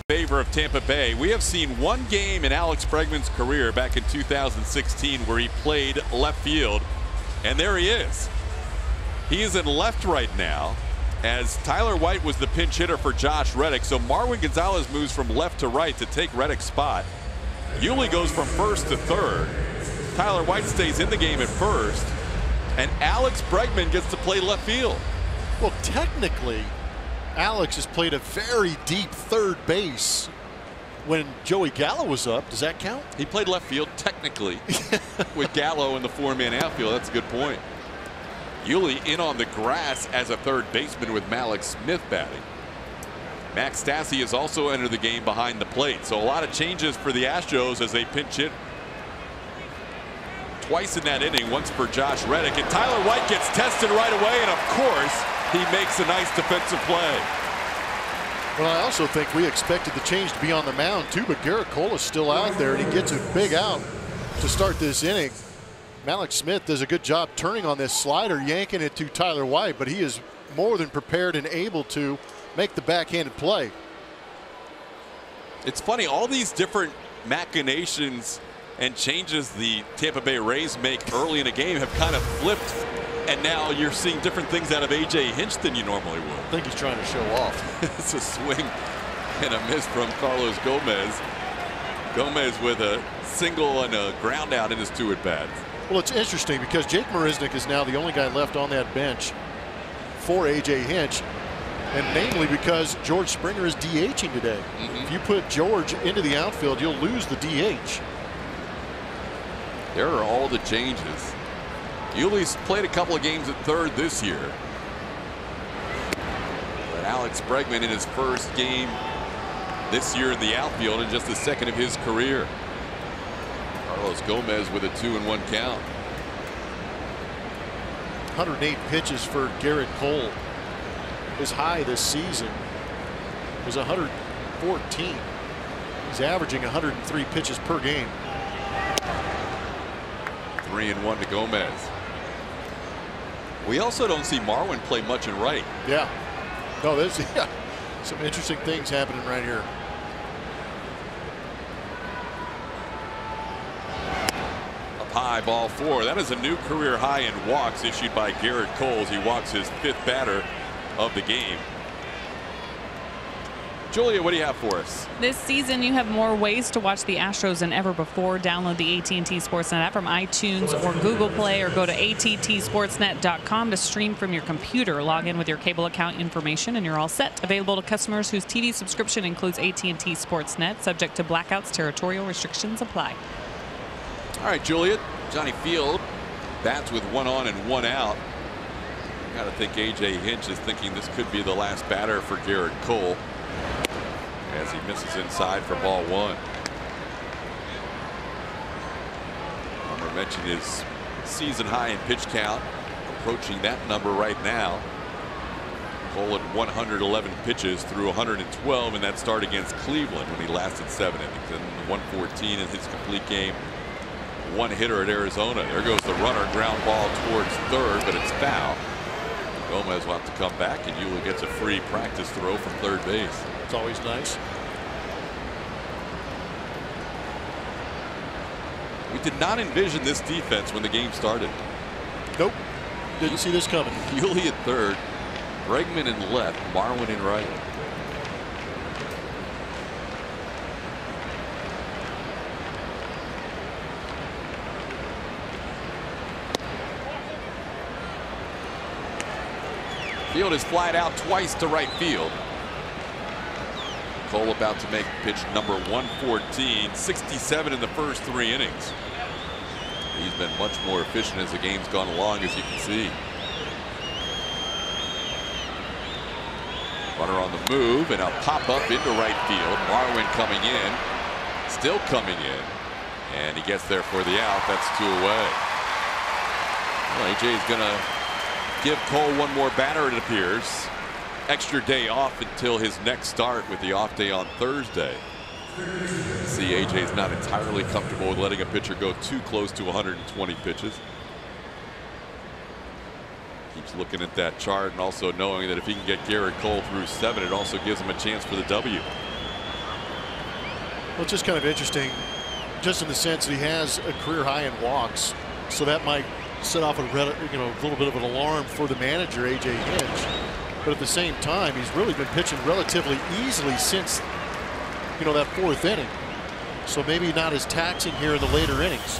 Favor of Tampa Bay. We have seen one game in Alex Bregman's career back in 2016 where he played left field, and there he is. He is in left right now as Tyler White was the pinch hitter for Josh Reddick. So Marwin Gonzalez moves from left to right to take Reddick's spot. Yuli goes from first to third. Tyler White stays in the game at first, and Alex Bregman gets to play left field.
Well, technically, Alex has played a very deep third base when Joey Gallo was up. Does that count?
He played left field technically with Gallo in the 4-man outfield. That's a good point. Yuli in on the grass as a third baseman with Malik Smith batting. Max Stassi has also entered the game behind the plate. So a lot of changes for the Astros as they pinch hit twice in that inning, once for Josh Reddick. And Tyler White gets tested right away, and of course, he makes a nice defensive play.
Well, I also think we expected the change to be on the mound too, but Garrett Cole is still out there, and he gets a big out to start this inning. Malik Smith does a good job turning on this slider, yanking it to Tyler White, but he is more than prepared and able to make the backhanded play.
It's funny, all these different machinations and changes the Tampa Bay Rays make early in a game have kind of flipped. And now you're seeing different things out of A.J. Hinch than you normally would.
I think he's trying to show off.
It's a swing and a miss from Carlos Gomez. Gomez with a single and a ground out in his 2 at-bats.
Well, it's interesting because Jake Marisnick is now the only guy left on that bench for A.J. Hinch. And namely because George Springer is DHing today. If you put George into the outfield, you'll lose the DH.
There are all the changes. Yuli's played a couple of games at third this year. But Alex Bregman in his first game this year in the outfield, and just the second of his career. Carlos Gomez with a 2-1 count.
108 pitches for Garrett Cole. His high this season was 114. He's averaging 103 pitches per game.
3-1 to Gomez. We also don't see Marwin play much in right.
Yeah. No, there's some interesting things happening right here.
Up high, ball 4. That is a new career high in walks issued by Garrett Cole. He walks his 5th batter of the game. Julia, what do you have for us?
This season, you have more ways to watch the Astros than ever before. Download the AT&T Sportsnet app from iTunes or Google Play, or go to attsportsnet.com to stream from your computer. Log in with your cable account information, and you're all set. Available to customers whose TV subscription includes AT&T Sportsnet. Subject to blackouts. Territorial restrictions apply.
All right, Juliet. Johnny Field bats with 1 on and 1 out. Got to think A.J. Hinch is thinking this could be the last batter for Garrett Cole, as he misses inside for ball 1. Homer mentioned his season high in pitch count, approaching that number right now. Cole at 111 pitches through 112 in that start against Cleveland when he lasted 7 innings, and 114 in his complete game. 1 hitter at Arizona. There goes the runner, ground ball towards third, but it's foul. Gomez will have to come back, and Yuli gets a free practice throw from third base.
It's always nice.
We did not envision this defense when the game started.
Nope. Didn't see this coming.
Yuli at third, Bregman in left, Marwin in right. Field is flied out twice to right field. Cole about to make pitch number 114, 67 in the first 3 innings. He's been much more efficient as the game's gone along, as you can see. Runner on the move, and a pop up into right field. Marwin coming in, still coming in, and he gets there for the out. That's 2 away. Well, AJ is going to give Cole 1 more batter, it appears. Extra day off until his next start with the off day on Thursday. See, AJ's not entirely comfortable with letting a pitcher go too close to 120 pitches. Keeps looking at that chart, and also knowing that if he can get Garrett Cole through 7, it also gives him a chance for the W.
Well, it's just kind of interesting, just in the sense that he has a career high in walks, so that might set off a little bit of an alarm for the manager, A.J. Hinch. But at the same time, he's really been pitching relatively easily since, that 4th inning. So maybe not as taxing here in the later innings.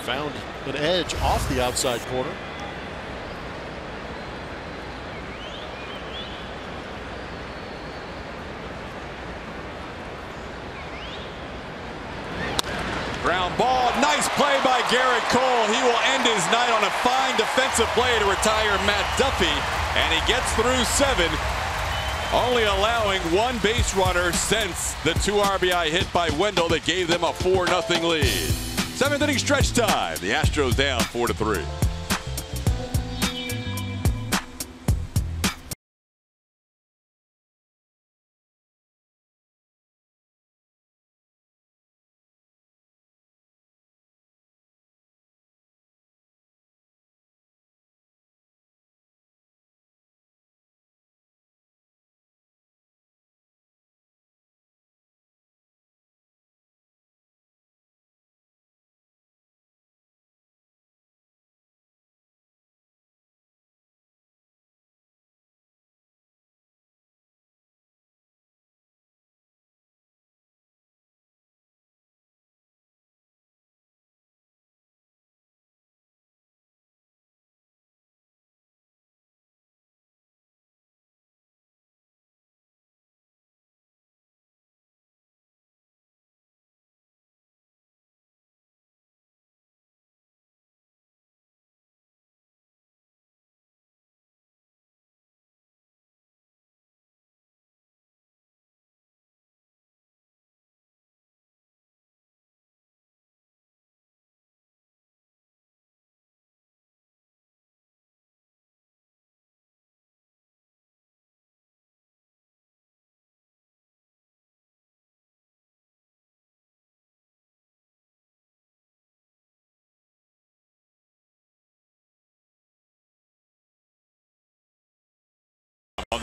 Found an edge off the outside corner.
Ground ball, nice play by Garrett Cole. He will end his night on a fine defensive play to retire Matt Duffy, and he gets through 7, only allowing 1 base runner since the 2 RBI hit by Wendell that gave them a 4-0 lead. 7th inning stretch time. The Astros down 4-3.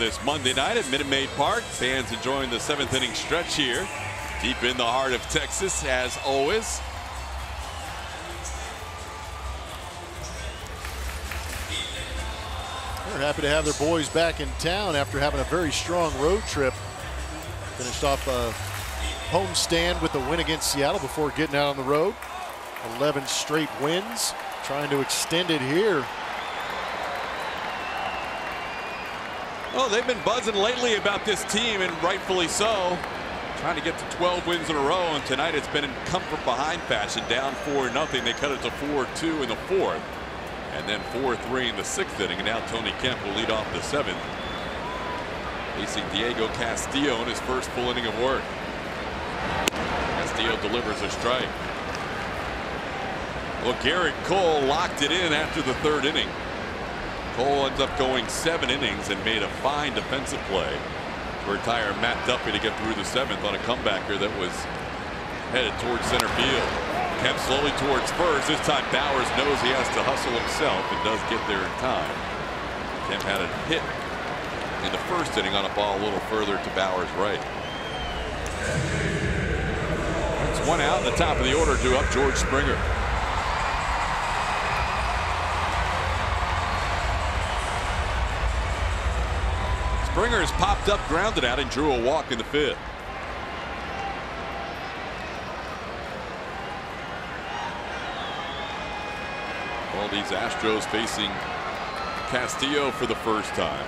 this Monday night at Minute Maid Park. Fans enjoying the 7th inning stretch here, deep in the heart of Texas, as always.
They're happy to have their boys back in town after having a very strong road trip. Finished off a home stand with a win against Seattle before getting out on the road. 11 straight wins, trying to extend it here.
Well, they've been buzzing lately about this team, and rightfully so. Trying to get to 12 wins in a row, and tonight it's been in comfort behind fashion, down 4-0. They cut it to 4-2 in the 4th, and then 4-3 in the 6th inning, and now Tony Kemp will lead off the 7th. Facing Diego Castillo in his first full inning of work. Castillo delivers a strike. Well, Garrett Cole locked it in after the 3rd inning. Cole ends up going 7 innings and made a fine defensive play to retire Matt Duffy to get through the 7th on a comebacker that was headed towards center field. Kemp slowly towards first. This time Bowers knows he has to hustle himself and does get there in time. Kemp had a hit in the 1st inning on a ball a little further to Bowers' right. It's 1 out in the top of the order, due up George Springer. Springer has popped up, grounded out, and drew a walk in the 5th. All these Astros facing Castillo for the first time.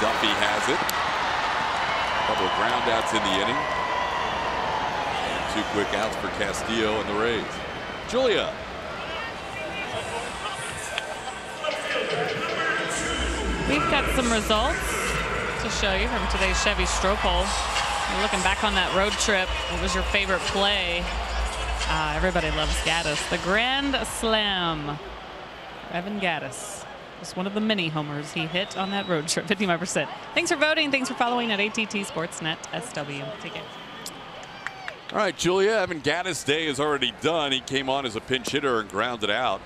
Duffy has it. A couple of ground outs in the inning. And 2 quick outs for Castillo and the Rays. Julia.
We've got some results to show you from today's Chevy Stroh Poll. You're looking back on that road trip. What was your favorite play? Everybody loves Gaddis. The Grand Slam. Evan Gaddis was one of the many homers he hit on that road trip. 55%. Thanks for voting. Thanks for following at ATT Sportsnet SW. Take care.
All right, Julia. Evan Gaddis' day is already done. He came on as a pinch hitter and grounded out.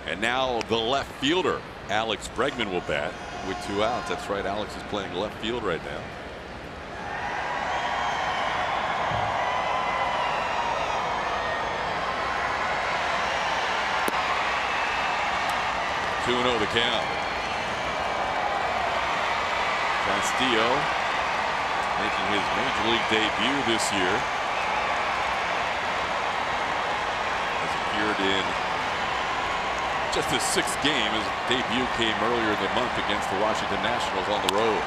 And now the left fielder, Alex Bregman, will bat with 2 outs. That's right. Alex is playing left field right now. The count. Castillo making his major league debut this year. Has appeared in just his 6th game. His debut came earlier in the month against the Washington Nationals on the road.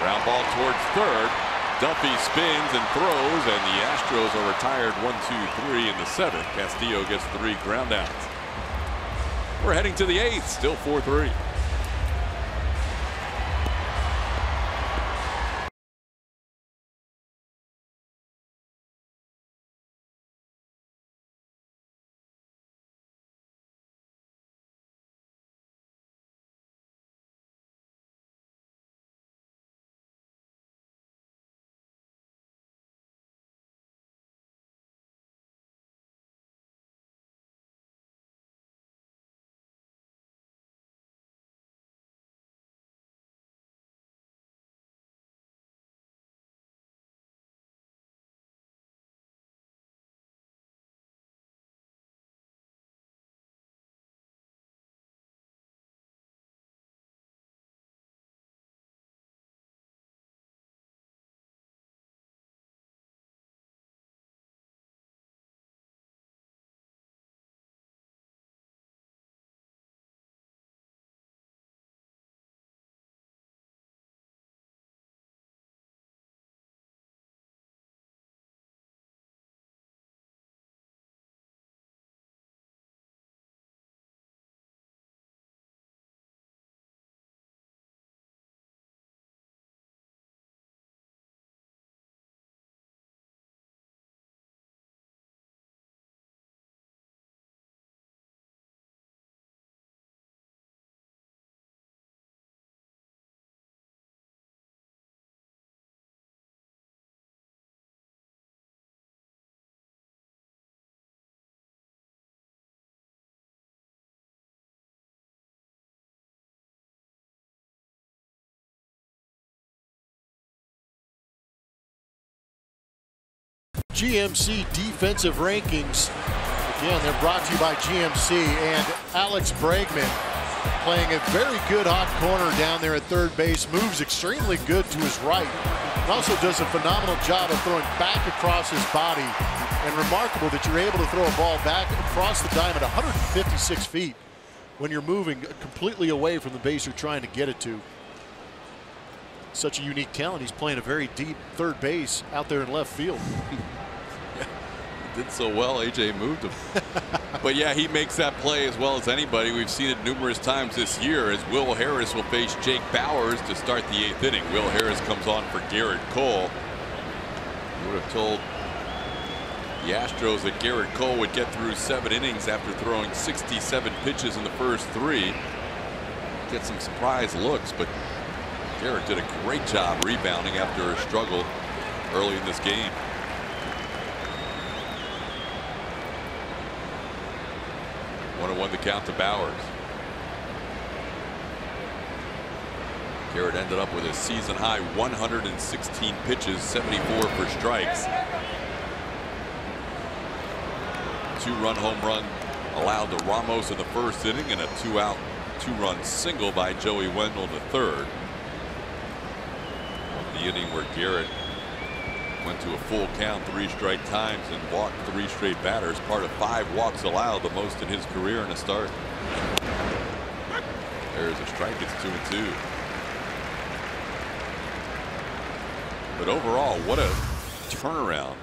Ground ball towards 3rd. Duffy spins and throws, and the Astros are retired 1-2-3 in the 7th. Castillo gets 3 groundouts. We're heading to the 8th, still 4-3.
GMC defensive rankings. Again, they're brought to you by GMC, and Alex Bregman playing a very good hot corner down there at third base, moves extremely good to his right, and also does a phenomenal job of throwing back across his body. And remarkable that you're able to throw a ball back across the diamond 156 feet when you're moving completely away from the base you're trying to get it to. Such a unique talent. He's playing a very deep third base out there in left field.
Did so well, AJ moved him. But yeah, he makes that play as well as anybody. We've seen it numerous times this year as Will Harris will face Jake Bowers to start the 8th inning. Will Harris comes on for Garrett Cole. You would have told the Astros that Garrett Cole would get through 7 innings after throwing 67 pitches in the first 3. Get some surprise looks, but Garrett did a great job rebounding after a struggle early in this game. 1-1 the count to Bowers. Garrett ended up with a season high 116 pitches, 74 for strikes. 2-run home run allowed to Ramos in the first inning, and a 2-out 2-run single by Joey Wendell in the third. The inning where Garrett went to a full count 3 straight times and walked 3 straight batters, part of 5 walks allowed, the most in his career in a start. There's a strike. It's 2-2. But overall, what a turnaround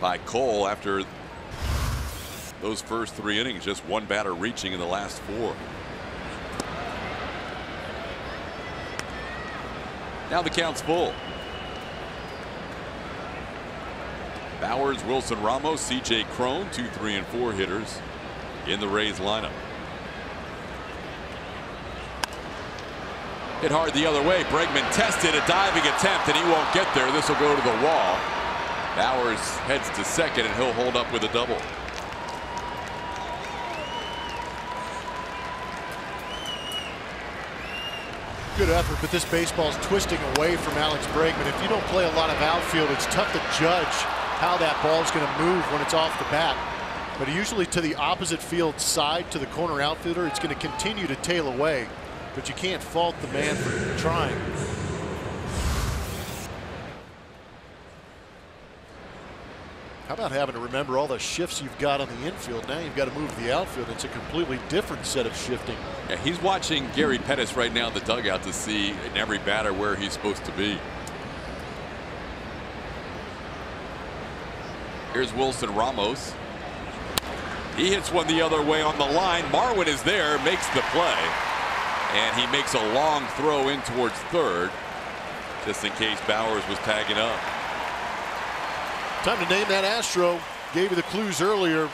by Cole after those first 3 innings. Just 1 batter reaching in the last 4. Now the count's full. Bowers, Wilson Ramos, C.J. Cron, 2, 3, and 4 hitters in the Rays lineup. Hit hard the other way. Bregman tested a diving attempt, and he won't get there. This will go to the wall. Bowers heads to second, and he'll hold up with a double.
Good effort, but this baseball's twisting away from Alex Bregman. If you don't play a lot of outfield, it's tough to judge how that ball's going to move when it's off the bat. But usually to the opposite field side, to the corner outfielder, it's going to continue to tail away. But you can't fault the man for trying. How about having to remember all the shifts you've got on the infield? Now you've got to move to the outfield. It's a completely different set of shifting.
Yeah, he's watching Gary Pettis right now in the dugout to see in every batter where he's supposed to be. Here's Wilson Ramos. He hits one the other way on the line. Marwin is there, makes the play, and he makes a long throw in towards third, just in case Bowers was tagging up.
Time to name that Astro. Gave you the clues earlier.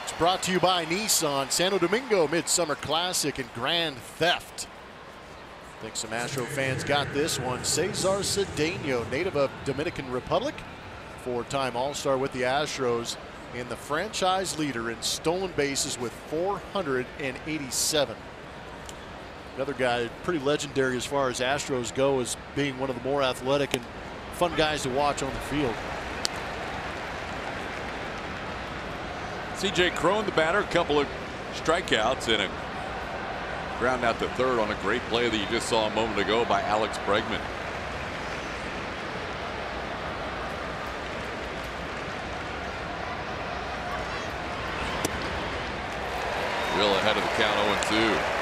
It's brought to you by Nissan, Santo Domingo Midsummer Classic, and Grand Theft. I think some Astro fans got this one. Cesar Cedeno, native of Dominican Republic, 4-time All-Star with the Astros, and the franchise leader in stolen bases with 487. Another guy pretty legendary as far as Astros go, as being one of the more athletic and fun guys to watch on the field.
C.J. Cron, the batter, a couple of strikeouts and a ground out to third on a great play that you just saw a moment ago by Alex Bregman. Real ahead of the count, 0-2.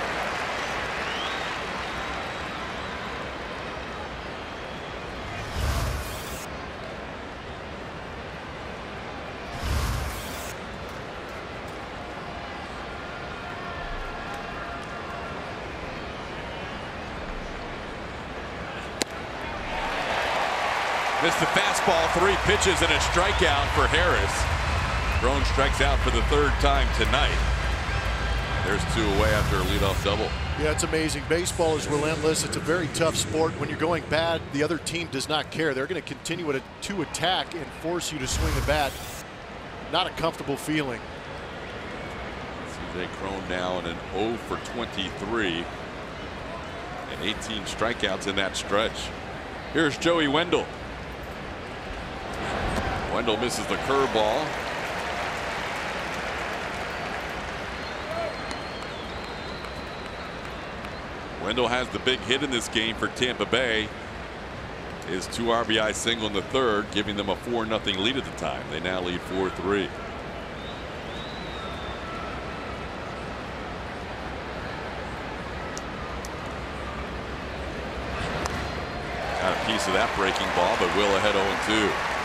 Missed the fastball, 3 pitches and a strikeout for Harris. Cron strikes out for the 3rd time tonight. There's 2 away after a leadoff double.
Yeah, it's amazing. Baseball is relentless. It's a very tough sport. When you're going bad, the other team does not care. They're going to continue to attack and force you to swing the bat. Not a comfortable feeling.
C.J. Cron now in an 0 for 23 and 18 strikeouts in that stretch. Here's Joey Wendell. Wendell misses the curveball. Wendell has the big hit in this game for Tampa Bay. His 2 RBI single in the third, giving them a 4-0 lead at the time. They now lead 4-3. Got a piece of that breaking ball, but Will ahead 0-2.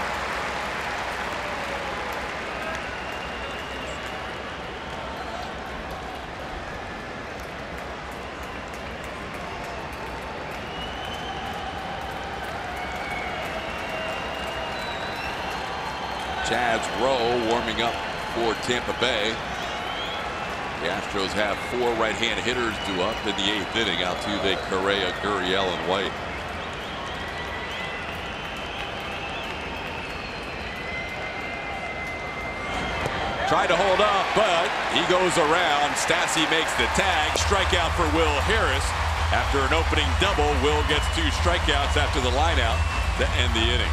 Chaz Rowe warming up for Tampa Bay. The Astros have 4 right-hand hitters due up in the 8th inning. Altuve, Correa, Gurriel, and White. Tried to hold up, but he goes around. Stassi makes the tag. Strikeout for Will Harris. After an opening double, Will gets 2 strikeouts after the lineout to end the inning.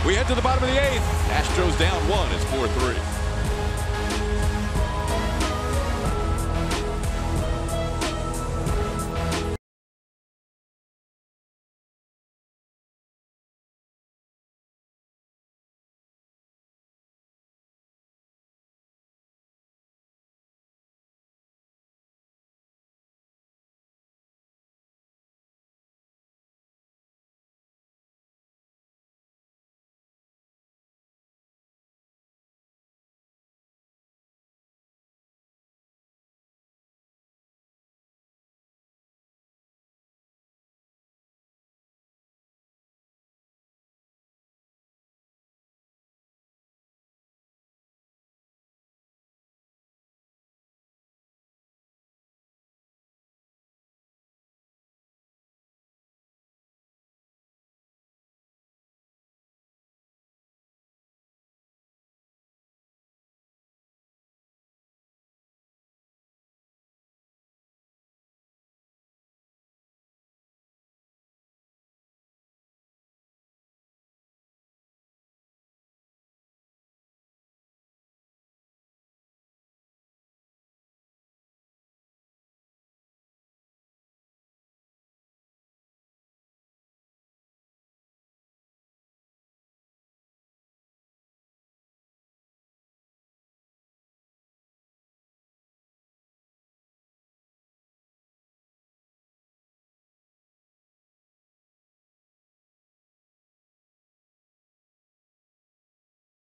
We head to the bottom of the 8th. Astros down 1. It's 4-3.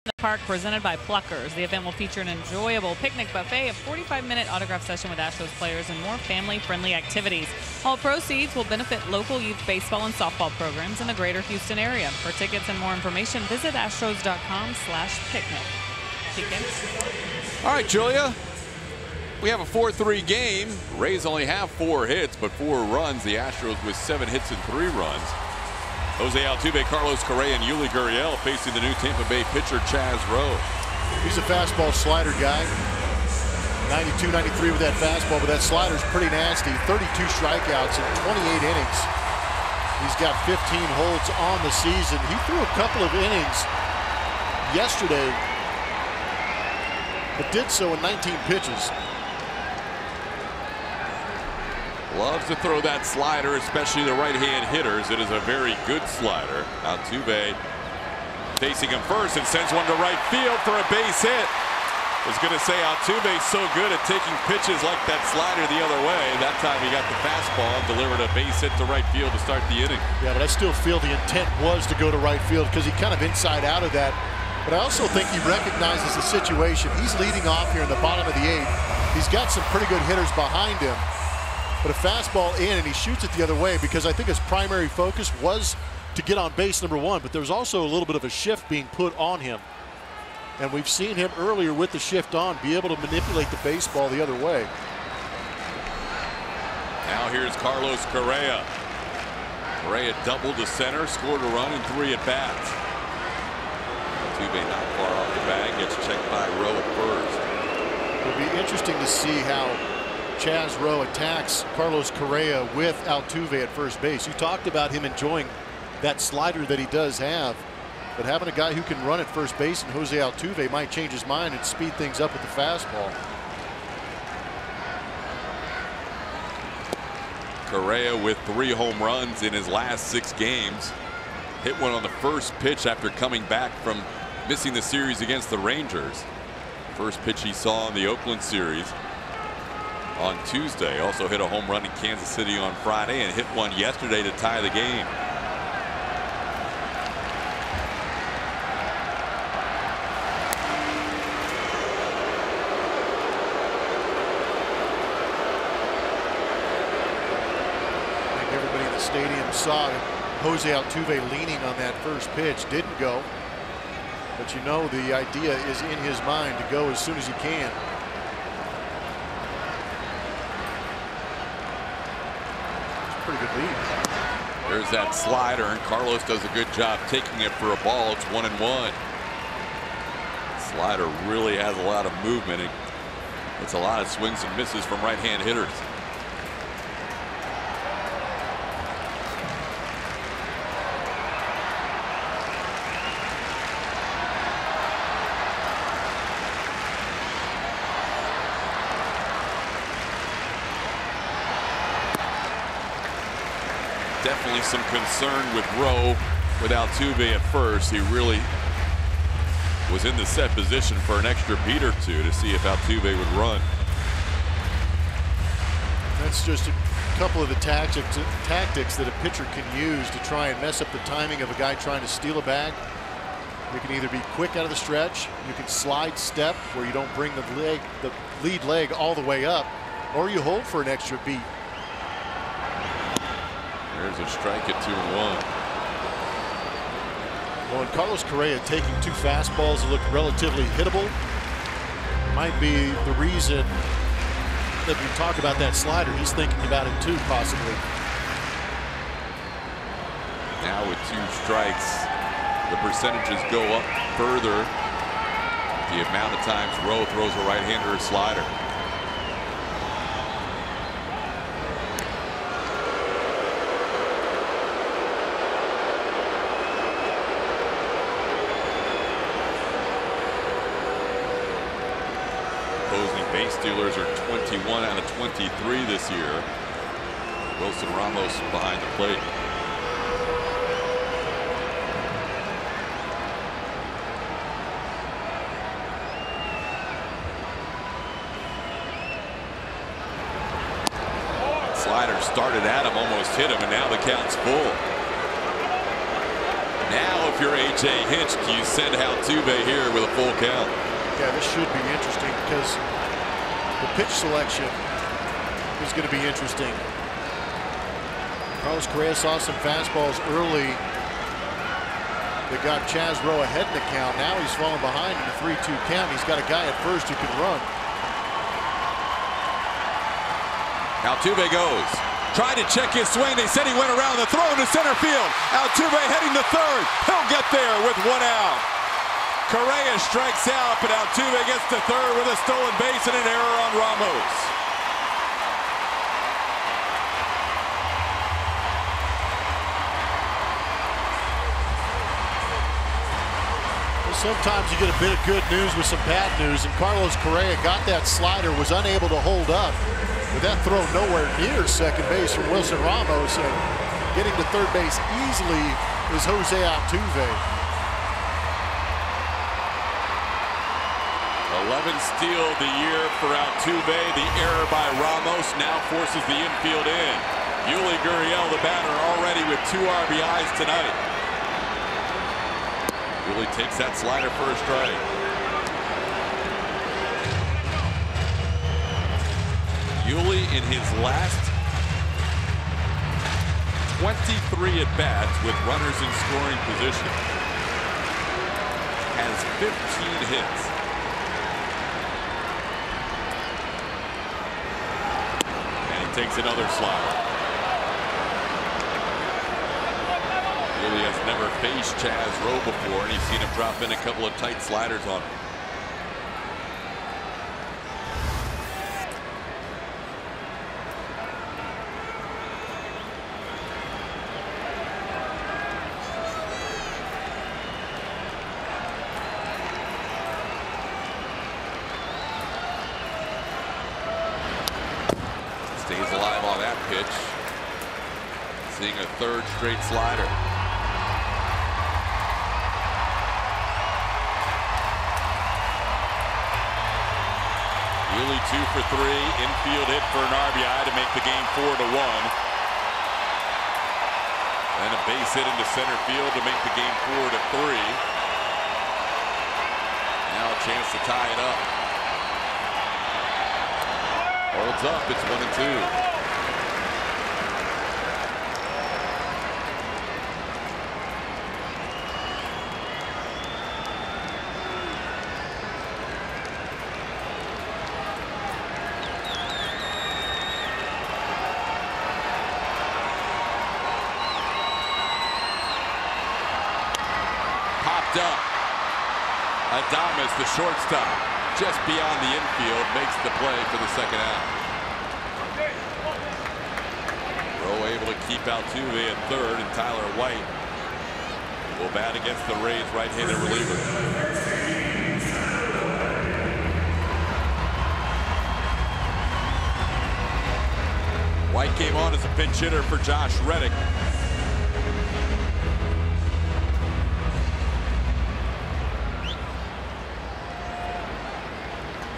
The park presented by Pluckers. The event will feature an enjoyable picnic buffet, a 45-minute autograph session with Astros players, and more family-friendly activities. All proceeds will benefit local youth baseball and softball programs in the greater Houston area. For tickets and more information, visit astros.com/picnic.
All right, Julia. We have a 4-3 game. Rays only have 4 hits, but 4 runs. The Astros with 7 hits and 3 runs. Jose Altuve, Carlos Correa, and Yuli Gurriel facing the new Tampa Bay pitcher Chaz Rowe.
He's a fastball slider guy. 92, 93 with that fastball, but that slider's pretty nasty. 32 strikeouts in 28 innings. He's got 15 holds on the season. He threw a couple of innings yesterday, but did so in 19 pitches.
Loves to throw that slider, especially the right-hand hitters. It is a very good slider. Altuve facing him first and sends one to right field for a base hit. I was going to say Altuve's so good at taking pitches like that slider the other way. That time he got the fastball and delivered a base hit to right field to start the inning.
Yeah, but I still feel the intent was to go to right field because he kind of inside out of that. But I also think he recognizes the situation. He's leading off here in the bottom of the 8th. He's got some pretty good hitters behind him. But a fastball in, and he shoots it the other way because I think his primary focus was to get on base number 1. But there's also a little bit of a shift being put on him. And we've seen him earlier with the shift on be able to manipulate the baseball the other way.
Now here's Carlos Correa. Correa doubled to center, scored a run in 3 at-bats. Altuve not far off the bag, gets checked by Rowe at first.
It'll be interesting to see how Chaz Rowe attacks Carlos Correa with Altuve at first base. You talked about him enjoying that slider that he does have. But having a guy who can run at first base and Jose Altuve might change his mind and speed things up with the fastball.
Correa with 3 home runs in his last 6 games. Hit one on the first pitch after coming back from missing the series against the Rangers. First pitch he saw in the Oakland series on Tuesday. Also hit a home run in Kansas City on Friday and hit one yesterday to tie the game.
Stadium saw Jose Altuve leaning on that first pitch. Didn't go, but you know the idea is in his mind to go as soon as he can. It's a pretty good lead.
There's that slider, and Carlos does a good job taking it for a ball. It's 1-1. Slider really has a lot of movement. It's a lot of swings and misses from right-hand hitters. Definitely some concern with Rowe with Altuve at first. He really was in the set position for an extra beat or two to see if Altuve would run.
That's just a couple of the tactics that a pitcher can use to try and mess up the timing of a guy trying to steal a bag. You can either be quick out of the stretch, you can slide step where you don't bring the lead leg all the way up, or you hold for an extra beat.
There's a strike at 2-1.
Well, and Carlos Correa taking 2 fastballs that look relatively hittable might be the reason that we talk about that slider. He's thinking about it too, possibly.
Now with 2 strikes, the percentages go up further. The amount of times Rowe throws a right-hander or slider. Base stealers are 21 out of 23 this year. Wilson Ramos behind the plate. Slider started at him, almost hit him, and now the count's full. Now, if you're A.J. Hinch, do you send Altuve here with a full count?
Yeah, this should be interesting because the pitch selection is going to be interesting. Carlos Correa saw some fastballs early that got Chaz Rowe ahead in the count. Now he's falling behind in the 3-2 count. He's got a guy at first who can run.
Altuve goes. Tried to check his swing. They said he went around the throw into center field. Altuve heading to third. He'll get there with 1 out. Correa strikes out, but Altuve gets to third with a stolen base and an error on Ramos.
Well, sometimes you get a bit of good news with some bad news, and Carlos Correa got that slider, was unable to hold up. With that throw nowhere near second base from Wilson Ramos, and getting to third base easily is Jose Altuve.
11 steal the year for Altuve. The error by Ramos now forces the infield in. Yuli Gurriel, the batter, already with 2 RBIs tonight. Yuli takes that slider for a strike. Yuli, in his last 23 at-bats with runners in scoring position, has 15 hits. Takes another slider. Yuli has never faced Chaz Rowe before, and he's seen him drop in a couple of tight sliders on him. that pitch. Seeing a third straight slider. Yuli 2 for 3. Infield hit for an RBI to make the game 4-1. And a base hit into center field to make the game 4-3. Now a chance to tie it up. Holds up. It's 1-2. Up. Adames, the shortstop, just beyond the infield, makes the play for the second out. Rowe able to keep Altuve at third, and Tyler White will bat against the Rays right-handed reliever. White came on as a pinch hitter for Josh Reddick.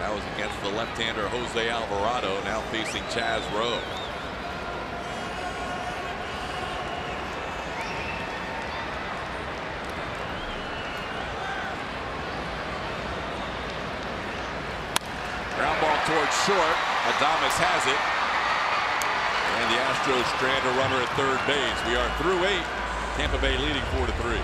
That was against the left-hander Jose Alvarado, now facing Chaz Rowe. Ground ball towards short. Adames has it. And the Astros strand a runner at third base. We are through 8. Tampa Bay leading 4-3.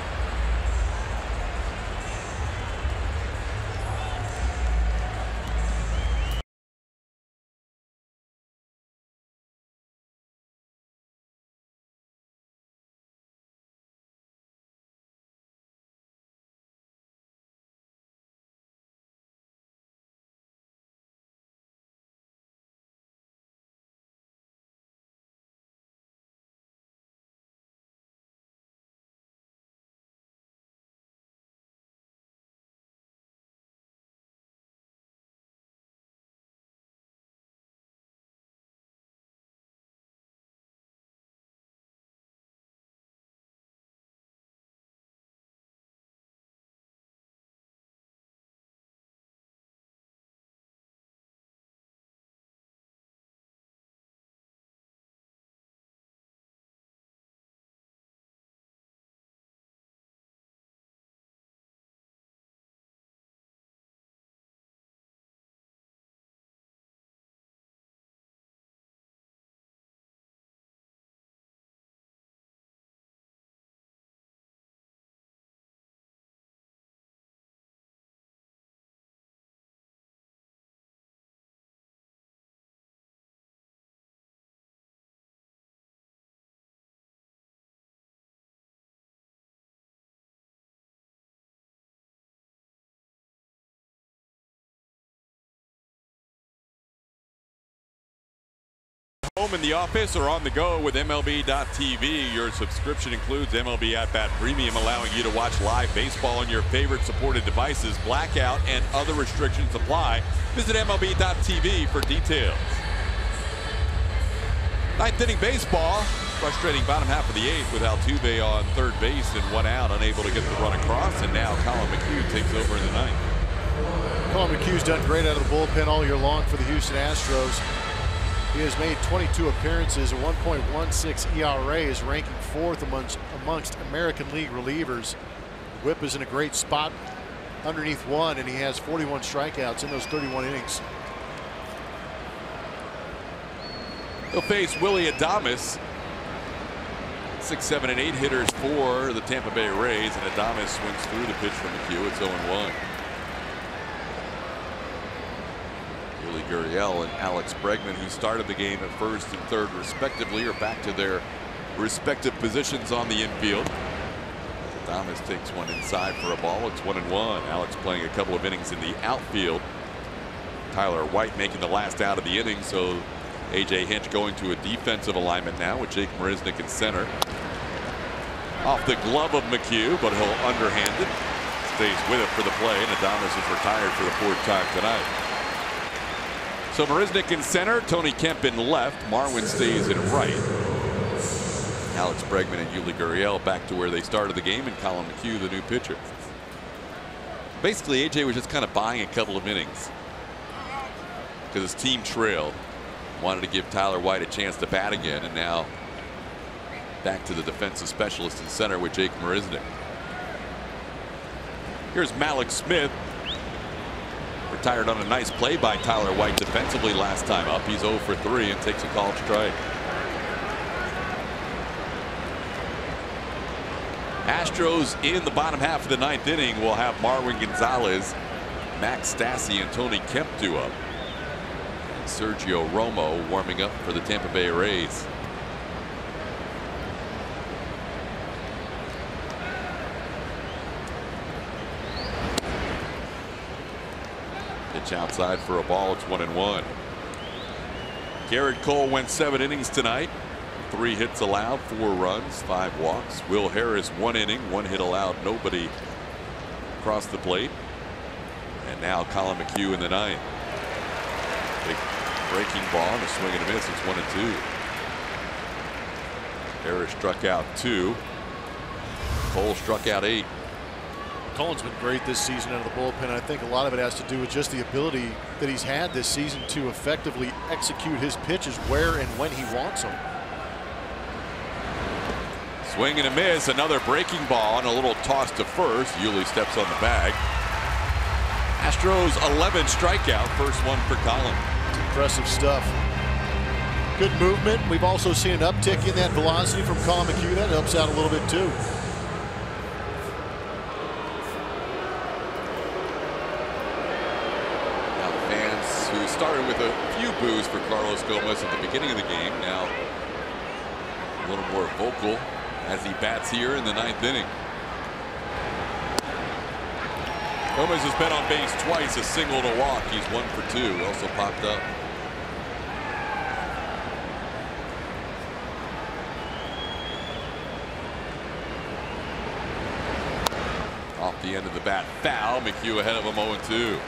Home, in the office, or on the go with MLB.tv. Your subscription includes MLB At Bat Premium, allowing you to watch live baseball on your favorite supported devices. Blackout and other restrictions apply. Visit MLB.tv for details. Ninth inning baseball. Frustrating bottom half of the 8th with Altuve on third base and 1 out, unable to get the run across. And now Colin McHugh takes over in the 9th.
Colin McHugh's done great out of the bullpen all year long for the Houston Astros. He has made 22 appearances, a 1.16 ERA, is ranking 4th amongst American League relievers. The whip is in a great spot underneath 1, and he has 41 strikeouts in those 31 innings.
He'll face Willie Adames. 6, 7, and 8 hitters for the Tampa Bay Rays, and Adames swings through the pitch from McHugh. It's 0-1. Gurriel and Alex Bregman, who started the game at first and third respectively, are back to their respective positions on the infield. Adames takes one inside for a ball. It's 1-1. Alex playing a couple of innings in the outfield. Tyler White making the last out of the inning, so A.J. Hinch going to a defensive alignment now with Jake Marisnick in center. Off the glove of McHugh, but he'll underhand it. Stays with it for the play, and Adames is retired for the 4th time tonight. So Marisnick in center, Tony Kemp in left, Marwin stays in right. Alex Bregman and Yuli Gurriel back to where they started the game, and Colin McHugh, the new pitcher. Basically, AJ was just kind of buying a couple of innings because his team trailed. Wanted to give Tyler White a chance to bat again, and now back to the defensive specialist in center with Jake Marisnick. Here's Malik Smith. Retired on a nice play by Tyler White defensively last time up. He's 0 for 3 and takes a called strike. Astros in the bottom half of the 9th inning will have Marwin Gonzalez, Max Stassi, and Tony Kemp due up. And Sergio Romo warming up for the Tampa Bay Rays. Pitch outside for a ball. It's 1-1. Garrett Cole went 7 innings tonight. 3 hits allowed, 4 runs, 5 walks. Will Harris 1 inning, 1 hit allowed, nobody across the plate. And now Colin McHugh in the 9th. Big breaking ball and a swing and a miss. It's 1-2. Harris struck out 2. Cole struck out 8.
Colin's been great this season out of the bullpen. I think a lot of it has to do with just the ability that he's had this season to effectively execute his pitches where and when he wants them.
Swing and a miss. Another breaking ball and a little toss to first. Yuli steps on the bag. Astros 11 strikeout. First one for Colin.
It's impressive stuff. Good movement. We've also seen an uptick in that velocity from Colin McHugh. That helps out a little bit too.
Now the fans who started with a few boos for Carlos Gomez at the beginning of the game now a little more vocal as he bats here in the 9th inning. Gomez has been on base twice, a single and a walk. He's 1 for 2. Also popped up. Off the end of the bat, foul. McHugh ahead of him, 0-2.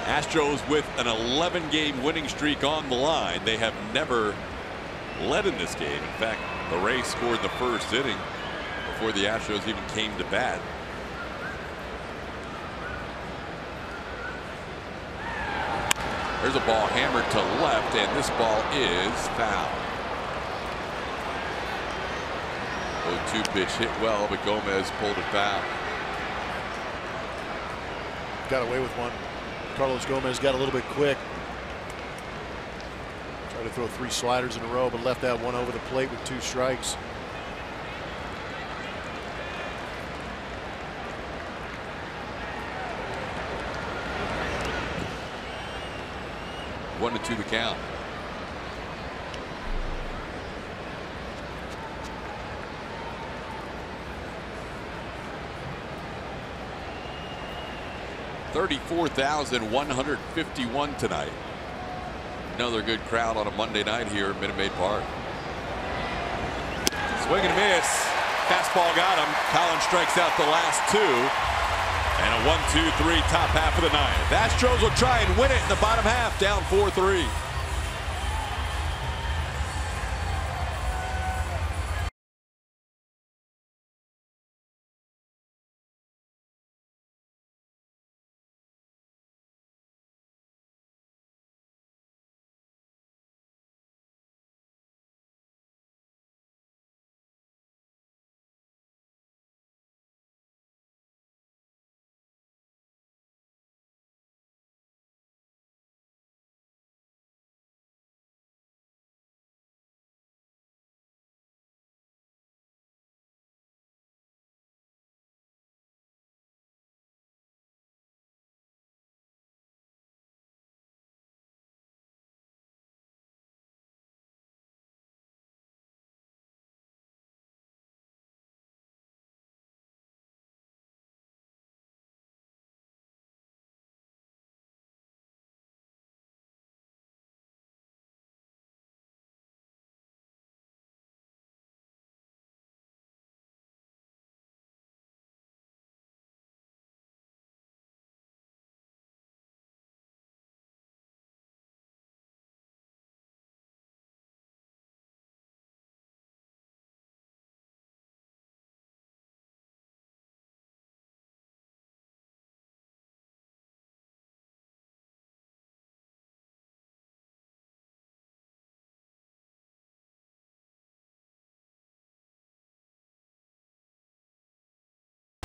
Astros with an 11-game winning streak on the line. They have never led in this game. In fact, the Rays scored the first inning before the Astros even came to bat. There's a ball hammered to left, and this ball is foul. 0-2 pitch hit well, but Gomez pulled it foul.
Got away with one. Carlos Gomez got a little bit quick. Tried to throw 3 sliders in a row, but left that one over the plate with 2 strikes.
One to 2 the count. $34,151 tonight. Another good crowd on a Monday night here at Minute Maid Park. Swing and a miss. Fastball got him. Collins strikes out the last 2. And a 1-2-3 top half of the 9th. The Astros will try and win it in the bottom half, down 4-3.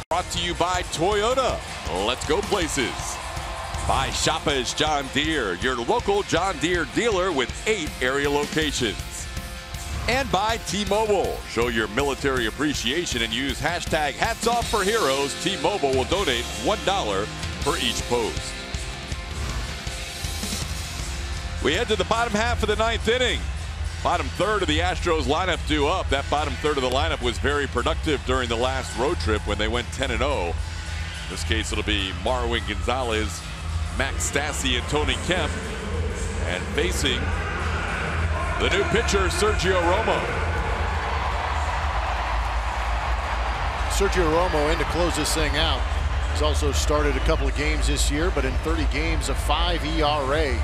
Brought to you by Toyota. Let's go places. By Shoppers John Deere, your local John Deere dealer with 8 area locations. And by T-Mobile. Show your military appreciation and use hashtag HatsOffForHeroes. T-Mobile will donate $1 for each post. We head to the bottom half of the 9th inning. Bottom third of the Astros lineup due up. That bottom third of the lineup was very productive during the last road trip when they went 10-0. In this case, it'll be Marwin Gonzalez, Max Stassi, and Tony Kemp. And facing the new pitcher, Sergio Romo.
Sergio Romo in to close this thing out. He's also started a couple of games this year, but in 30 games, a 5 ERA.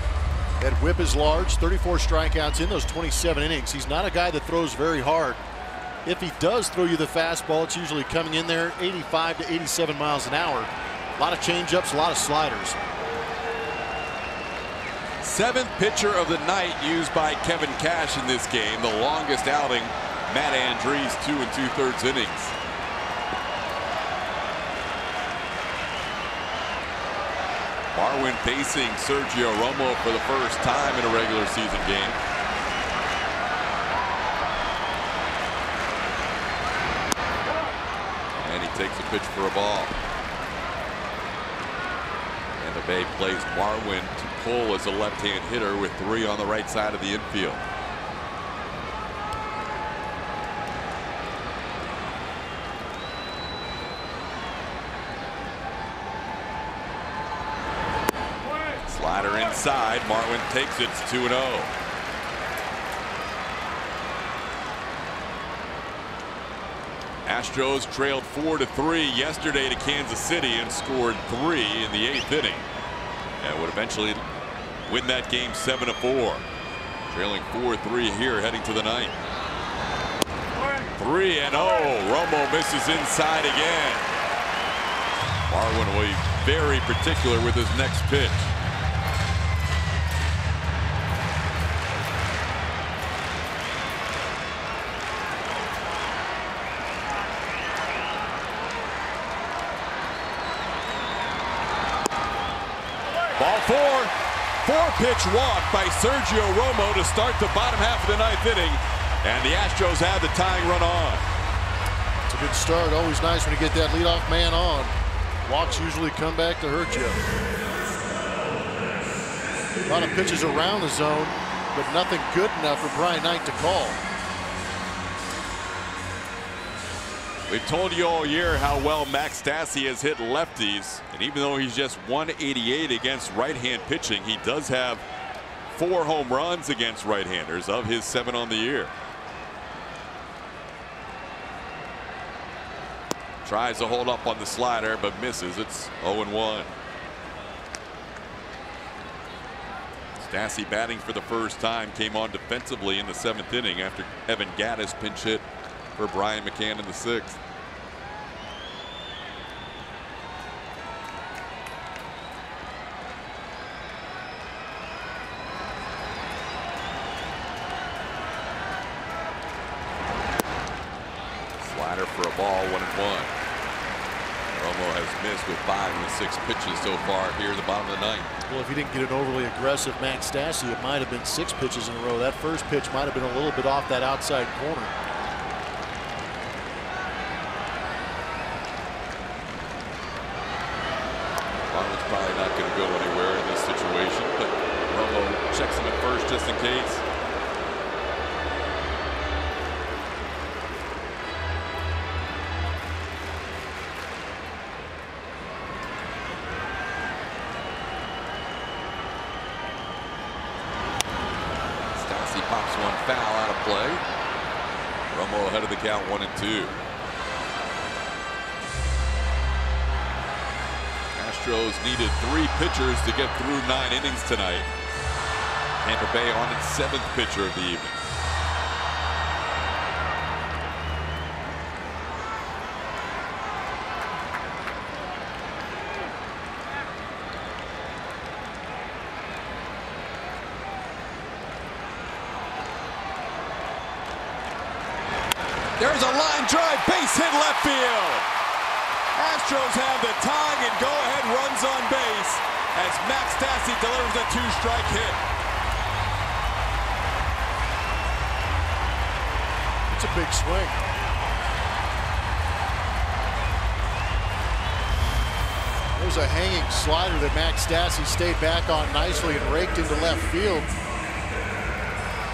That whip is large, 34 strikeouts in those 27 innings. He's not a guy that throws very hard. If he does throw you the fastball, it's usually coming in there 85 to 87 miles an hour. A lot of changeups, a lot of sliders.
7th pitcher of the night used by Kevin Cash in this game. The longest outing, Matt Andrees, 2 2/3 innings. Marwin facing Sergio Romo for the first time in a regular season game. And he takes a pitch for a ball. And the Bay plays Marwin to pull as a left-hand hitter with 3 on the right side of the infield. Slider inside. Marwin takes it. It's 2-0. Astros trailed 4-3 yesterday to Kansas City and scored 3 in the 8th inning. And would eventually win that game 7-4. Trailing 4-3 here heading to the 9th. 3-0. Romo misses inside again. Marwin will be very particular with his next pitch. Ball 4. 4-pitch walk by Sergio Romo to start the bottom half of the 9th inning. And the Astros have the tying run on.
It's a good start. Always nice when you get that leadoff man on. Walks usually come back to hurt you. A lot of pitches around the zone, but nothing good enough for Brian Knight to call.
We've told you all year how well Max Stassi has hit lefties, and even though he's just 188 against right-hand pitching, he does have 4 home runs against right-handers of his 7 on the year. Tries to hold up on the slider, but misses. It's 0-1. Stassi batting for the first time, came on defensively in the 7th inning after Evan Gattis pinch hit for Brian McCann in the 6th. Slider for a ball, 1-1. Romo has missed with 5 of the 6 pitches so far here at the bottom of the 9th.
Well, if he didn't get an overly aggressive Max Stassi, it might have been 6 pitches in a row. That first pitch might have been a little bit off that outside corner.
Marwin's probably not going to go anywhere in this situation, but Romo checks him at first just in case. Stassi pops one foul out of play. Romo ahead of the count, 1-2. Astros needed 3 pitchers to get through 9 innings tonight. Tampa Bay on its 7th pitcher of the evening. There's a line drive, base hit left field. Astros have the tying and go-ahead runs on base as Max Stassi delivers a 2-strike hit.
It's a big swing. There's a hanging slider that Max Stassi stayed back on nicely and raked into left field.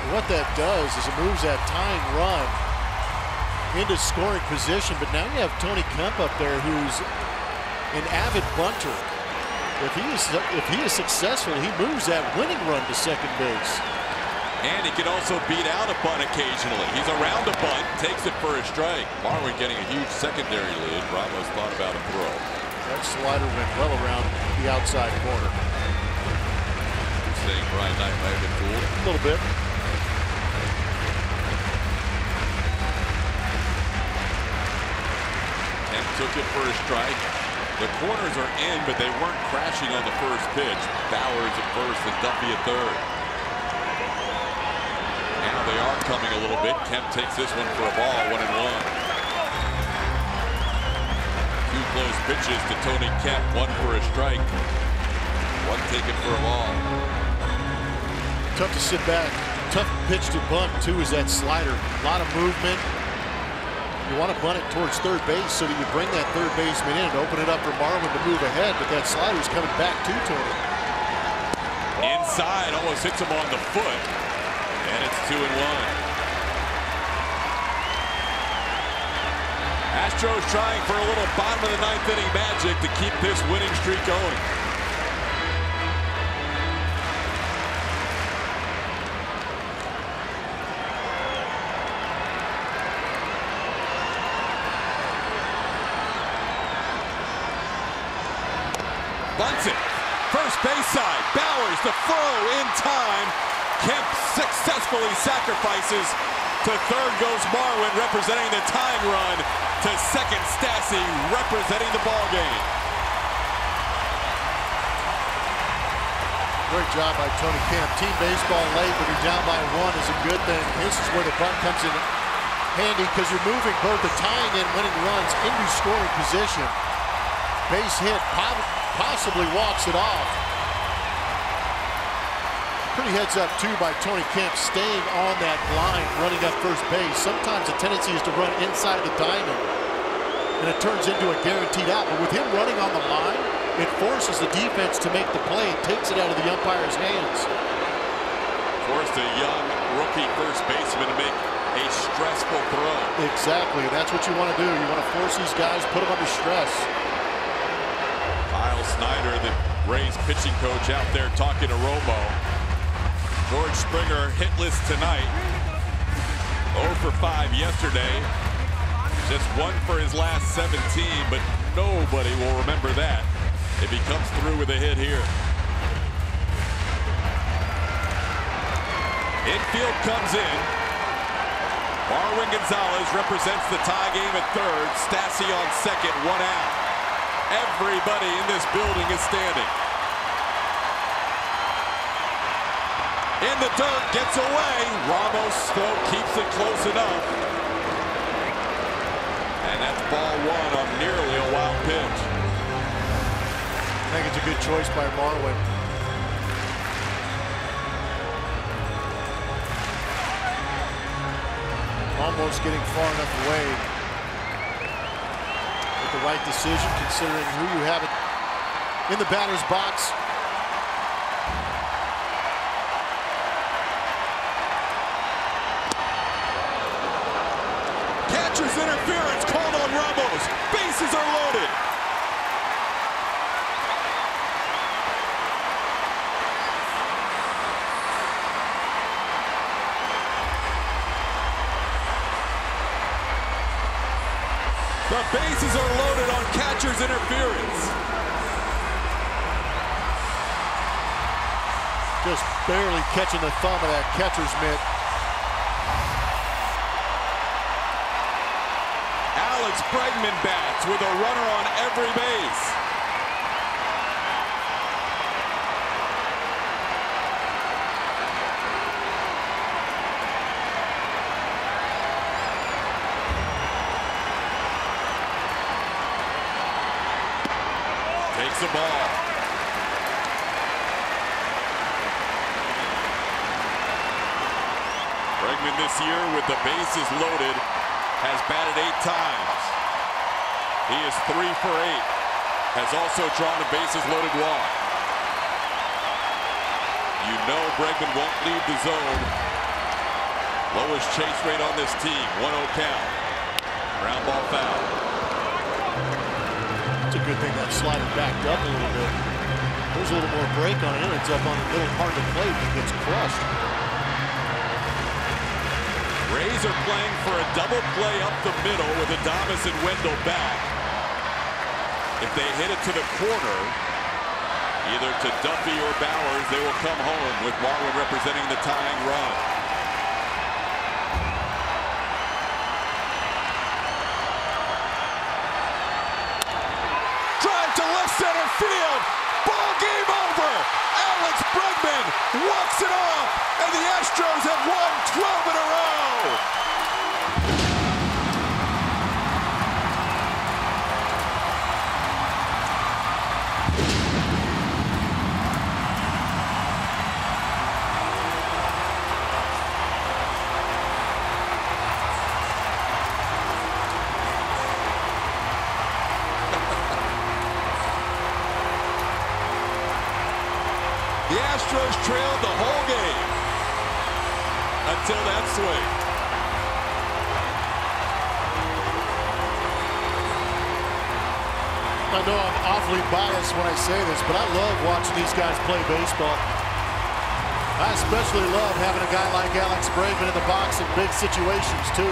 What that does is it moves that tying run into scoring position, but now you have Tony Kemp up there who's an avid bunter. If he is successful, he moves that winning run to second base.
And he can also beat out a bunt occasionally. He's around a bunt, takes it for a strike. Marwin getting a huge secondary lead. Ramos thought about a throw.
That slider went well around the outside corner.
You're saying Brian Knight might have been fooled?
A little bit.
Kemp took it for a strike. The corners are in, but they weren't crashing on the first pitch. Bowers at first and Duffy at third. Now they are coming a little bit. Kemp takes this one for a ball, 1-1. Two close pitches to Tony Kemp, one for a strike. One taken for a ball.
Tough to sit back. Tough pitch to bunt, too, is that slider. A lot of movement. You want to bunt it towards third base so that you bring that third baseman in and open it up for Marwin to move ahead, but that slider's coming back to Tony.
Inside, almost hits him on the foot. And it's 2-1. Astros trying for a little bottom of the ninth inning magic to keep this winning streak going. Bunts it. First base side. Bowers the throw in time. Kemp successfully sacrifices. To third goes Marwin representing the tying run. To second, Stassi representing the ball game.
Great job by Tony Kemp. Team baseball late, but you're down by 1 is a good thing. This is where the bunt comes in handy because you're moving both the tying and winning runs into scoring position. Base hit, possibly walks it off. Pretty heads up too by Tony Kemp staying on that line, running up first base. Sometimes the tendency is to run inside the diamond and it turns into a guaranteed out. But with him running on the line, it forces the defense to make the play and takes it out of the umpire's hands.
Forced a young rookie first baseman to make a stressful throw.
Exactly, and that's what you want to do. You want to force these guys, put them under stress.
Kyle Snyder, the Rays pitching coach, out there talking to Romo. George Springer hitless tonight. 0 for 5 yesterday. Just 1 for his last 17, but nobody will remember that if he comes through with a hit here. Infield comes in. Marwin Gonzalez represents the tie game at third. Stassi on second, 1 out. Everybody in this building is standing. In the dirt, gets away. Ramos still keeps it close enough. And that's ball 1 on nearly a wild pitch.
I think it's a good choice by Marwin. Almost getting far enough away. With the right decision, considering who you have it in the batter's box.
Catcher's interference called on Ramos. Bases are loaded. The bases are loaded on catcher's interference.
Just barely catching the thumb of that catcher's mitt.
Alex Bregman bats with a runner on every base. Takes the ball. Bregman this year with the bases loaded has batted 8 times. He is 3 for 8. Has also drawn a bases loaded walk. You know Bregman won't leave the zone. Lowest chase rate on this team. 1-0 count. Ground ball foul.
It's a good thing that slided backed up a little bit. There's a little more break on it. It's up on the middle part of the plate and gets crushed.
Rays are playing for a double play up the middle with Adames and Wendell back. If they hit it to the corner, either to Duffy or Bowers, they will come home with Marwin representing the tying run. Drive to left center field. Ball game over. Alex Bregman walks it off, and the Astros have won 12 in a row. The Astros trailed the whole game until that swing.
I know I'm awfully biased when I say this, but I love watching these guys play baseball. I especially love having a guy like Alex Bregman in the box in big situations, too.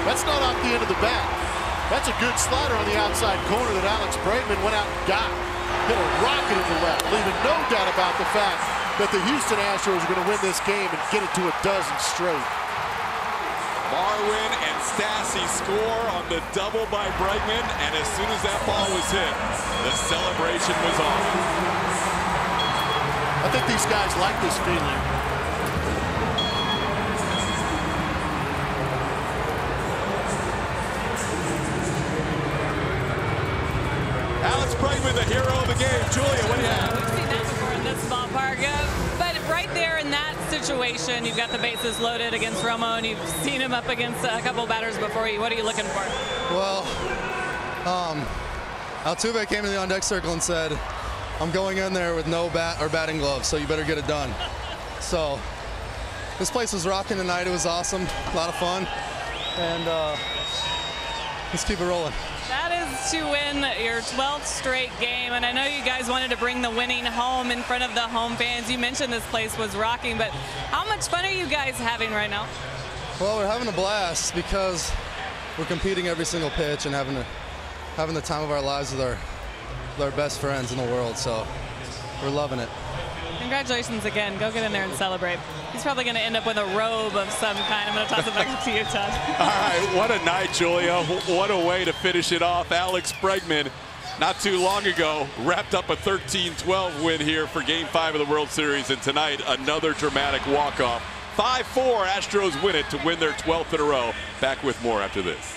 That's not off the end of the bat. That's a good slider on the outside corner that Alex Bregman went out and got. Hit a rocket in the left, leaving no doubt about the fact that the Houston Astros are going to win this game and get it to a dozen straight.
Marwin and Stassi score on the double by Bregman, and as soon as that ball was hit, the celebration was on.
I think these guys like this feeling.
Alex Bregman, the hero of the game. Julia, what do you have?
We've seen that before in this ballpark. But right there in that situation, you've got the bases loaded against Romo, and you've seen him up against a couple batters before you. What are you looking for?
Well, Altuve came to the on-deck circle and said, I'm going in there with no bat or batting gloves, so you better get it done. So this place was rocking tonight. It was awesome, a lot of fun, and let's keep it rolling.
That is to win your 12th straight game, and I know you guys wanted to bring the winning home in front of the home fans. You mentioned this place was rocking, but how much fun are you guys having right now?
Well, we're having a blast because we're competing every single pitch and having the time of our lives with our best friends in the world, so we're loving it.
Congratulations again. Go get in there and celebrate. He's probably going to end up with a robe of some kind. I'm going to toss it back to you, Todd.
All right, what a night, Julia. What a way to finish it off. Alex Bregman, not too long ago, wrapped up a 13-12 win here for Game 5 of the World Series, and tonight, another dramatic walk-off. 5-4, Astros win it to win their 12th in a row. Back with more after this.